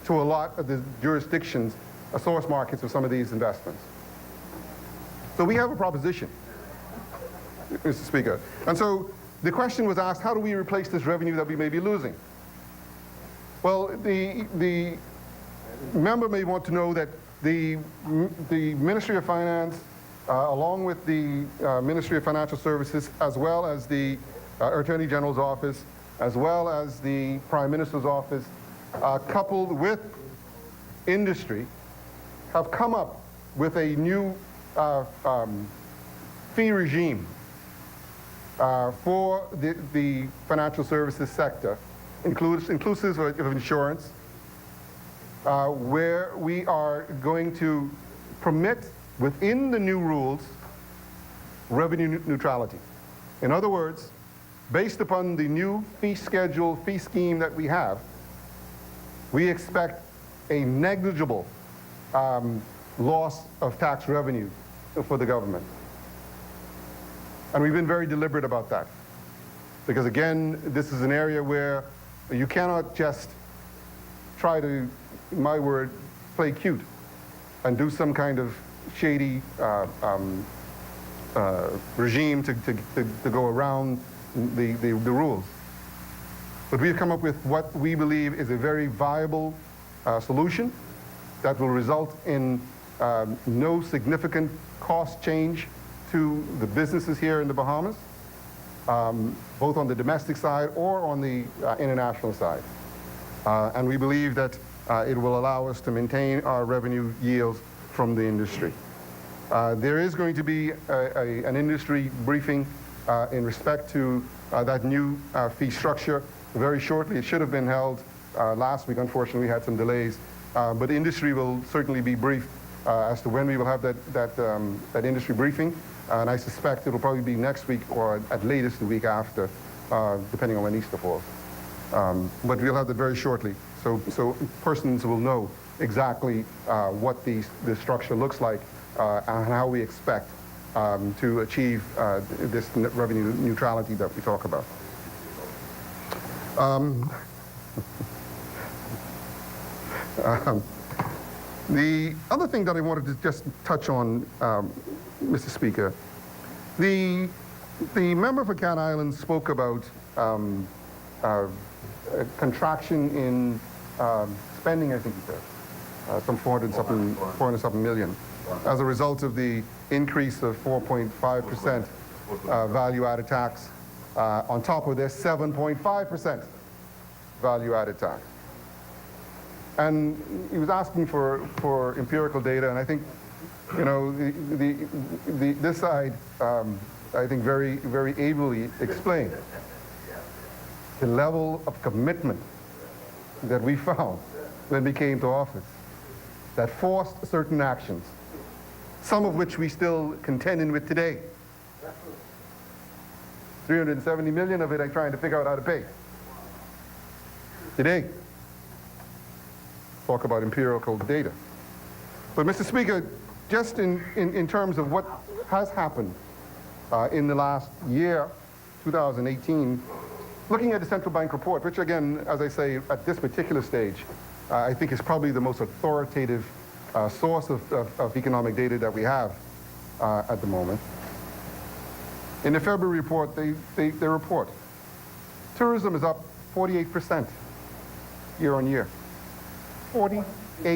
to a lot of the jurisdictions, source markets of some of these investments. So we have a proposition, Mr. Speaker. And so the question was asked, how do we replace this revenue that we may be losing? Well, the member may want to know that the Ministry of Finance, along with the Ministry of Financial Services, as well as the Attorney General's office, as well as the Prime Minister's office, coupled with industry, have come up with a new fee regime for the financial services sector, inclusive of insurance, where we are going to permit, within the new rules, revenue neutrality. In other words, based upon the new fee schedule, fee scheme that we have, we expect a negligible loss of tax revenue for the government. And we've been very deliberate about that. Because again, this is an area where you cannot just try to, in my word, play cute and do some kind of shady regime to go around the rules. But we've come up with what we believe is a very viable solution that will result in no significant cost change to the businesses here in the Bahamas, both on the domestic side or on the international side. And we believe that it will allow us to maintain our revenue yields from the industry. There is going to be an industry briefing in respect to that new fee structure very shortly. It should have been held last week. Unfortunately, we had some delays. But industry will certainly be briefed as to when we will have that industry briefing. And I suspect it will probably be next week or at latest the week after, depending on when Easter falls. But we'll have that very shortly. So persons will know exactly what the structure looks like and how we expect to achieve this revenue neutrality that we talk about. The other thing that I wanted to just touch on, Mr. Speaker, the member for Cat Island spoke about a contraction in spending, I think he said, some 400 something million, as a result of the increase of 4.5% value-added tax on top of their 7.5% value-added tax. And he was asking for empirical data, and I think, you know, this side, I think very, very ably explained the level of commitment that we found when we came to office that forced certain actions, some of which we still contending with today. 370 million of it I'm trying to figure out how to pay. Today. Talk about empirical data. But Mr. Speaker, just in terms of what has happened in the last year, 2018, looking at the central bank report, which again, as I say, at this particular stage, I think is probably the most authoritative source of economic data that we have at the moment. In the February report, they report tourism is up 48% year on year. 48%.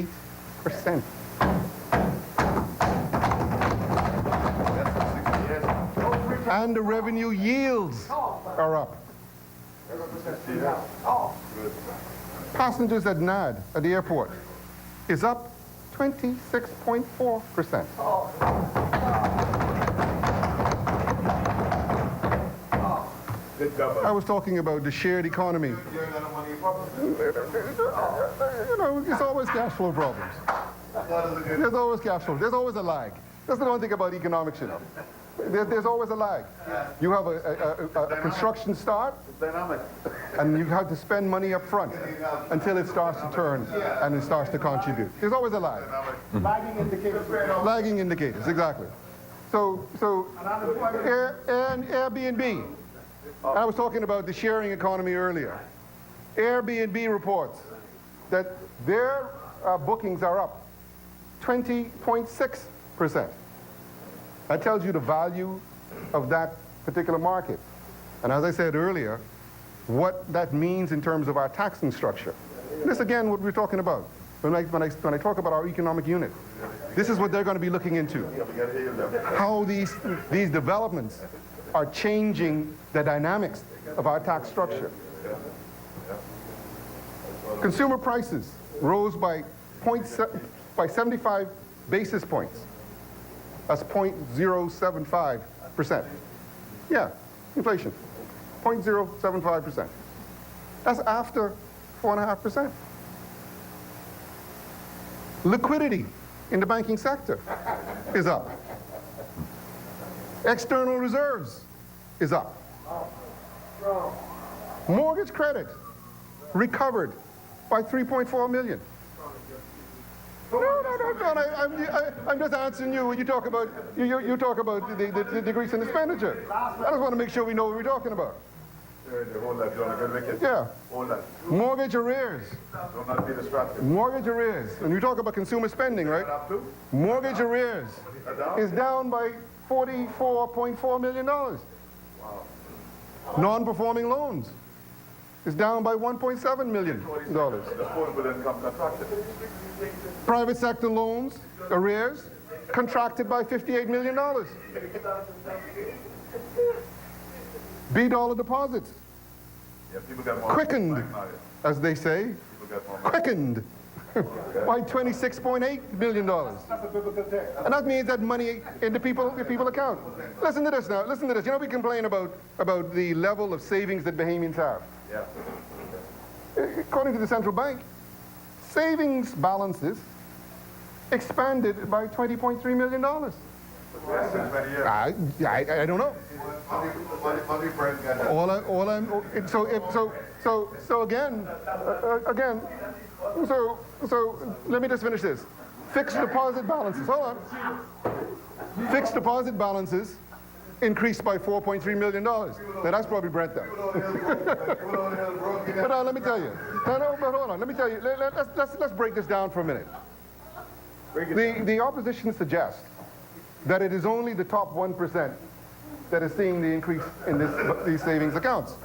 and the revenue yields are up. Passengers at NAD, at the airport, is up 26.4%. I was talking about the shared economy. You know, it's always cash flow problems. There's always cash flow. There's always a lag. That's the one thing about economics, you know. There's always a lag. You have a construction start, and you have to spend money up front until it starts to turn and it starts to contribute. There's always a lag. Lagging indicators. Lagging indicators, exactly. So Airbnb. I was talking about the sharing economy earlier. Airbnb reports that their bookings are up 20.6%. That tells you the value of that particular market. And as I said earlier, what that means in terms of our taxing structure. This again, what we're talking about. When I talk about our economic unit, this is what they're going to be looking into. How these developments are changing the dynamics of our tax structure. Consumer prices rose by 75 basis points. That's 0.075%. Yeah, inflation, 0.075%. That's after 4.5%. Liquidity in the banking sector is up. External reserves is up. Mortgage credit recovered by 3.4 million. No, I'm just answering you when you talk about you talk about the decrease in expenditure. I just want to make sure we know what we're talking about. Yeah. Mortgage arrears. Mortgage arrears. And you talk about consumer spending, right? Mortgage arrears is down by $44.4 million. Non-performing loans is down by $1.7 million. Private sector loans, arrears, contracted by $58 million. B-dollar deposits, quickened, as they say, quickened by $26.8 million. And that means that money in the people account. Listen to this now, listen to this. You know, we complain about the level of savings that Bahamians have. According to the central bank, savings balances expanded by $20.3 million. I don't know. So let me just finish this. Fixed deposit balances, hold on. Fixed deposit balances increased by $4.3 million. Now that's probably Brent then. But let me tell you. But hold on, let me tell you. Let's break this down for a minute. The opposition suggests that it is only the top 1% that is seeing the increase in these savings accounts.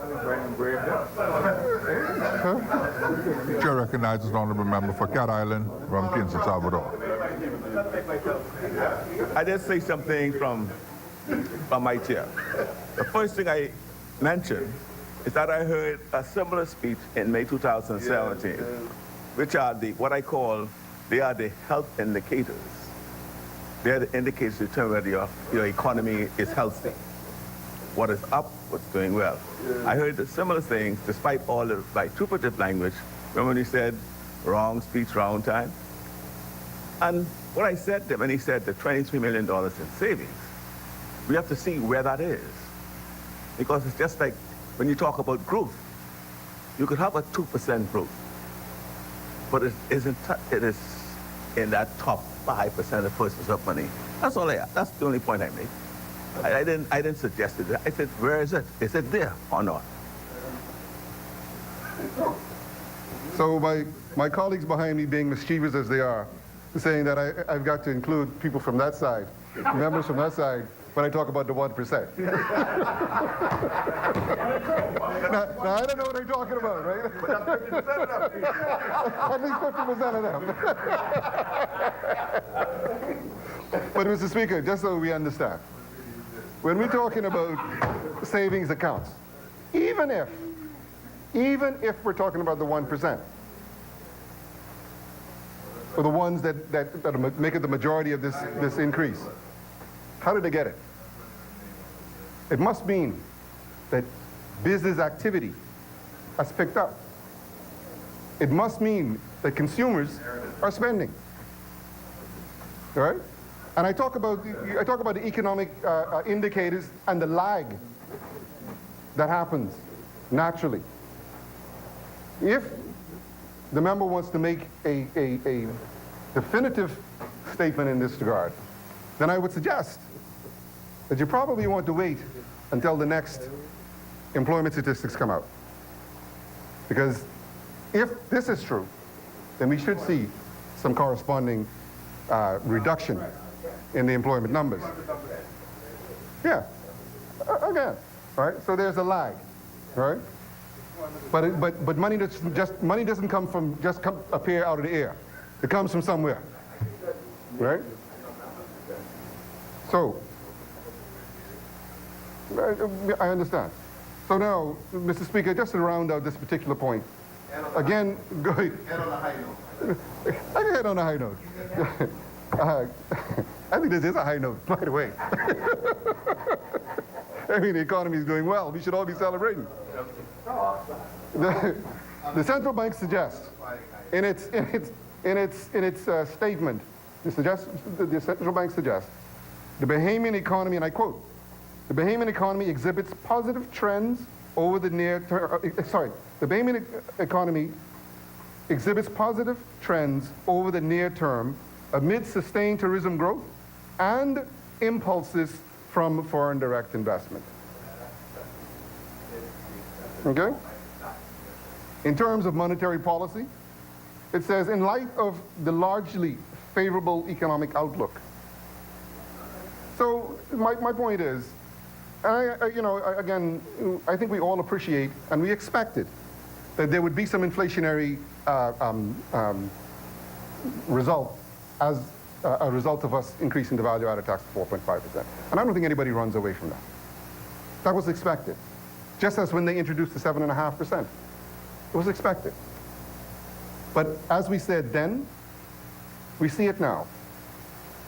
Chair recognizes the honourable member for Cat Island from Queens, Salvador. I just say something from my chair. The first thing I mentioned is that I heard a similar speech in May 2017, which are what I call, they are the health indicators. They are the indicators to determine whether your economy is healthy. What is up, what's doing well. I heard the similar things despite all the vituperative language. Remember when he said, wrong speech, wrong time? And what I said to him, when he said the $23 million in savings, we have to see where that is. Because it's just like when you talk about growth, you could have a 2% growth, but it is in that top 5% of persons of money. That's all that's the only point I made. I didn't suggest it. I said, where is it? Is it there or not? So my colleagues behind me, being mischievous as they are, saying that I've got to include people from that side, members from that side, when I talk about the 1%. now, I don't know what I'm talking about, right? At least 50% of them. But Mr. Speaker, just so we understand, when we're talking about savings accounts, even if we're talking about the 1%, or the ones that make it the majority of this increase, how did they get it? It must mean that business activity has picked up. It must mean that consumers are spending. All right? And I talk about the economic indicators and the lag that happens naturally. If the member wants to make a definitive statement in this regard, then I would suggest that you probably want to wait until the next employment statistics come out. Because if this is true, then we should see some corresponding reduction in the employment numbers. Yeah, again, right? So there's a lag, right? But money doesn't appear out of the air. It comes from somewhere, right? So I understand. So now, Mr. Speaker, just to round out this particular point, again, go ahead. Head on a high note. I can head on a high note. I think this is a high note, by the way. I mean, the economy is doing well. We should all be celebrating. The central bank suggests, in its statement, the central bank suggests, the Bahamian economy, and I quote, the Bahamian economy exhibits positive trends over the near term. The Bahamian economy exhibits positive trends over the near term amid sustained tourism growth and impulses from foreign direct investment. Okay? In terms of monetary policy, it says, in light of the largely favorable economic outlook. So my point is, again, I think we all appreciate and we expected that there would be some inflationary result as a result of us increasing the value-added tax to 4.5%. And I don't think anybody runs away from that. That was expected. Just as when they introduced the 7.5%. It was expected. But as we said then, we see it now,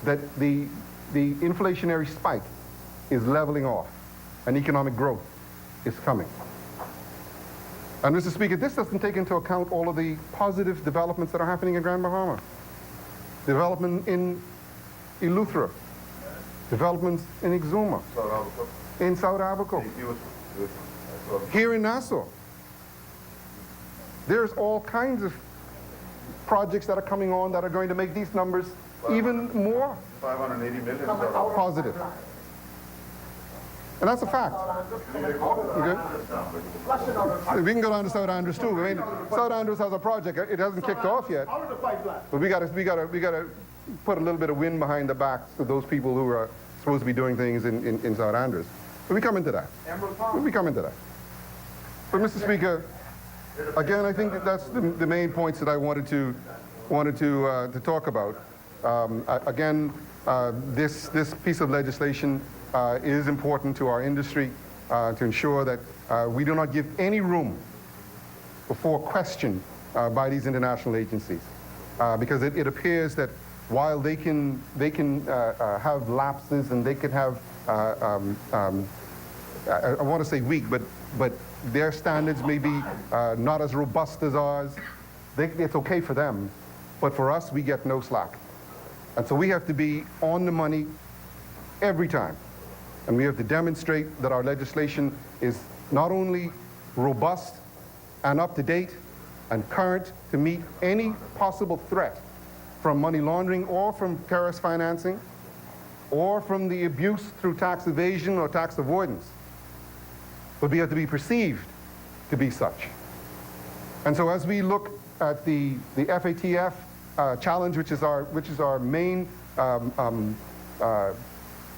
that the inflationary spike is leveling off and economic growth is coming. And Mr. Speaker, this doesn't take into account all of the positive developments that are happening in Grand Bahama. Development in Eleuthera, developments in Exuma, in South Abaco, here in Nassau. There's all kinds of projects that are coming on that are going to make these numbers even more 580 million positive. And that's a fact. Okay? We can go down to South Andrews too. I mean, South Andrews has a project. It hasn't kicked off yet. But we got to put a little bit of wind behind the backs of those people who are supposed to be doing things in South Andrews. But we come into that. We come into that. But Mr. Speaker, again, I think that's the main points that I wanted to talk about. Again, this piece of legislation is important to our industry to ensure that we do not give any room for question by these international agencies, because it appears that while they can have lapses and they can have I want to say weak, but their standards may be not as robust as ours. It's okay for them, but for us, we get no slack. And so we have to be on the money every time. And we have to demonstrate that our legislation is not only robust and up to date and current to meet any possible threat from money laundering or from terrorist financing or from the abuse through tax evasion or tax avoidance, but we have to be perceived to be such. And so as we look at the FATF challenge, which is our main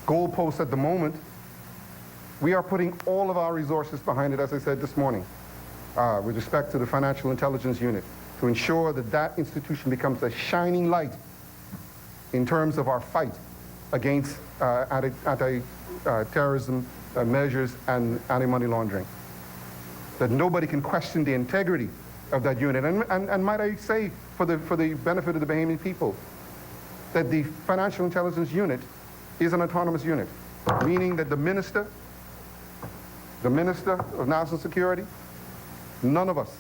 goalpost at the moment, we are putting all of our resources behind it, as I said this morning, with respect to the Financial Intelligence Unit, to ensure that that institution becomes a shining light in terms of our fight against terrorism measures and anti-money laundering. That nobody can question the integrity of that unit. And might I say, for the benefit of the Bahamian people, that the Financial Intelligence Unit is an autonomous unit, meaning that the Minister of National Security, none of us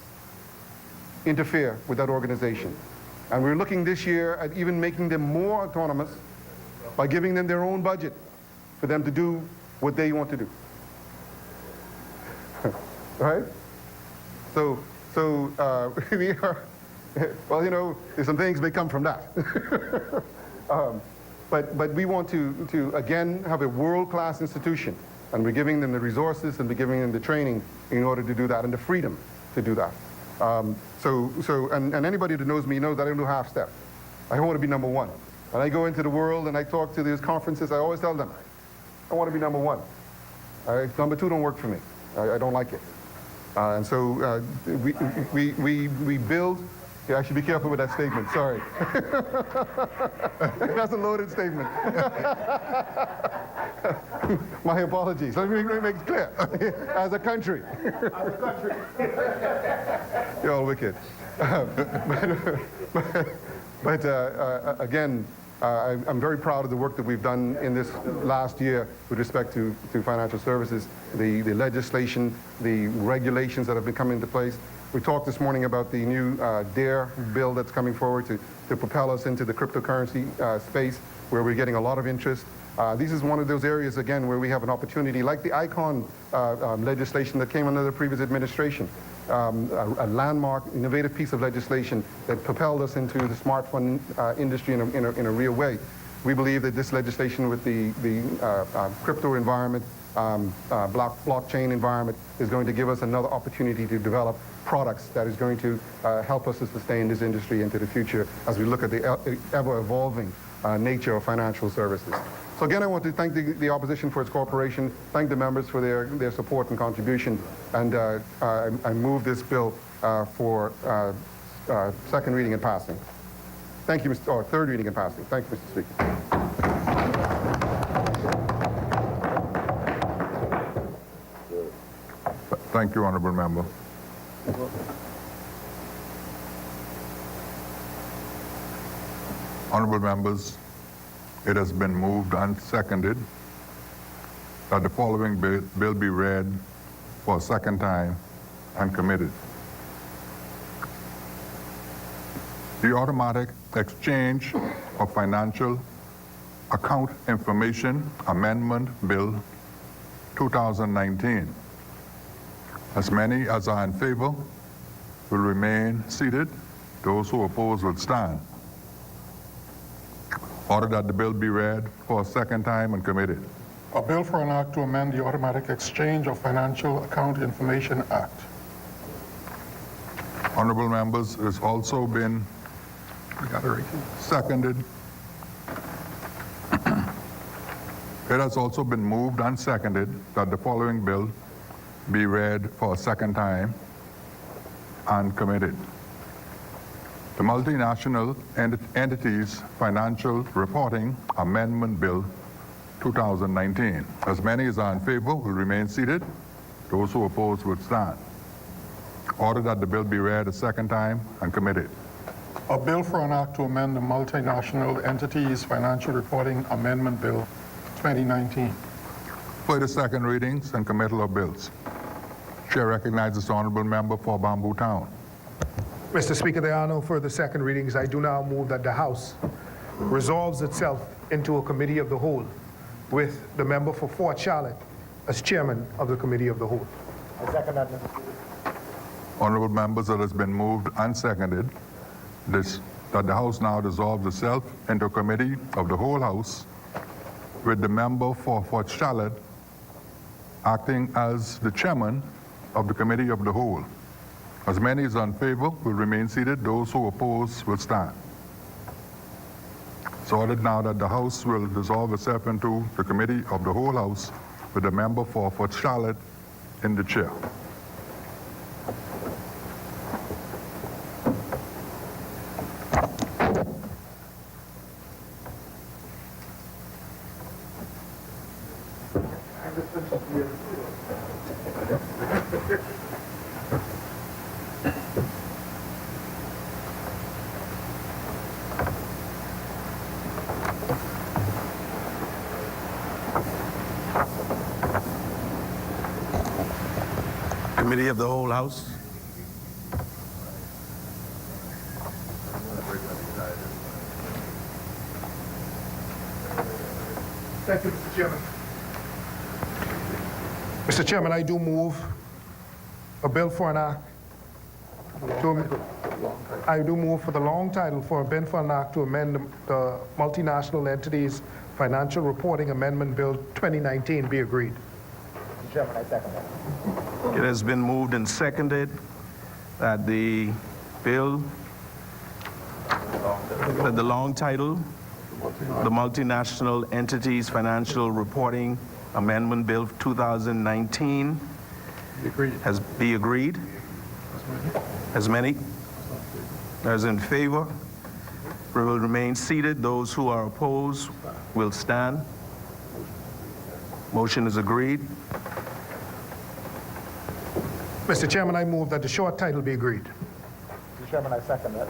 interfere with that organization. And we're looking this year at even making them more autonomous by giving them their own budget for them to do what they want to do. Right? So we are, well, you know, some things may come from that. But we want to again have a world-class institution, and we're giving them the resources and we're giving them the training in order to do that and the freedom to do that. And anybody that knows me knows that I don't do half step. I want to be number one. When I go into the world and I talk to these conferences, I always tell them, I want to be number one. Number two don't work for me. I don't like it. And so we build. Yeah, I should be careful with that statement. Sorry. That's a loaded statement. My apologies. Let me make it clear. As a country. As a country. You're all wicked. But again, I'm very proud of the work that we've done in this last year with respect to financial services, the legislation, the regulations that have been coming into place. We talked this morning about the new DARE bill that's coming forward to propel us into the cryptocurrency space, where we're getting a lot of interest. This is one of those areas, again, where we have an opportunity, like the ICON legislation that came under the previous administration, a landmark, innovative piece of legislation that propelled us into the smartphone industry in a real way. We believe that this legislation with the crypto environment, blockchain environment, is going to give us another opportunity to develop products that is going to help us to sustain this industry into the future as we look at the ever-evolving nature of financial services. So again, I want to thank the opposition for its cooperation, thank the members for their support and contribution, and I move this bill for second reading and passing. Thank you, or third reading and passing. Thank you, Mr. Speaker. Thank you, Honourable Member. Honourable members, it has been moved and seconded that the following bill be read for a second time and committed. The Automatic Exchange of Financial Account Information Amendment Bill 2019. As many as are in favor will remain seated. Those who oppose will stand. Order that the bill be read for a second time and committed. A bill for an act to amend the Automatic Exchange of Financial Account Information Act. Honourable members, it has also been seconded. It has also been moved and seconded that the following bill be read for a second time and committed. The Multinational Entities Financial Reporting Amendment Bill 2019. As many as are in favor will remain seated. Those who oppose will stand. Order that the bill be read a second time and committed. A bill for an act to amend the Multinational Entities Financial Reporting Amendment Bill 2019. For the second readings and committal of bills. Chair recognizes the Honourable Member for Bamboo Town. Mr. Speaker, there are no further second readings. I do now move that the House resolves itself into a committee of the whole, with the member for Fort Charlotte as chairman of the committee of the whole. I second that, Mr. Speaker. Honourable members, it has been moved and seconded that the House now dissolves itself into a committee of the whole House, with the member for Fort Charlotte acting as the chairman of the committee of the whole. As many as are in favor will remain seated. Those who oppose will stand. It's ordered now that the House will dissolve itself into the committee of the whole House, with the member for Fort Charlotte in the chair. Committee of the whole House. Thank you, Mr. Chairman. Mr. Chairman, I do move a bill for an act. I do move for the long title for a bill for an act to amend the Multinational Entities Financial Reporting Amendment Bill 2019 be agreed. Mr. Chairman, I second that. It has been moved and seconded that the bill, that the long title, the Multinational Entities Financial Reporting Amendment Bill 2019 has be agreed. As many as in favor will remain seated. Those who are opposed will stand. Motion is agreed. Mr. Chairman, I move that the short title be agreed. Mr. Chairman, I second that.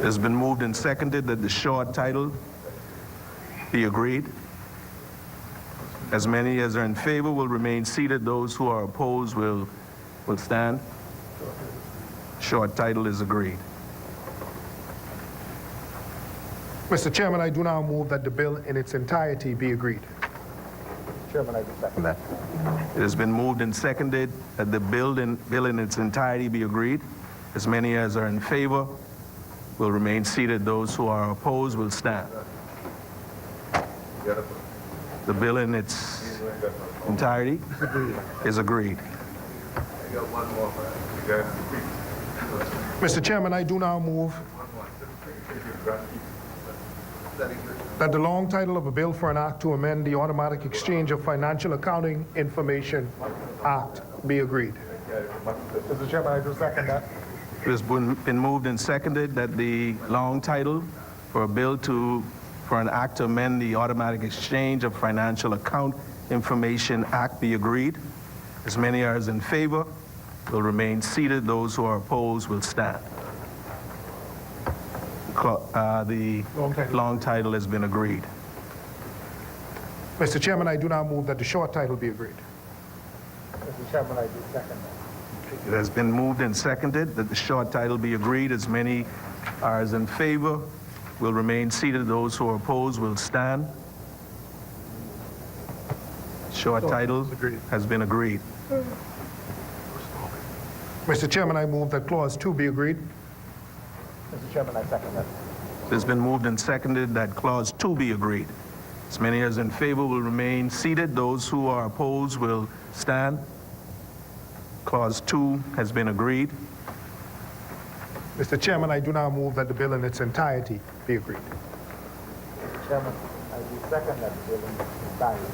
It has been moved and seconded that the short title be agreed. As many as are in favor will remain seated. Those who are opposed will stand. Short title is agreed. Mr. Chairman, I do now move that the bill in its entirety be agreed. Mr. Chairman, I do second that. It has been moved and seconded that the bill in its entirety be agreed. As many as are in favor will remain seated. Those who are opposed will stand. The bill in its entirety is agreed. Mr. Chairman, I do now move that the long title of a bill for an act to amend the Automatic Exchange of Financial Accounting Information Act be agreed. Mr. Chairman, I do second that. It has been moved and seconded that the long title for a bill for an act to amend the Automatic Exchange of Financial Account Information Act be agreed. As many as in favor will remain seated. Those who are opposed will stand. The long title has been agreed. Mr. Chairman, I do now move that the short title be agreed. Mr. Chairman, I do second that. It has been moved and seconded that the short title be agreed. As many as in favor will remain seated. Those who are opposed will stand. Short title has been agreed. Mr. Chairman, I move that Clause 2 be agreed. Mr. Chairman, I second that. It has been moved and seconded that Clause 2 be agreed. As many as in favor will remain seated. Those who are opposed will stand. Clause 2 has been agreed. Mr. Chairman, I do now move that the bill in its entirety be agreed. Mr. Chairman, I do second that bill in its entirety.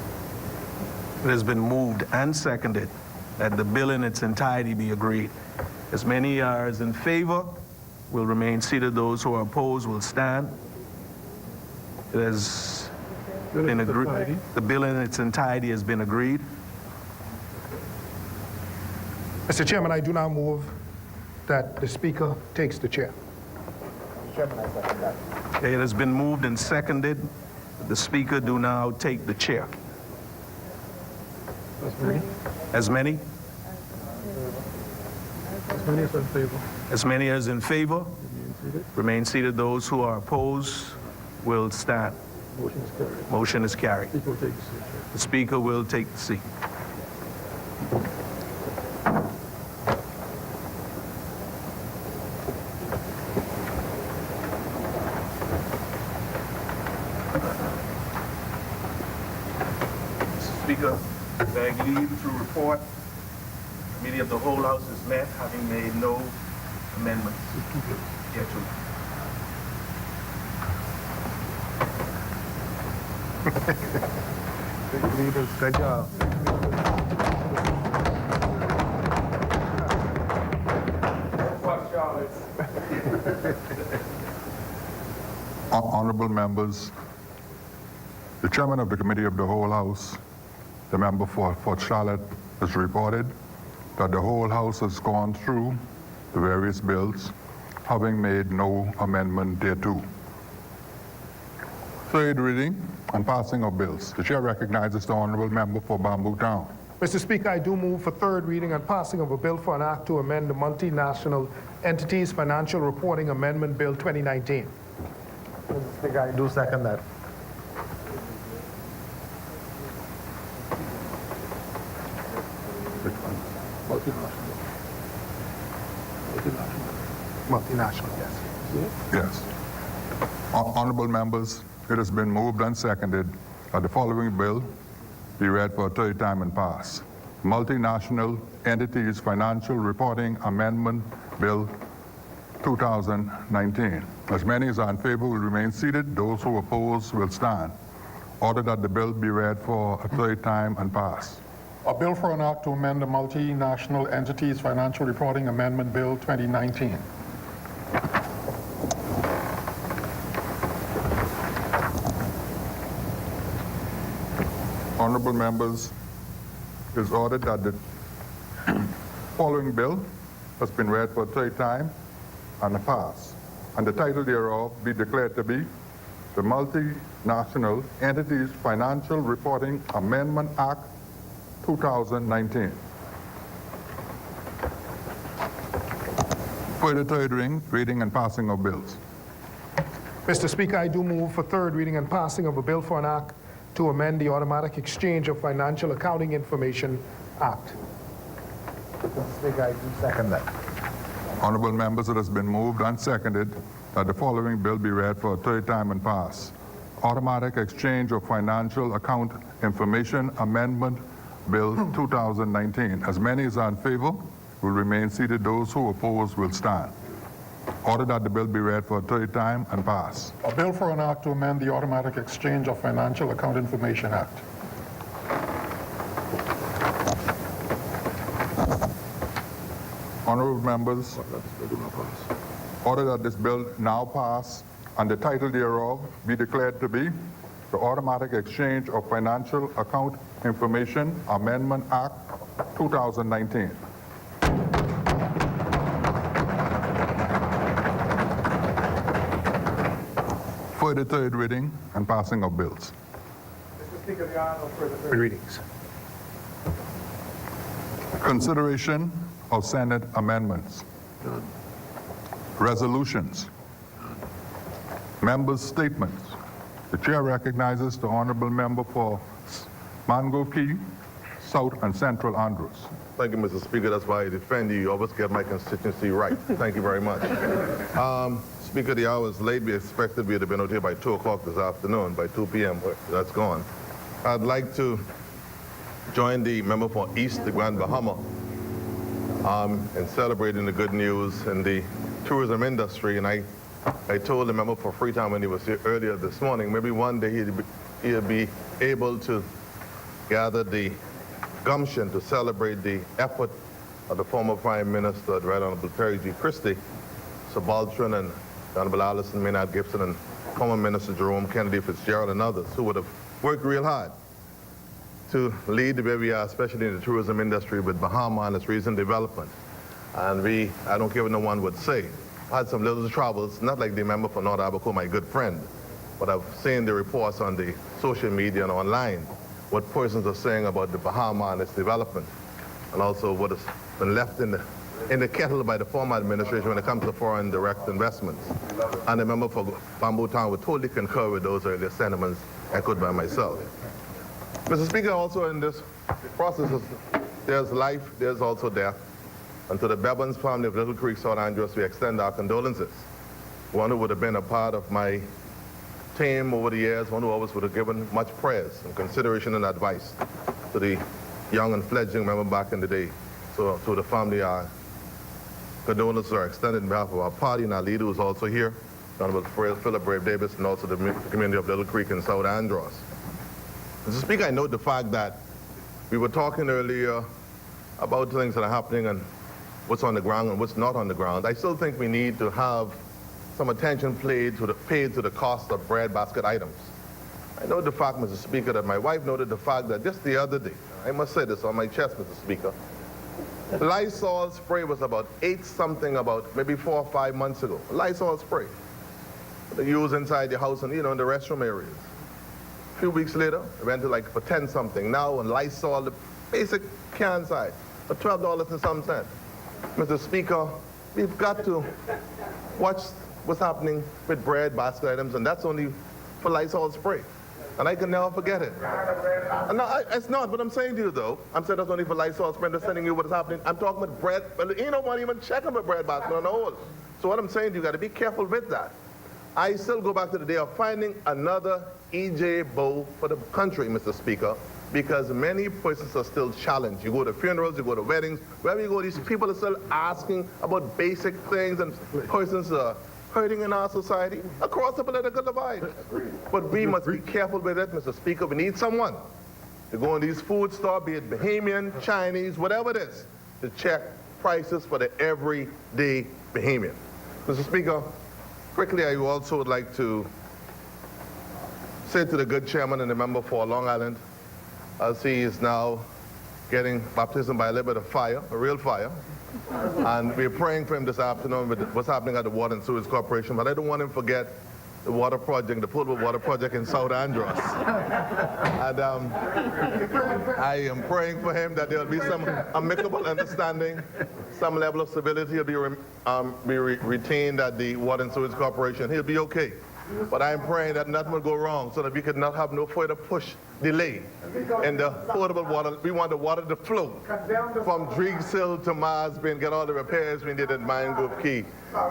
It has been moved and seconded that the bill in its entirety be agreed. As many as in favor will remain seated. Those who are opposed will stand. It has been agreed. The bill in its entirety has been agreed. Mr. Chairman, I do now move that the Speaker takes the chair. Mr. Chairman, I second that. Okay, it has been moved and seconded that the Speaker do now take the chair. As many? As many as in favor. As many as in favor remain seated. Those who are opposed will stand. Motion is carried. Motion is carried. Speaker will take the seat. The Speaker will take the seat. Mr. Speaker, beg leave to report. The Committee of the whole House is met, having made no amendments hereto. Good job. Honorable members, The chairman of the Committee of the Whole House, the member for Fort Charlotte, has reported that the whole House has gone through the various bills, having made no amendment thereto. Third reading and passing of bills. The chair recognizes the honorable member for Bamboo Town. Mr. Speaker, I do move for third reading and passing of a bill for an act to amend the Multinational Entities Financial Reporting Amendment Bill 2019. Mr. Speaker, I do second that. Multinational, yes. Yes. Honorable members, it has been moved and seconded that the following bill be read for a third time and pass. Multinational Entities Financial Reporting Amendment Bill 2019. As many as are in favor will remain seated. Those who oppose will stand. Order that the bill be read for a third time and pass. A bill for an act to amend the Multinational Entities Financial Reporting Amendment Bill 2019. Honorable members, it is ordered that the following bill has been read for a third time and pass, and the title thereof be declared to be the Multinational Entities Financial Reporting Amendment Act 2019. For the third reading and passing of bills. Mr. Speaker, I do move for third reading and passing of a bill for an act to amend the Automatic Exchange of Financial Accounting Information Act. Mr. Speaker, I do second that. Honorable members, it has been moved and seconded that the following bill be read for a third time and pass. Automatic Exchange of Financial Account Information Amendment Bill 2019. As many as are in favor will remain seated. Those who oppose will stand. Order that the bill be read for a third time and pass. A bill for an act to amend the Automatic Exchange of Financial Account Information Act. Honorable members, order that this bill now pass and the title thereof be declared to be the Automatic Exchange of Financial Account Information Amendment Act 2019. For the third reading and passing of bills. Mr. Speaker, there are no further third readings. Consideration of Senate amendments. Resolutions. Members' statements. The chair recognizes the honorable member for Mangrove Key, South and Central Andros. Thank you, Mr. Speaker. That's why I defend you. You always get my constituency right. Thank you very much. Speaker, the hour is late. We expected we would have been out here by 2 o'clock this afternoon, by 2 p.m. That's gone. I'd like to join the member for East, the Grand Bahama, in celebrating the good news in the tourism industry. And I told the member for Freetown when he was here earlier this morning, maybe one day he'd be able to gather the gumption to celebrate the effort of the former Prime Minister, the Right Honorable Perry G. Christie, Subaltern, and Honorable Allison Maynard Gibson, and former Minister Jerome Kennedy Fitzgerald, and others who would have worked real hard to lead where we are, especially in the tourism industry with Bahama and its recent development. And I don't care what no one would say, I had some little troubles, not like the member for North Abaco, my good friend, but I've seen the reports on the social media and online, what persons are saying about the Bahama and its development, and also what has been left in the kettle by the former administration when it comes to foreign direct investments. And the member for Bamboo Town would totally concur with those earlier sentiments echoed by myself. Mr. Speaker, also in this process, there's life, there's also death. And to the Bevans family of Little Creek, South Andros, we extend our condolences. One who would have been a part of my team over the years, one who always would have given much prayers and consideration and advice to the young and fledgling member back in the day. So to the family, our condolences are extended on behalf of our party and our leader who's also here, Honorable Philip Brave Davis, and also the community of Little Creek and South Andros. Mr. Speaker, I note the fact that we were talking earlier about things that are happening and what's on the ground and what's not on the ground. I still think we need to have some attention paid to the cost of breadbasket items. I know the fact, Mr. Speaker, that my wife noted the fact that just the other day, I must say this on my chest, Mr. Speaker, Lysol spray was about 8-something about maybe 4 or 5 months ago. Lysol spray. They use inside the house and, in the restroom areas. A few weeks later, it went to like for 10-something. Now on Lysol, the basic can size, for $12 and some cents. Mr. Speaker, we've got to watch what's happening with bread, basket items, and that's only for Lysol spray. And I can never forget it. And no, it's not what I'm saying to you, though. I'm saying that's only for Lysol spray. I'm just telling you what is happening. I'm talking about bread, but you don't want to even check on the bread basket on the whole. So what I'm saying to you, you got to be careful with that. I still go back to the day of finding another EJ bowl for the country, Mr. Speaker, because many persons are still challenged. You go to funerals, you go to weddings, wherever you go, these people are still asking about basic things, and persons are hurting in our society across the political divide. But we must be careful with it, Mr. Speaker. We need someone to go in these food stores, be it Bahamian, Chinese, whatever it is, to check prices for the everyday Bahamian. Mr. Speaker, quickly, I also would like to say to the good chairman and the member for Long Island, as he is now getting baptism by a little bit of fire, a real fire. And we're praying for him this afternoon with what's happening at the Water and Sewage Corporation. But I don't want him to forget the water project, the potable water project in South Andros. And I am praying for him that there will be some amicable understanding, some level of civility will be retained at the Water and Sewage Corporation. He'll be okay. But I'm praying that nothing will go wrong so that we could not have no further delay in the potable water. We want the water to flow from Driggs Hill to Marsby and get all the repairs we need at Mangrove Key.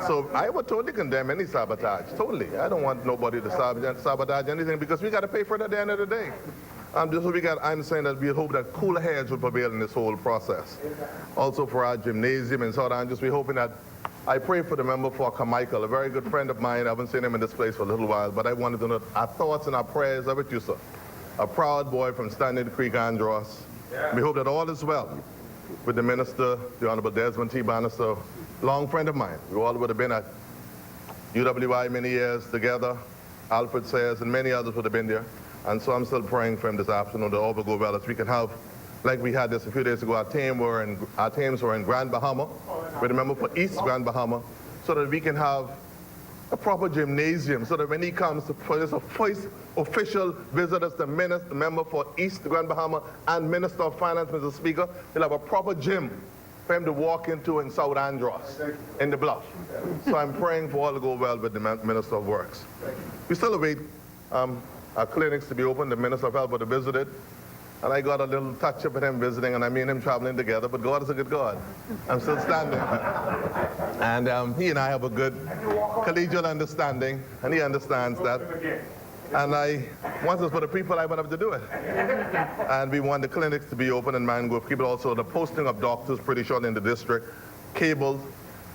So I would totally condemn any sabotage, totally. I don't want nobody to sabotage anything because we got to pay for it at the end of the day. I'm saying that we hope that cooler heads will prevail in this whole process. Also for our gymnasium in South Andros, we're hoping that I pray for the member for Carmichael, a very good friend of mine. I haven't seen him in this place for a little while, but I wanted to know our thoughts and our prayers are with you, sir. A proud boy from Standing Creek, Andros. We hope that all is well with the minister, the Honorable Desmond T. Bannister, long friend of mine. We all would have been at UWI many years together. Alfred Sayers and many others would have been there. And so I'm still praying for him this afternoon that all will go well as we can have, like we had this a few days ago, our teams were in Grand Bahama, with a member for East Grand Bahama, so that we can have a proper gymnasium, so that when he comes for his first official visit as the member for East Grand Bahama and Minister of Finance, Mr. Speaker, he'll have a proper gym for him to walk into in South Andros, in the Bluff. So I'm praying for all to go well with the Minister of Works. We still await our clinics to be open. The Minister of Health would have visited. And I got a little touch-up with him visiting, and I mean him traveling together, but God is a good God. I'm still standing. And he and I have a good collegial understanding, and he understands that. And I want us for the people, I want them to do it. And we want the clinics to be open in Mangrove. People also, the posting of doctors pretty short in the district, cables,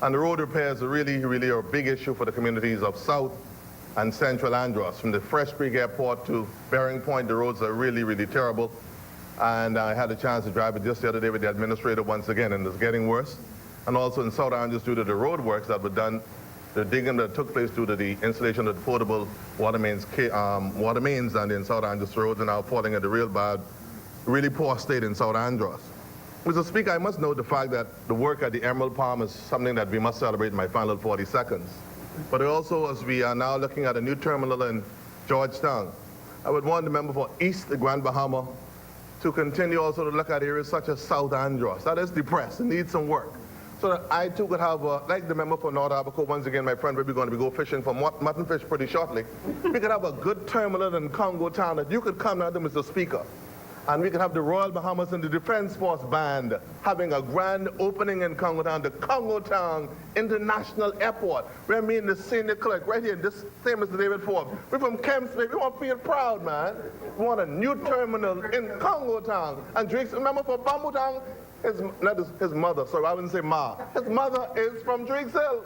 and the road repairs are really, really a big issue for the communities of South and Central Andros. From the Fresh Creek Airport to Bering Point, the roads are really, really terrible. And I had a chance to drive it just the other day with the administrator once again, and it's getting worse. And also in South Andros, due to the road works that were done, the digging that took place due to the installation of the portable water mains and in South Andros roads are now falling into really poor state in South Andros. Mr. Speaker, I must note the fact that the work at the Emerald Palm is something that we must celebrate in my final 40 seconds. But also, as we are now looking at a new terminal in Georgetown, I would want the member for East Grand Bahama to continue also to look at areas such as South Andros. That is depressed, it needs some work. So that I too could have, like the member for North Abaco, once again, my friend, we're going to go fishing for muttonfish pretty shortly. We could have a good terminal in Congo Town that you could come down to, Mr. Speaker. And we could have the Royal Bahamas and the Defense Force Band having a grand opening in Congo Town, the Congo Town International Airport. We're meeting the senior clerk right here, this same as David Forbes. We're from Kemp Smith. We want to feel proud, man. We want a new terminal in Congo Town. And Driggs, remember for Bamboo Town, his mother, sorry, I wouldn't say Ma. His mother is from Driggs Hill.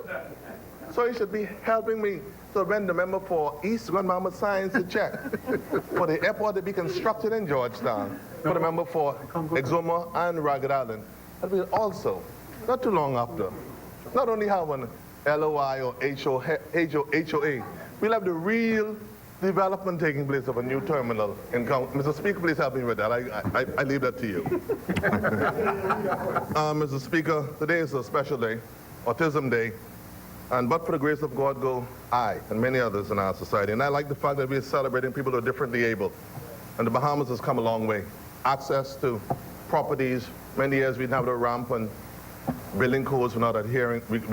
So he should be helping me. So when the member for East Grand Bahama signs the check for the airport to be constructed in Georgetown, for the member for Exuma and Ragged Island, that will also, not too long after, not only have an LOI or HOA, we'll have the real development taking place of a new terminal in Mr. Speaker, please help me with that. I leave that to you. Mr. Speaker, today is a special day, Autism Day, and but for the grace of God go I and many others in our society. And I like the fact that we're celebrating people who are differently able. And the Bahamas has come a long way. Access to properties, many years we didn't have the ramp and building codes we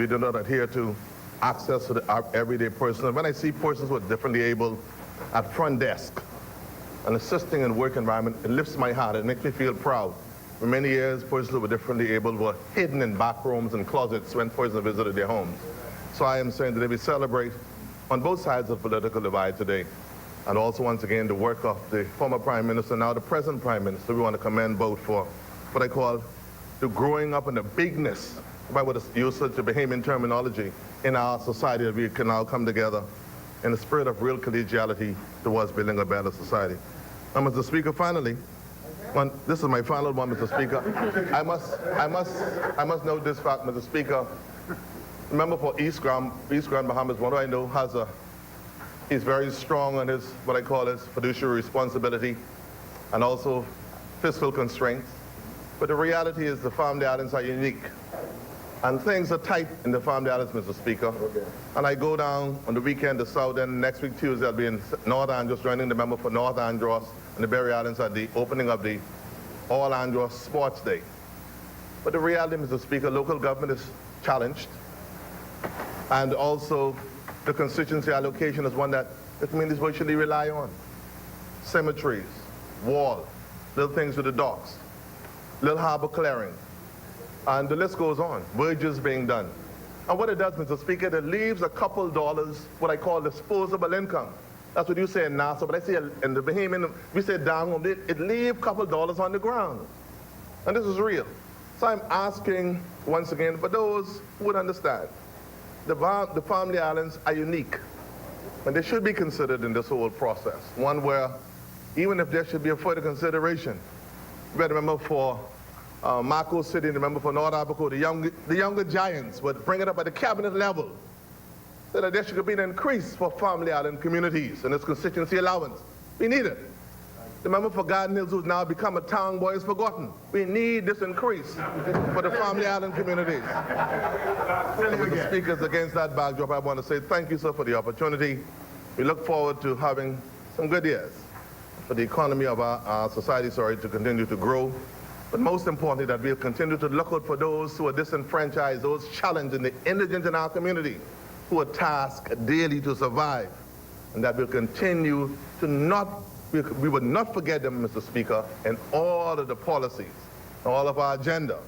do not adhere to. Access to our everyday person. And when I see persons who are differently able at front desk and assisting in work environment, it lifts my heart. It makes me feel proud. For many years, persons who were differently able were hidden in back rooms and closets when persons visited their homes. So I am saying that we celebrate on both sides of the political divide today. And also, once again, the work of the former Prime Minister, now the present Prime Minister. We want to commend both for what I call the growing up and the bigness, if I would use such a Bahamian terminology, in our society, that we can now come together in the spirit of real collegiality towards building a better society. And Mr. Speaker, finally, this is my final one, Mr. Speaker. I must note this fact, Mr. Speaker. Remember, for East Grand Bahamas, one I know he's very strong on his, what I call his fiduciary responsibility and also fiscal constraints. But the reality is the family islands are unique. And things are tight in the family islands, Mr. Speaker. Okay. And I go down on the weekend to South End. Next week, Tuesday, I'll be in North Andros, joining the member for North Andros and the Berry Islands at the opening of the All Andros Sports Day. But the reality, Mr. Speaker, local government is challenged. And also, the constituency allocation is one that the communities virtually rely on. Cemeteries, wall, little things with the docks, little harbor clearing. And the list goes on, wages being done. And what it does, Mr. Speaker, it leaves a couple dollars, what I call disposable income. That's what you say in Nassau, but I say in the Bahamian, we say down home, it leaves a couple dollars on the ground. And this is real. So I'm asking, once again, for those who would understand, the family islands are unique, and they should be considered in this whole process. One where, even if there should be a further consideration, you better remember for Marco City, remember for North Abaco, the younger giants would bring it up at the cabinet level so that there should be an increase for family island communities and its constituency allowance. We need it. The member for Garden Hills, who's now become a town boy, is forgotten. We need this increase for the family island communities. With the speakers against that backdrop, I want to say thank you, sir, for the opportunity. We look forward to having some good years for the economy of our society, to continue to grow. But most importantly, that we'll continue to look out for those who are disenfranchised, those challenged, and the indigent in our community who are tasked daily to survive. And that we'll continue to we would not forget them, Mr. Speaker, in all of the policies, all of our agenda,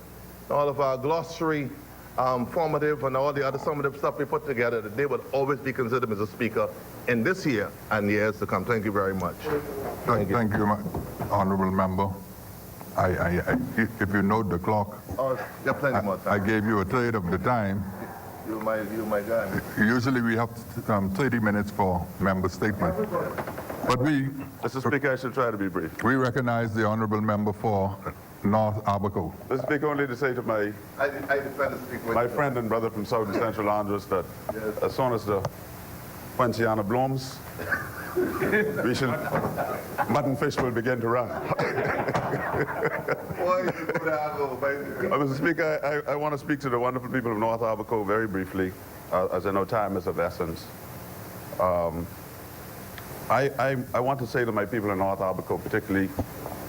all of our glossary, formative, and all the other summative stuff we put together, that they would always be considered, Mr. Speaker, in this year and years to come. Thank you very much. Thank you, honorable member. If you note the clock, yeah, plenty more time. I gave you a third of the time. You my guy. Usually we have 30 minutes for member statement. But Mr. Speaker, I should try to be brief. We recognize the honorable member for North Abaco. Mr. Speaker, only to say to my friend and brother from South and Central Andros that as soon as the Poinciana blooms, mutton fish will begin to run. Mr. Speaker, I want to speak to the wonderful people of North Abaco very briefly, as I know time is of essence. I want to say to my people in North Abaco, particularly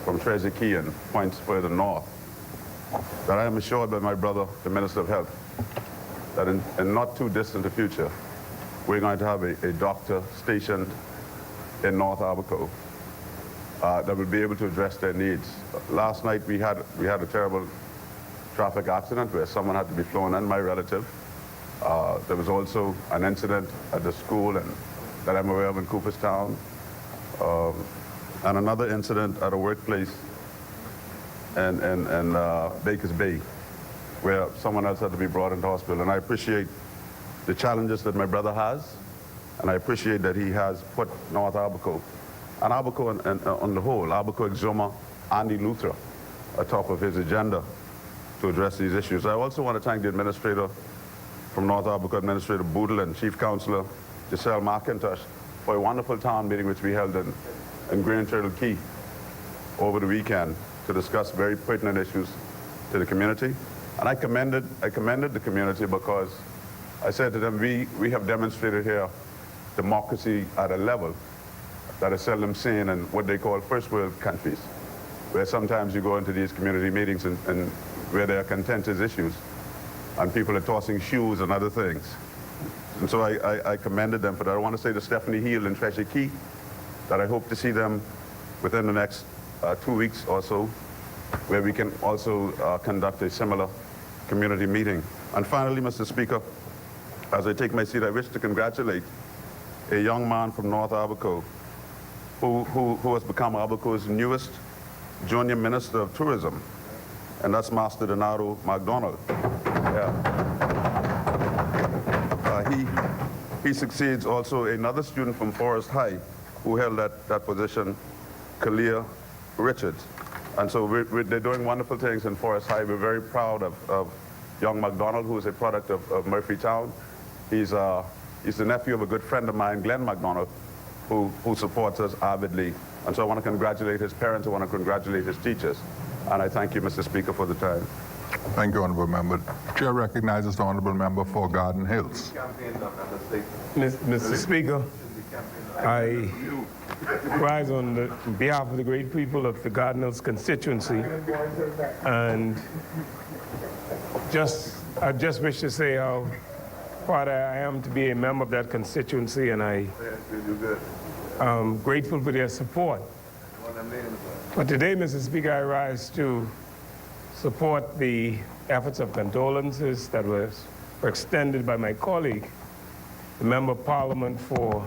from Treasure Key and points further north, that I am assured by my brother, the Minister of Health, that in not too distant a future, we're going to have a doctor stationed in North Abaco that will be able to address their needs. Last night we had a terrible traffic accident where someone had to be flown in, my relative. There was also an incident at the school that I'm aware of in Cooperstown, and another incident at a workplace in Bakers Bay where someone else had to be brought into hospital. And I appreciate the challenges that my brother has, and I appreciate that he has put North Abaco, and Abaco on the whole, Abaco, Exuma, and Eleuthera atop of his agenda to address these issues. I also want to thank the administrator from North Abaco, Administrator Boodle, and Chief Councillor Giselle McIntosh, for a wonderful town meeting which we held in Grand Turtle Key over the weekend to discuss very pertinent issues to the community. And I commended the community because I said to them, we have demonstrated here democracy at a level that is seldom seen in what they call first world countries, where sometimes you go into these community meetings and where there are contentious issues and people are tossing shoes and other things. And so I commended them for that. I want to say to Stephanie Heald and Treasure Key that I hope to see them within the next 2 weeks or so, where we can also conduct a similar community meeting. And finally, Mr. Speaker, as I take my seat, I wish to congratulate a young man from North Abaco who has become Abaco's newest junior minister of tourism, and that's Master Donato McDonald. He succeeds also another student from Forest High who held that position, Kalia Richards. And so they're doing wonderful things in Forest High. We're very proud of young McDonald, who is a product of Murphytown. He's the nephew of a good friend of mine, Glenn McDonald, who supports us avidly. And so I want to congratulate his parents. I want to congratulate his teachers. And I thank you, Mr. Speaker, for the time. Thank you, Honorable Member. Chair recognizes the Honorable Member for Garden Hills. Mr. Speaker, I rise on behalf of the great people of the Garden Hills constituency, and I just wish to say how proud I am to be a member of that constituency, and I'm grateful for their support. But today, Mr. Speaker, I rise to support the efforts of condolences that were extended by my colleague, the Member of Parliament for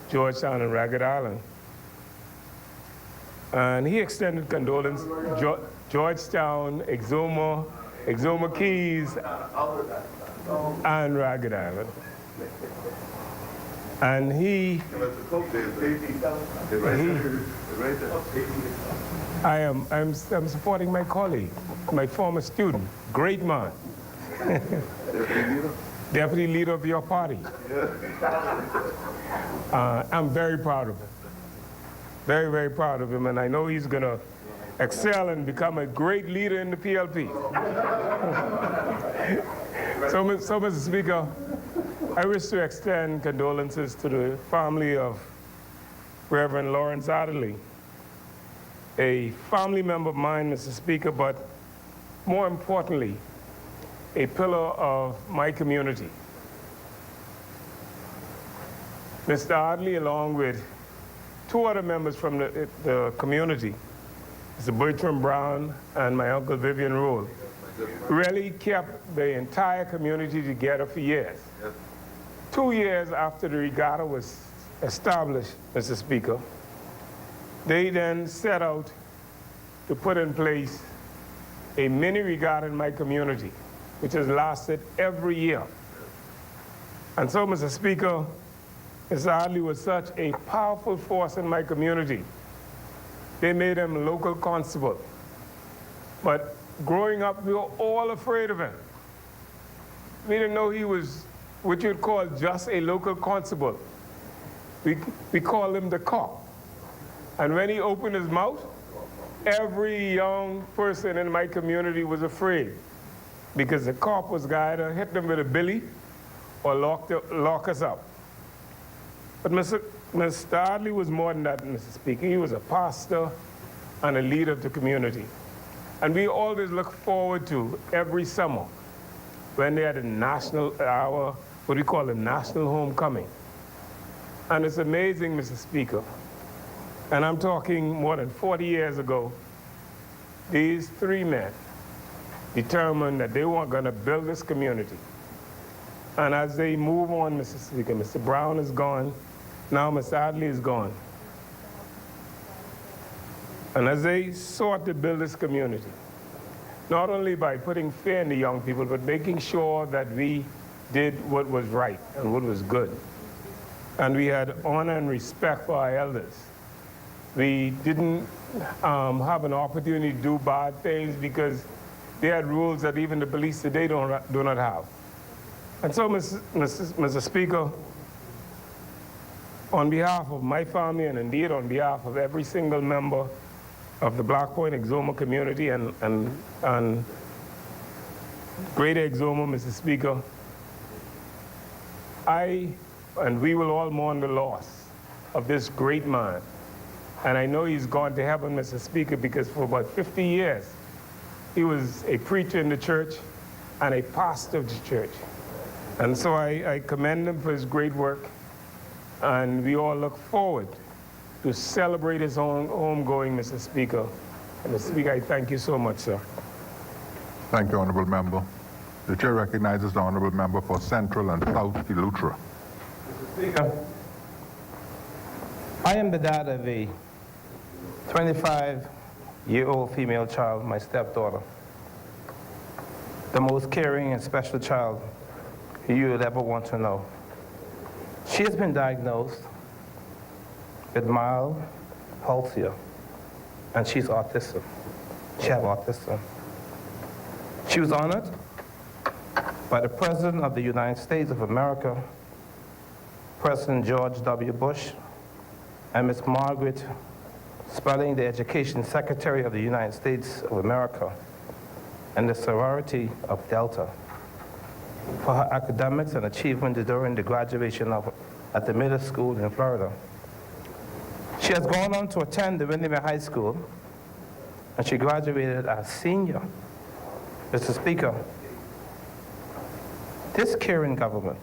Georgetown and Ragged Island. And he extended condolences, Georgetown, Exuma Keys, and Ragged Island. And I'm supporting my colleague, my former student, great man. Deputy leader of your party. I'm very proud of him. Very, very proud of him, and I know he's going to excel and become a great leader in the PLP. So, Mr. Speaker, I wish to extend condolences to the family of Reverend Lawrence Adderley, a family member of mine, Mr. Speaker, but more importantly, a pillar of my community. Mr. Adderley, along with 2 other members from the community, Mr. Bertram Brown and my uncle Vivian Rule, really kept the entire community together for years. 2 years after the regatta was established, Mr. Speaker, they then set out to put in place a mini regatta in my community, which has lasted every year. And so, Mr. Speaker, Mr. Adderley was such a powerful force in my community. They made him local constable. But growing up, we were all afraid of him. We didn't know he was what you'd call just a local constable. We called him the cop. And when he opened his mouth, every young person in my community was afraid, because the cop was going to hit them with a billy or lock us up. But Mr. Adderley was more than that, Mr. Speaker. He was a pastor and a leader of the community. And we always look forward to every summer when they had a national hour, what we call a national homecoming. And it's amazing, Mr. Speaker, and I'm talking more than 40 years ago, these 3 men determined that they weren't going to build this community. And as they move on, Mr. Speaker, Mr. Brown is gone, now Mr. Adderley is gone. And as they sought to build this community, not only by putting fear in the young people, but making sure that we did what was right and what was good. And we had honor and respect for our elders. We didn't have an opportunity to do bad things because they had rules that even the police today do not have. And so, Mr. Speaker, On behalf of my family and indeed on behalf of every single member of the Black Point Exuma community and Greater Exuma, Mr. Speaker, we will all mourn the loss of this great man. And I know he's gone to heaven, Mr. Speaker, because for about 50 years, he was a preacher in the church and a pastor of the church. And so I commend him for his great work, and we all look forward to celebrate his own homegoing, Mr. Speaker. And Mr. Speaker, I thank you so much, sir. Thank you, Honorable Member. The Chair recognizes the Honorable Member for Central and South Eleuthera. Mr. Speaker, I am the dad of a 25-year-old female child, my stepdaughter. The most caring and special child you would ever want to know. She has been diagnosed with mild palsy, and she's autistic. She has autism. She was honored by the President of the United States of America, President George W. Bush, and Ms. Margaret Spelling, the Education Secretary of the United States of America, and the sorority of Delta, for her academics and achievements during the graduation at the middle school in Florida. She has gone on to attend the Windermere High School, and she graduated as senior. Mr. Speaker, this caring government,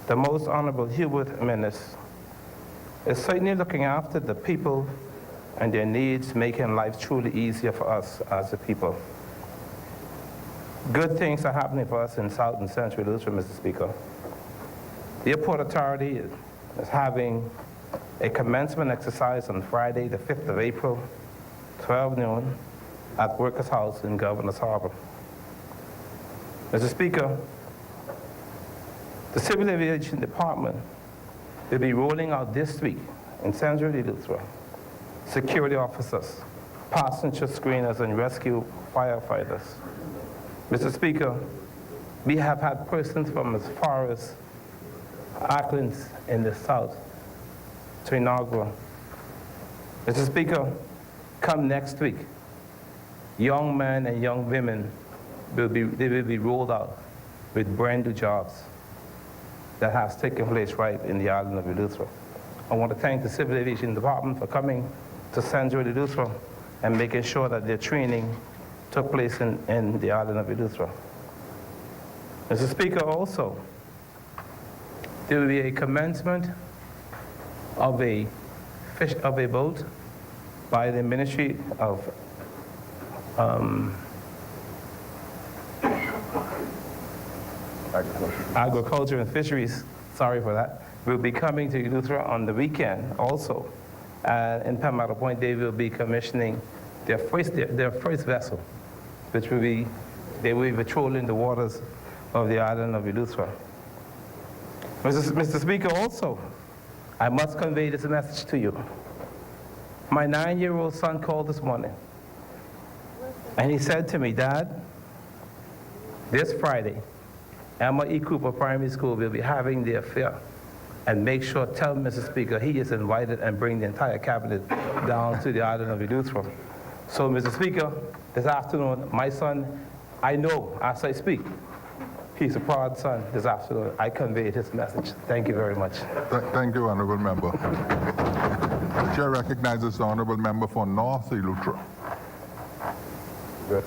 the Most Honorable Hubert Minnis, is certainly looking after the people and their needs, making life truly easier for us as a people. Good things are happening for us in South and Central Eleuthera, Mr. Speaker. The Airport Authority is having a commencement exercise on Friday, the 5th of April, 12 noon, at Workers' House in Governor's Harbor. Mr. Speaker, the Civil Aviation Department will be rolling out this week in Central Eleuthera security officers, passenger screeners, and rescue firefighters. Mr. Speaker, we have had persons from as far as Auckland in the south to inaugural. Mr. Speaker, come next week, young men and young women will be rolled out with brand new jobs that has taken place right in the island of Eleuthera. I want to thank the Civil Aviation Department for coming to Central Eleuthera and making sure that their training took place in the island of Eleuthera. Mr. Speaker, also, there will be a commencement of a boat by the Ministry of Agriculture and Fisheries, sorry for that, will be coming to Eleuthera on the weekend also. In Palmetto Point, they will be commissioning their first vessel, which will be, they will be patrolling the waters of the island of Eleuthera. Mr. Speaker, also, I must convey this message to you. My 9-year-old son called this morning, and he said to me, Dad, this Friday, Emma E. Cooper Primary School will be having their fair, and make sure, tell Mr. Speaker, he is invited and bring the entire cabinet down to the island of Eleuthera. So, Mr. Speaker, this afternoon, my son, I know as I speak, he's a proud son. This afternoon, I conveyed his message. Thank you very much. Thank you, Honorable Member. The Chair recognizes the Honorable Member for North Eleuthera. Good.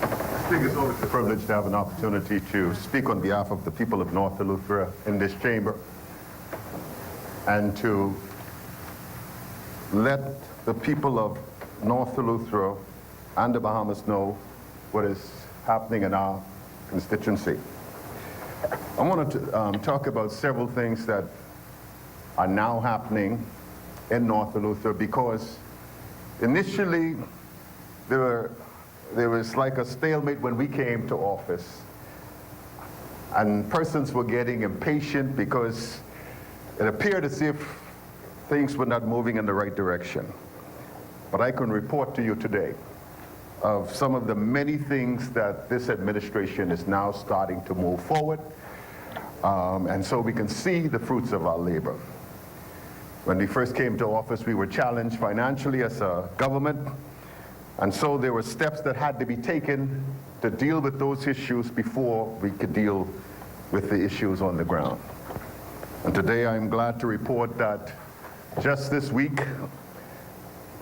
I think it's always a privilege to have an opportunity to speak on behalf of the people of North Eleuthera in this chamber and to let the people of North Eleuthera and the Bahamas know what is happening in our constituency. I want to talk about several things that are now happening in North Eleuthera, because initially there was like a stalemate when we came to office, and persons were getting impatient because it appeared as if things were not moving in the right direction. But I can report to you today of some of the many things that this administration is now starting to move forward. And so we can see the fruits of our labor. When we first came to office, we were challenged financially as a government, and so there were steps that had to be taken to deal with those issues before we could deal with the issues on the ground. And today I'm glad to report that just this week,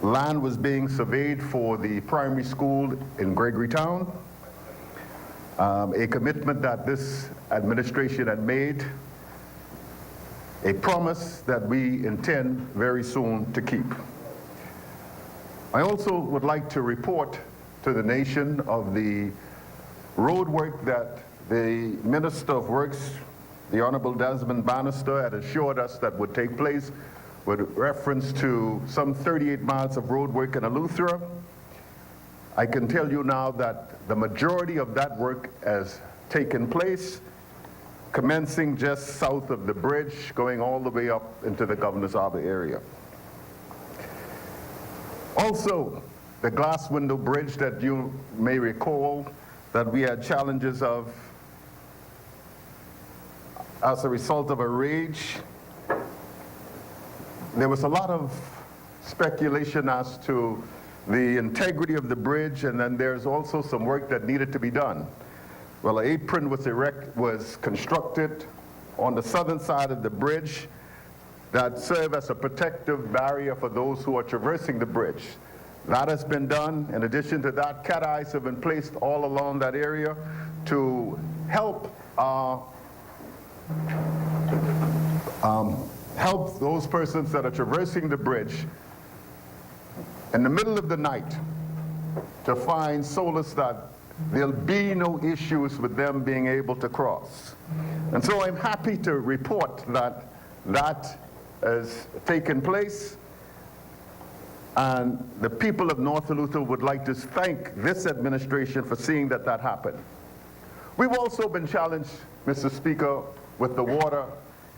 land was being surveyed for the primary school in Gregorytown, a commitment that this administration had made, a promise that we intend very soon to keep. I also would like to report to the nation of the road work that the Minister of Works, the Honorable Desmond Bannister, had assured us that would take place with reference to some 38 miles of road work in Eleuthera. I can tell you now that the majority of that work has taken place, commencing just south of the bridge, going all the way up into the Governor's Arbor area. Also, the glass window bridge that you may recall that we had challenges of as a result of a rage. There was a lot of speculation as to the integrity of the bridge, and then there's also some work that needed to be done. Well, an apron was constructed on the southern side of the bridge that serve as a protective barrier for those who are traversing the bridge. That has been done. In addition to that, cat eyes have been placed all along that area to help help those persons that are traversing the bridge in the middle of the night to find solace that there'll be no issues with them being able to cross. And so I'm happy to report that that has taken place, and the people of North Eleuthera would like to thank this administration for seeing that that happened. We've also been challenged, Mr. Speaker, with the water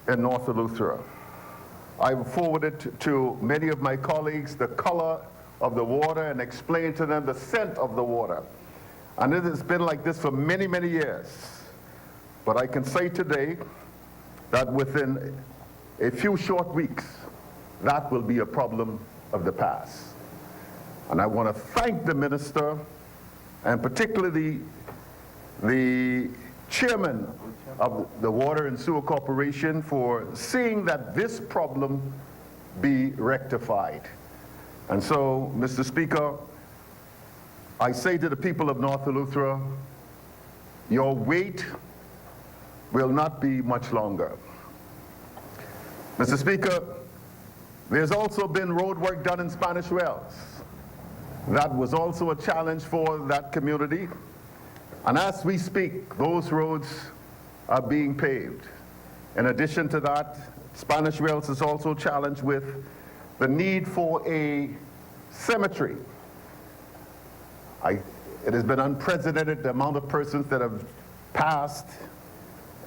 in North Eleuthera. I've forwarded to many of my colleagues the color of the water and explained to them the scent of the water. And it has been like this for many, many years. But I can say today that within a few short weeks, that will be a problem of the past. And I want to thank the minister, and particularly the chairman of the Water and Sewer Corporation, for seeing that this problem be rectified. And so, Mr. Speaker, I say to the people of North Eleuthera, your wait will not be much longer. Mr. Speaker, there's also been road work done in Spanish Wells. That was also a challenge for that community. And as we speak, those roads are being paved. In addition to that, Spanish Wells is also challenged with the need for a cemetery. It has been unprecedented, the amount of persons that have passed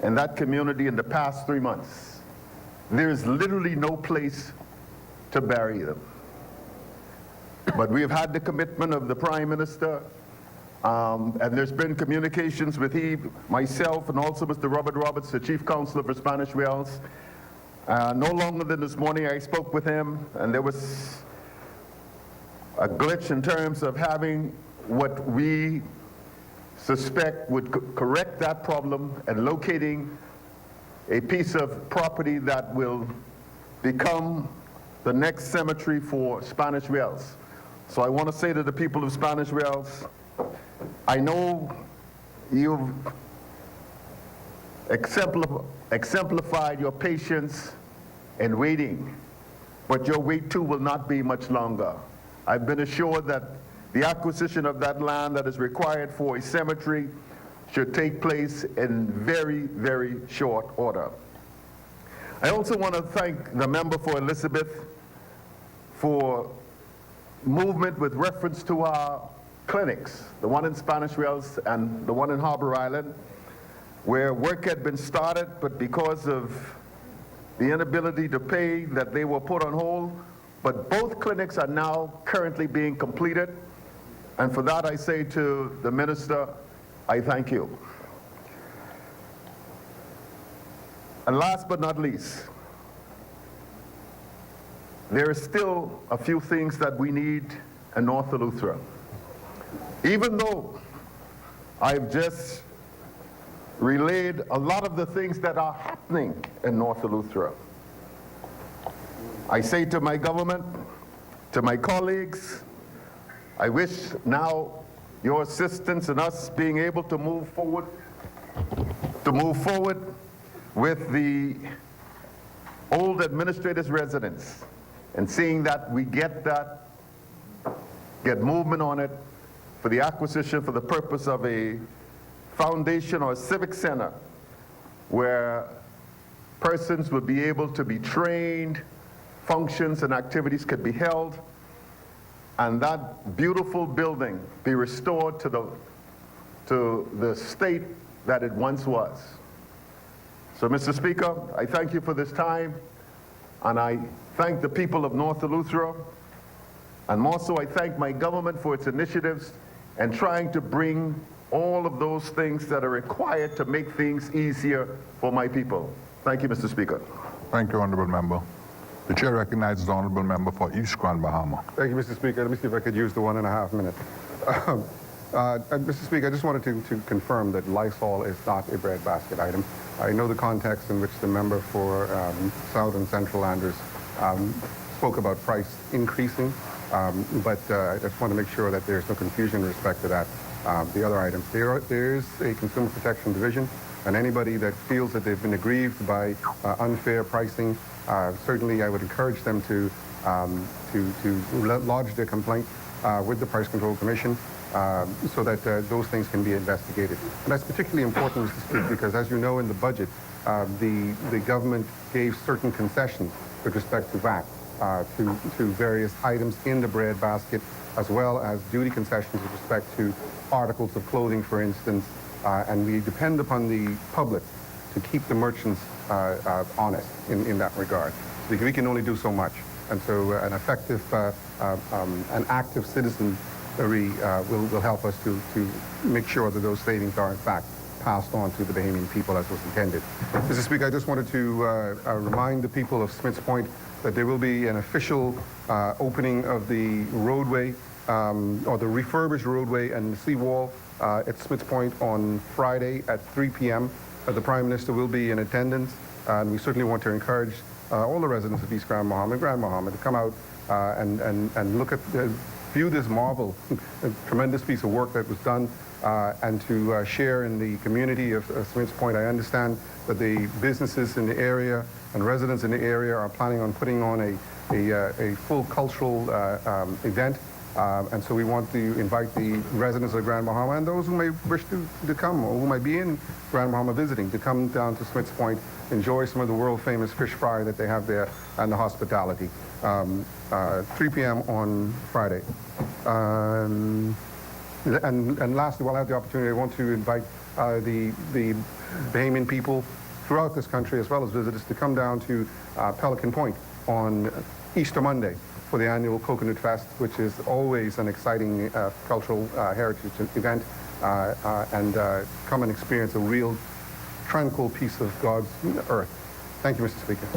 in that community in the past 3 months. There is literally no place to bury them. But we have had the commitment of the Prime Minister, and there's been communications with myself, and also Mr. Robert Roberts, the Chief Counselor for Spanish Wells. No longer than this morning, I spoke with him, and there was a glitch in terms of having what we suspect would correct that problem and locating a piece of property that will become the next cemetery for Spanish Wells. So I want to say to the people of Spanish Wells, I know you've exemplified your patience in waiting, but your wait too will not be much longer. I've been assured that the acquisition of that land that is required for a cemetery should take place in very, very short order. I also want to thank the member for Elizabeth for movement with reference to our clinics, the one in Spanish Wells and the one in Harbor Island, where work had been started, but because of the inability to pay, that they were put on hold. But both clinics are now currently being completed. And for that, I say to the minister, I thank you. And last but not least, there is still a few things that we need in North Eleuthera. Even though I've just relayed a lot of the things that are happening in North Eleuthera, I say to my government, to my colleagues, I wish now your assistance in us being able to move forward with the old administrators' residence and seeing that we get movement on it for the acquisition for the purpose of a foundation or a civic center where persons would be able to be trained, functions and activities could be held, and that beautiful building be restored to the state that it once was. So, Mr. Speaker, I thank you for this time, and I thank the people of North Eleuthera, and also I thank my government for its initiatives and trying to bring all of those things that are required to make things easier for my people. Thank you, Mr. Speaker. Thank you, Honorable Member. The Chair recognizes the Honorable Member for East Grand Bahama. Thank you, Mr. Speaker. Let me see if I could use the 1.5 minutes. Mr. Speaker, I just wanted to confirm that Lysol is not a breadbasket item. I know the context in which the member for South and Central Landers spoke about price increasing, but I just want to make sure that there's no confusion in respect to that. The other items, there is a Consumer Protection Division, and anybody that feels that they've been aggrieved by unfair pricing, certainly I would encourage them to lodge their complaint with the Price Control Commission so that those things can be investigated. And that's particularly important, Mr. Speaker, because as you know in the budget, the government gave certain concessions with respect to VAT to various items in the bread basket, as well as duty concessions with respect to articles of clothing, for instance, and we depend upon the public to keep the merchants honest in that regard. Because we can only do so much. And so an effective, an active citizenry will help us to make sure that those savings are in fact passed on to the Bahamian people as was intended. Mr. Speaker, I just wanted to remind the people of Smiths Point that there will be an official opening of the roadway, or the refurbished roadway and the seawall at Smiths Point on Friday at 3 p.m. The Prime Minister will be in attendance, and we certainly want to encourage all the residents of East Grand Bahama and Grand Bahama to come out and look at, view this marvel, a tremendous piece of work that was done, and to share in the community of Smiths Point. I understand that the businesses in the area and residents in the area are planning on putting on a full cultural event. And so we want to invite the residents of Grand Bahama and those who may wish to come or who might be in Grand Bahama visiting to come down to Smiths Point, enjoy some of the world-famous fish fry that they have there and the hospitality. 3 p.m. on Friday. And lastly, while I have the opportunity, I want to invite the Bahamian people throughout this country, as well as visitors, to come down to Pelican Point on Easter Monday for the annual Coconut Fest, which is always an exciting cultural heritage event, and come and experience a real tranquil piece of God's earth. Thank you, Mr. Speaker.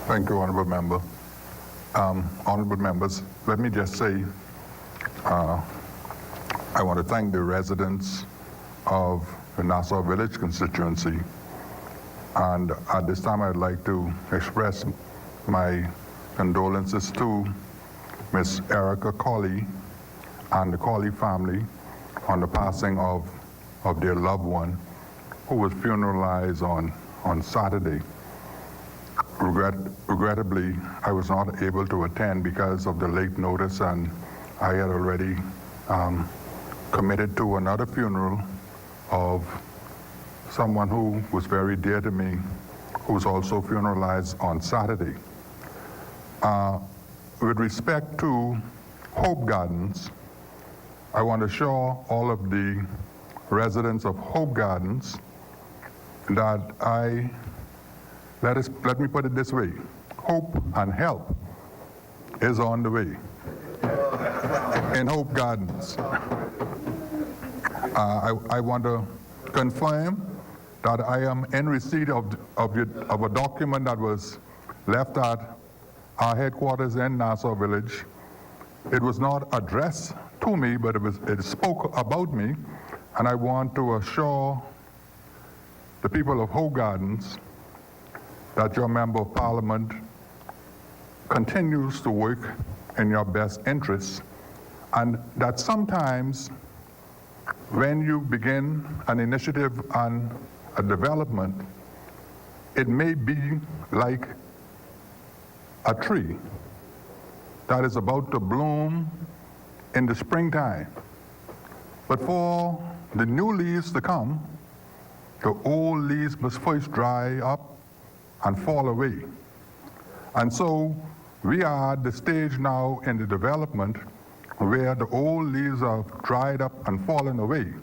Thank you, Honorable Member. Honorable members, let me just say, I want to thank the residents of the Nassau Village constituency, and at this time I'd like to express my condolences to Miss Erica Colley and the Colley family on the passing of their loved one, who was funeralized on Saturday. Regrettably, I was not able to attend because of the late notice, and I had already committed to another funeral of someone who was very dear to me, who was also funeralized on Saturday. With respect to Hope Gardens, I want to show all of the residents of Hope Gardens that let me put it this way, hope and help is on the way in Hope Gardens. I want to confirm that I am in receipt of a document that was left at our headquarters in Nassau Village. It was not addressed to me, but it spoke about me, and I want to assure the people of Hope Gardens that your Member of Parliament continues to work in your best interests, and that sometimes when you begin an initiative on a development, it may be like a tree that is about to bloom in the springtime. But for the new leaves to come, the old leaves must first dry up and fall away. And so we are at the stage now in the development where the old leaves are dried up and fallen away.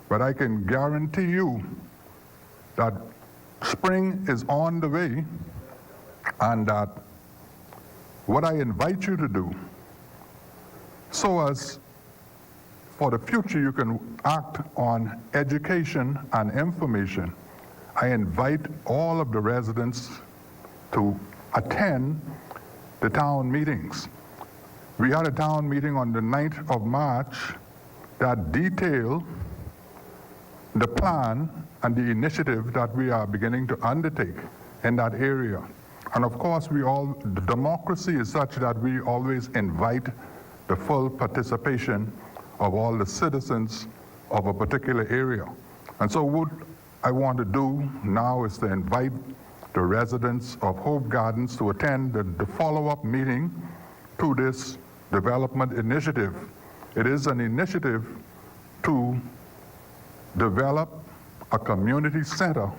But I can guarantee you that spring is on the way, and that what I invite you to do, so as for the future you can act on education and information, I invite all of the residents to attend the town meetings. We had a town meeting on the 9th of March that detailed the plan and the initiative that we are beginning to undertake in that area. And of course, the democracy is such that we always invite the full participation of all the citizens of a particular area. And so what I want to do now is to invite the residents of Hope Gardens to attend the follow-up meeting to this development initiative. It is an initiative to develop a community center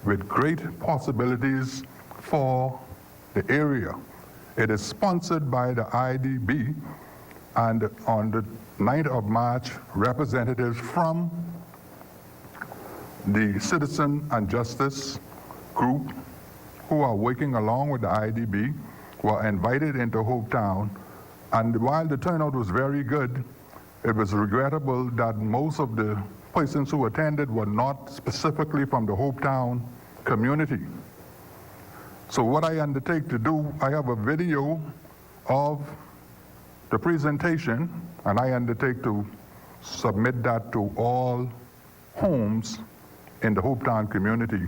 with great possibilities for the area. It is sponsored by the IDB, and on the 9th of March, representatives from the Citizen and Justice group who are working along with the IDB were invited into Hope Town. And while the turnout was very good, it was regrettable that most of the persons who attended were not specifically from the Hope Town community. So what I undertake to do, I have a video of the presentation, and I undertake to submit that to all homes in the Hope Town community,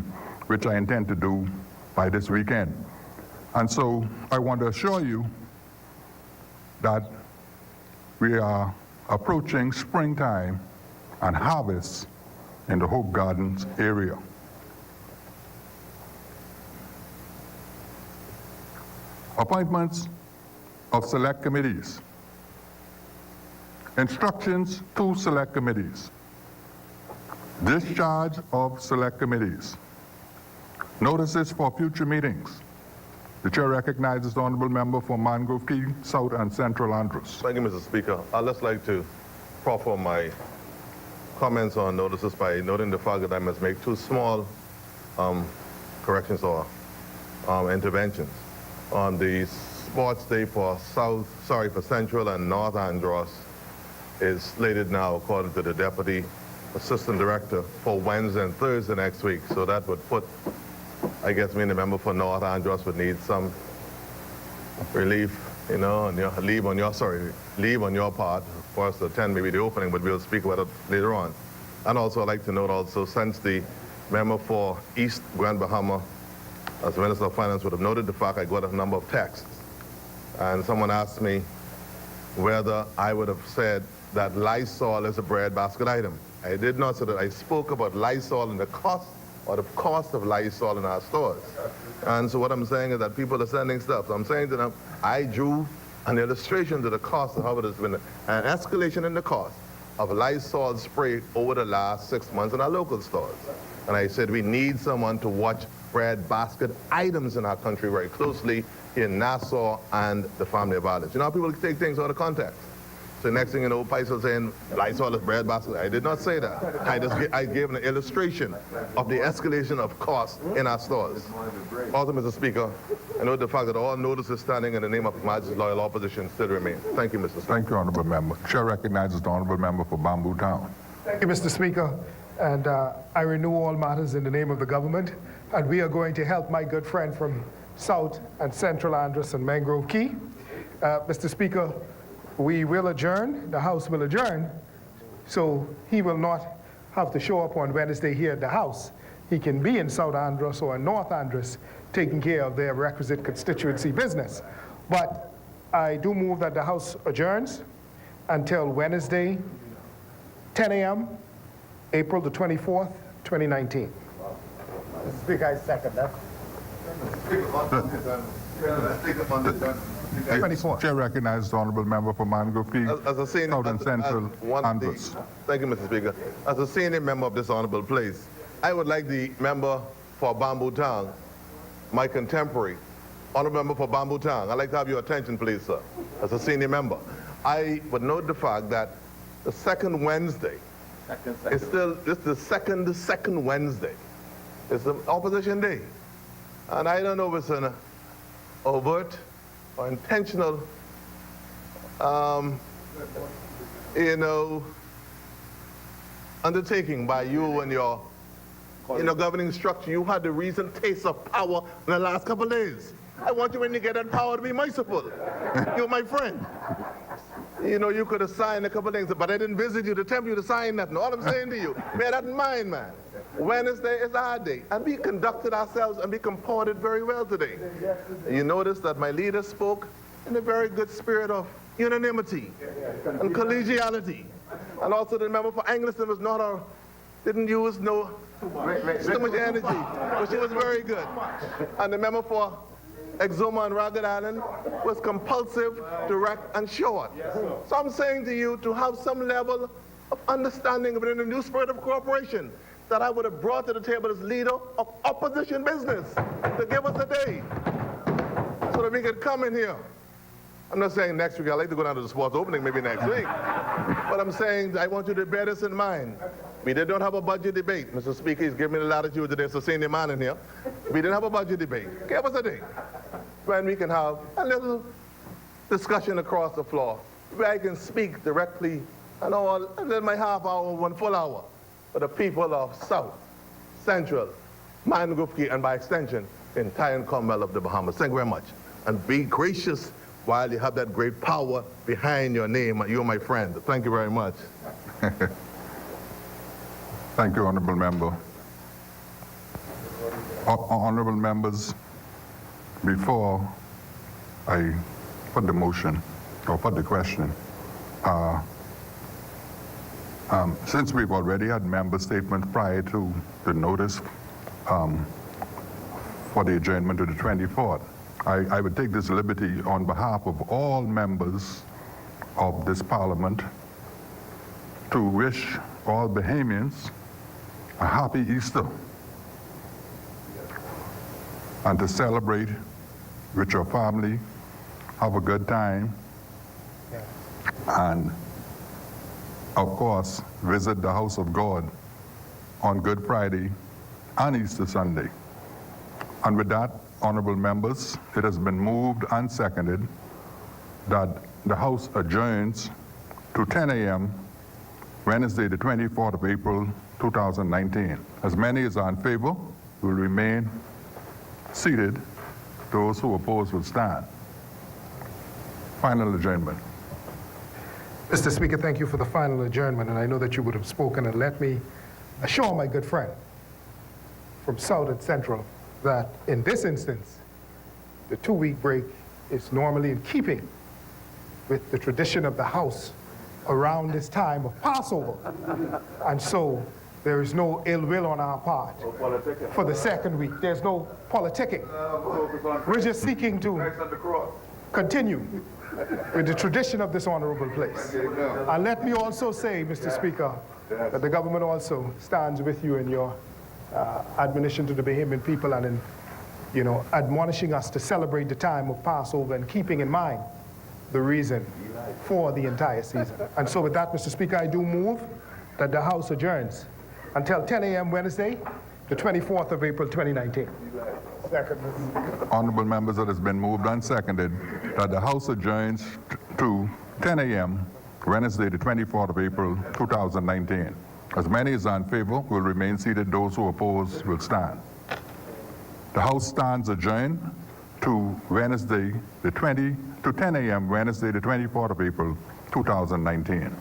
which I intend to do by this weekend. And so I want to assure you that we are approaching springtime and harvest in the Hope Gardens area. Appointments of select committees. Instructions to select committees. Discharge of select committees. Notices for future meetings. The chair recognizes the honorable member for Mangrove Key, South and Central Andrews. Thank you, Mr. Speaker. I'd just like to proffer my comments on notices by noting the fact that I must make two small corrections or interventions. On the sports day for Central and North Andros is slated now, according to the Deputy Assistant Director, for Wednesday and Thursday next week. So that would put, I guess, me and the member for North Andros would need some relief, you know, leave on your part for us to attend maybe the opening, but we'll speak about it later on. And also I'd like to note also, since the member for East Grand Bahama, as the Minister of Finance would have noted the fact, I got a number of texts. And someone asked me whether I would have said that Lysol is a breadbasket item. I did not say that. I spoke about Lysol and the cost of Lysol in our stores. And so what I'm saying is that people are sending stuff. So I'm saying to them, I drew an illustration to the cost of how it has been an escalation in the cost of Lysol spray over the last 6 months in our local stores. And I said we need someone to watch breadbasket items in our country very closely in Nassau and the family of Olives. You know how people take things out of context. So next thing you know, Paiso saying Lysol is breadbasket. I did not say that. I gave an illustration of the escalation of costs in our stores. Also, Mr. Speaker, I note the fact that all notices standing in the name of His Majesty's loyal opposition still remain. Thank you, Mr. Speaker. Thank you, honorable member. Chair recognizes the honorable member for Bamboo Town. Thank you, Mr. Speaker. and I renew all matters in the name of the government, and we are going to help my good friend from South and Central Andros and Mangrove Key. Mr. Speaker, we will adjourn, the House will adjourn, so he will not have to show up on Wednesday here at the House. He can be in South Andros or North Andros taking care of their requisite constituency business. But I do move that the House adjourns until Wednesday, 10 a.m., April the 24th, 2019. Mr. Speaker, I second that. Chair recognizes the honourable member for Mangrove Key, As a senior, South and Central Andros. Thank you, Mr. Speaker. As a senior member of this honourable place, I would like the member for Bamboo Town, my contemporary, honourable member for Bamboo Town. I'd like to have your attention, please, sir, as a senior member. I would note the fact that the second Wednesday is still, this is the second Wednesday. It's an opposition day. And I don't know if it's an overt or intentional, undertaking by you and your governing structure. You had the recent taste of power in the last couple of days. I want you, when you get that power, to be merciful. You're my friend. You could have signed a couple of things, but I didn't visit you to tempt you to sign nothing. All I'm saying to you, bear that in mind, man. Wednesday is our day, and we conducted ourselves and we comported very well today. You notice that my leader spoke in a very good spirit of unanimity and collegiality. And also the member for Anglican was didn't use so much energy, but she was very good. And the member for Exuma and Ragged Island was compulsive, direct, and short. So I'm saying to you to have some level of understanding within the new spirit of cooperation that I would have brought to the table as leader of opposition business to give us a day so that we could come in here. I'm not saying next week. I'd like to go down to the sports opening maybe next week. But I'm saying I want you to bear this in mind. We don't have a budget debate. Mr. Speaker, he's giving me the latitude today, so senior man in here. We didn't have a budget debate. Give us a day when we can have a little discussion across the floor where I can speak directly and then my half hour, 1 full hour for the people of South, Central, Mangrove Key, and by extension, the entire Commonwealth of the Bahamas. Thank you very much. And be gracious while you have that great power behind your name. You're my friend. Thank you very much. Thank you, honourable member. Honourable members, before I put the motion or put the question, since we've already had member statements prior to the notice for the adjournment to the 24th, I would take this liberty on behalf of all members of this Parliament to wish all Bahamians a happy Easter and to celebrate with your family, have a good time, and of course visit the house of God on Good Friday and Easter Sunday. And with that, honorable members, it has been moved and seconded that the House adjourns to 10 a.m. Wednesday, the 24th of April, 2019. As many as are in favor will remain seated. Those who oppose will stand. Final adjournment. Mr. Speaker, thank you for the final adjournment, and I know that you would have spoken, and let me assure my good friend from South and Central that in this instance, the 2-week break is normally in keeping with the tradition of the House around this time of Passover. And so there is no ill will on our part for the second week. There's no politicking. We're just seeking to continue with the tradition of this honorable place. And let me also say, Mr. Speaker, that the government also stands with you in your admonition to the Bahamian people and in, admonishing us to celebrate the time of Passover and keeping in mind the reason for the entire season. And so with that, Mr. Speaker, I do move that the House adjourns until 10 a.m. Wednesday, the 24th of April, 2019. Second. Honorable members, it has been moved and seconded that the House adjourns to 10 a.m. Wednesday, the 24th of April, 2019. As many as are in favor will remain seated. Those who oppose will stand. The House stands adjourned to Wednesday, to 10 a.m. Wednesday, the 24th of April, 2019.